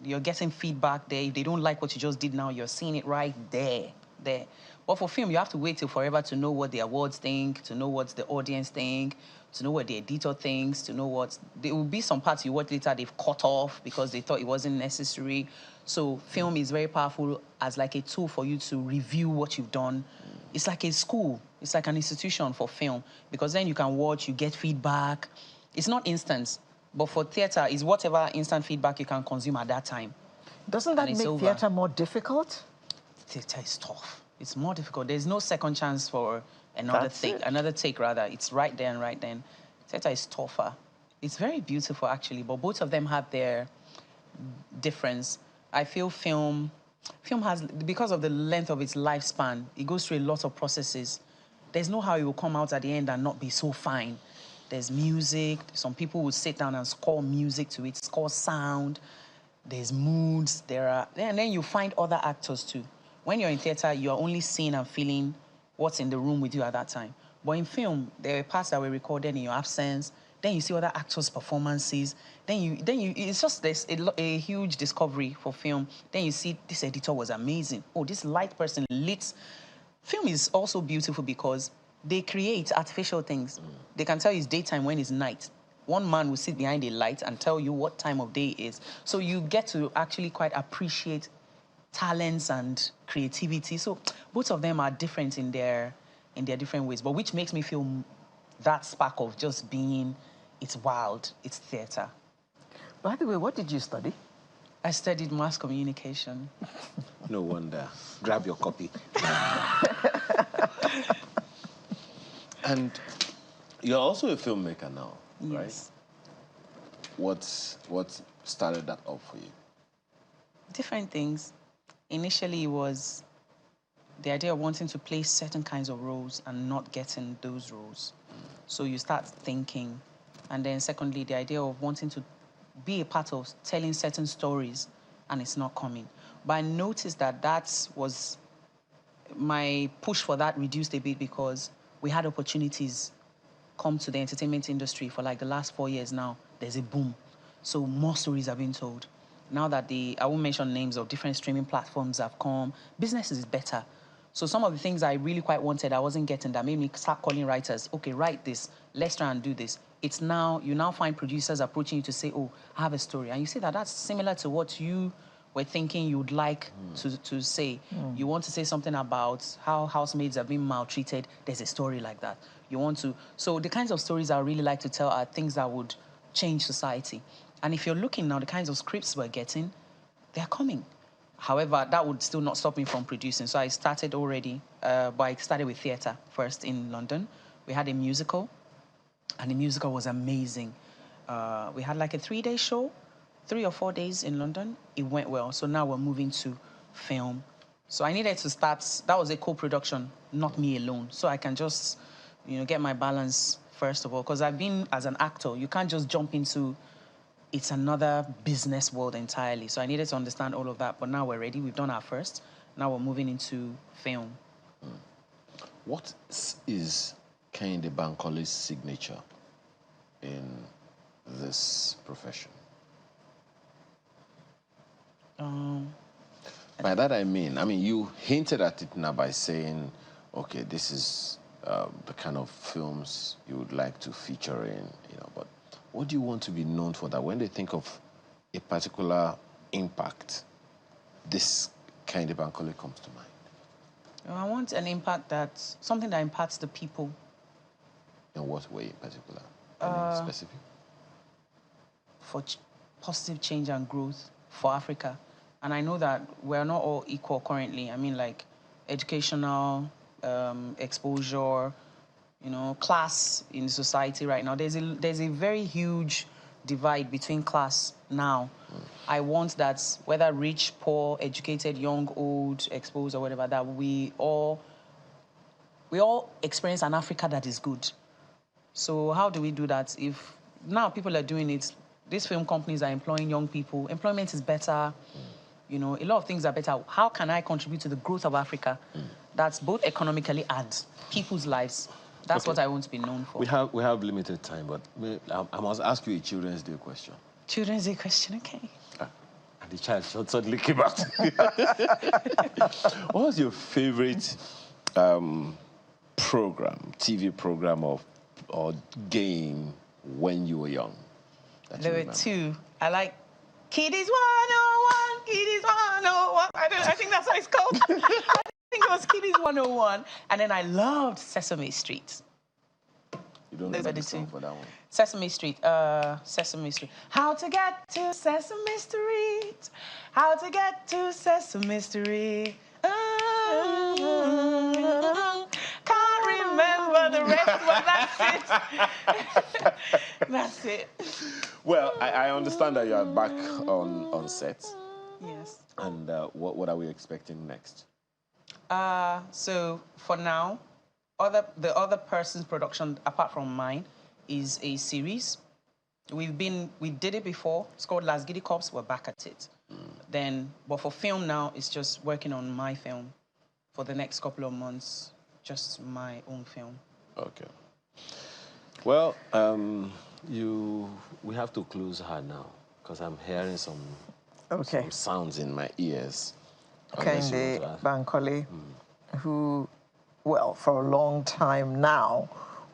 You're getting feedback there. If they don't like what you just did now, you're seeing it right there. But for film, you have to wait till forever to know what the awards think, to know what the audience think, to know what the editor thinks, to know what... There will be some parts you watch later they've cut off because they thought it wasn't necessary. So film is very powerful as like a tool for you to review what you've done. It's like a school. It's like an institution for film because then you can watch, you get feedback. It's not instant, but for theatre, it's whatever instant feedback you can consume at that time. Doesn't that make theatre more difficult? Theatre is tough. It's more difficult. There's no second chance for another take rather. It's right there and right then. Theatre is tougher. It's very beautiful actually, but both of them have their difference. I feel film has, because of the length of its lifespan, it goes through a lot of processes. There's no how it will come out at the end and not be so fine. There's music. Some people will sit down and score music to it, score sound. There's moods. And then you find other actors too. When you're in theatre, you're only seeing and feeling what's in the room with you at that time. But in film, there are parts that were recorded in your absence. Then you see other actors' performances. It's just a huge discovery for film. Then you see this editor was amazing. Oh, this light person lit. Film is also beautiful because they create artificial things. They can tell you it's daytime when it's night. One man will sit behind a light and tell you what time of day it is. So you get to actually quite appreciate talents and creativity. So both of them are different in their different ways, but which makes me feel that spark of just being, it's wild, it's theatre. By the way, what did you study? I studied mass communication. No wonder. Grab your copy. And you're also a filmmaker now, Yes. right? What started that up for you? Different things. Initially, it was the idea of wanting to play certain kinds of roles and not getting those roles. So you start thinking. And then secondly, the idea of wanting to be a part of telling certain stories and it's not coming. But I noticed that was my push for that reduced a bit because we had opportunities come to the entertainment industry for like the last 4 years now. There's a boom. So more stories are being told. Now that I won't mention names of different streaming platforms have come, business is better. So some of the things I really quite wanted, I wasn't getting, that made me start calling writers. Okay, write this. Let's try and do this. It's now, you now find producers approaching you to say, oh, I have a story. And you see that's similar to what you were thinking you'd like to say. You want to say something about how housemaids are being maltreated. There's a story like that. You want to... So the kinds of stories I really like to tell are things that would change society. And if you're looking now, the kinds of scripts we're getting, they're coming. However, that would still not stop me from producing. So I started already, but I started with theatre first in London. We had a musical, and the musical was amazing. We had like a 3-day show, 3 or 4 days in London. It went well. So now we're moving to film. So I needed to start, that was a co-production, not me alone. So I can just, get my balance first of all, because I've been, as an actor, you can't just jump into, it's another business world entirely. So I needed to understand all of that, but now we're ready. We've done our first. Now we're moving into film. What is Kehinde Bankole's signature in this profession? By that I mean, you hinted at it now by saying, okay, this is the kind of films you would like to feature in, but what do you want to be known for, that when they think of a particular impact, this Kehinde Bankole comes to mind? I want an impact something that impacts the people. In what way in particular? Any specific? For positive change and growth for Africa. And I know that we're not all equal currently. I mean, like educational exposure, class in society right now. There's a very huge divide between class now. I want that whether rich, poor, educated, young, old, exposed or whatever, that we all experience an Africa that is good. So how do we do that? If now people are doing it, these film companies are employing young people, employment is better, a lot of things are better. How can I contribute to the growth of Africa? That's both economically and people's lives. That's what I want to be known for. We have limited time, but I must ask you a Children's Day question. Children's Day question, okay. And the child suddenly came out. What was your favorite program, TV program or game when you were young? There were two. I like Kiddies 101, Kiddies 101. I think that's what it's called. I think it was Kiddies 101. And then I loved Sesame Street. You don't know the song for that one? Sesame Street. Sesame Street. How to get to Sesame Street. How to get to Sesame Street. Can't remember the rest, but that's it. That's it. Well, I understand that you are back on set. Yes. And what are we expecting next? So for now, the other person's production apart from mine is a series. We did it before. It's called Las Giddy Cops. We're back at it. But for film now, it's just working on my film for the next couple of months. Just my own film. Okay. Well, we have to close her now because I'm hearing some sounds in my ears. Kehinde Bankole, who, well, for a long time now,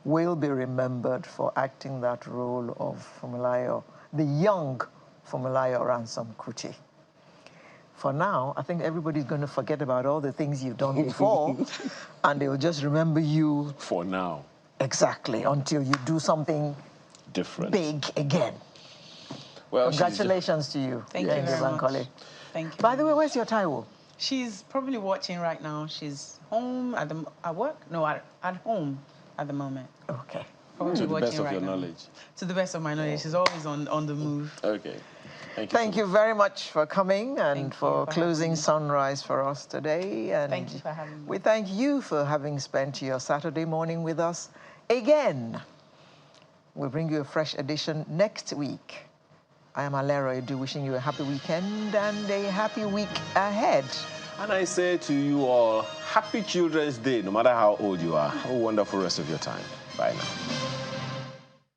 will be remembered for acting that role of Funmilayo, the young Funmilayo Ransom Kuti. For now, I think everybody's going to forget about all the things you've done before, and they'll just remember you. For now. Exactly, until you do something different, big again. Well, congratulations to you. Thank you very much. Thank you. By the way, where's your Taiwo? She's probably watching right now. She's home at work? No, at home at the moment. Okay. Probably to the watching best of right your now. knowledge. To the best of my knowledge. She's always on the move. Okay. Thank you very much for coming and for closing Sunrise for us today. And thank you for having me. We thank you for having spent your Saturday morning with us. Again, we'll bring you a fresh edition next week. I am Alera Edu, wishing you a happy weekend and a happy week ahead. And I say to you all, happy Children's Day, no matter how old you are. Have a wonderful rest of your time. Bye now.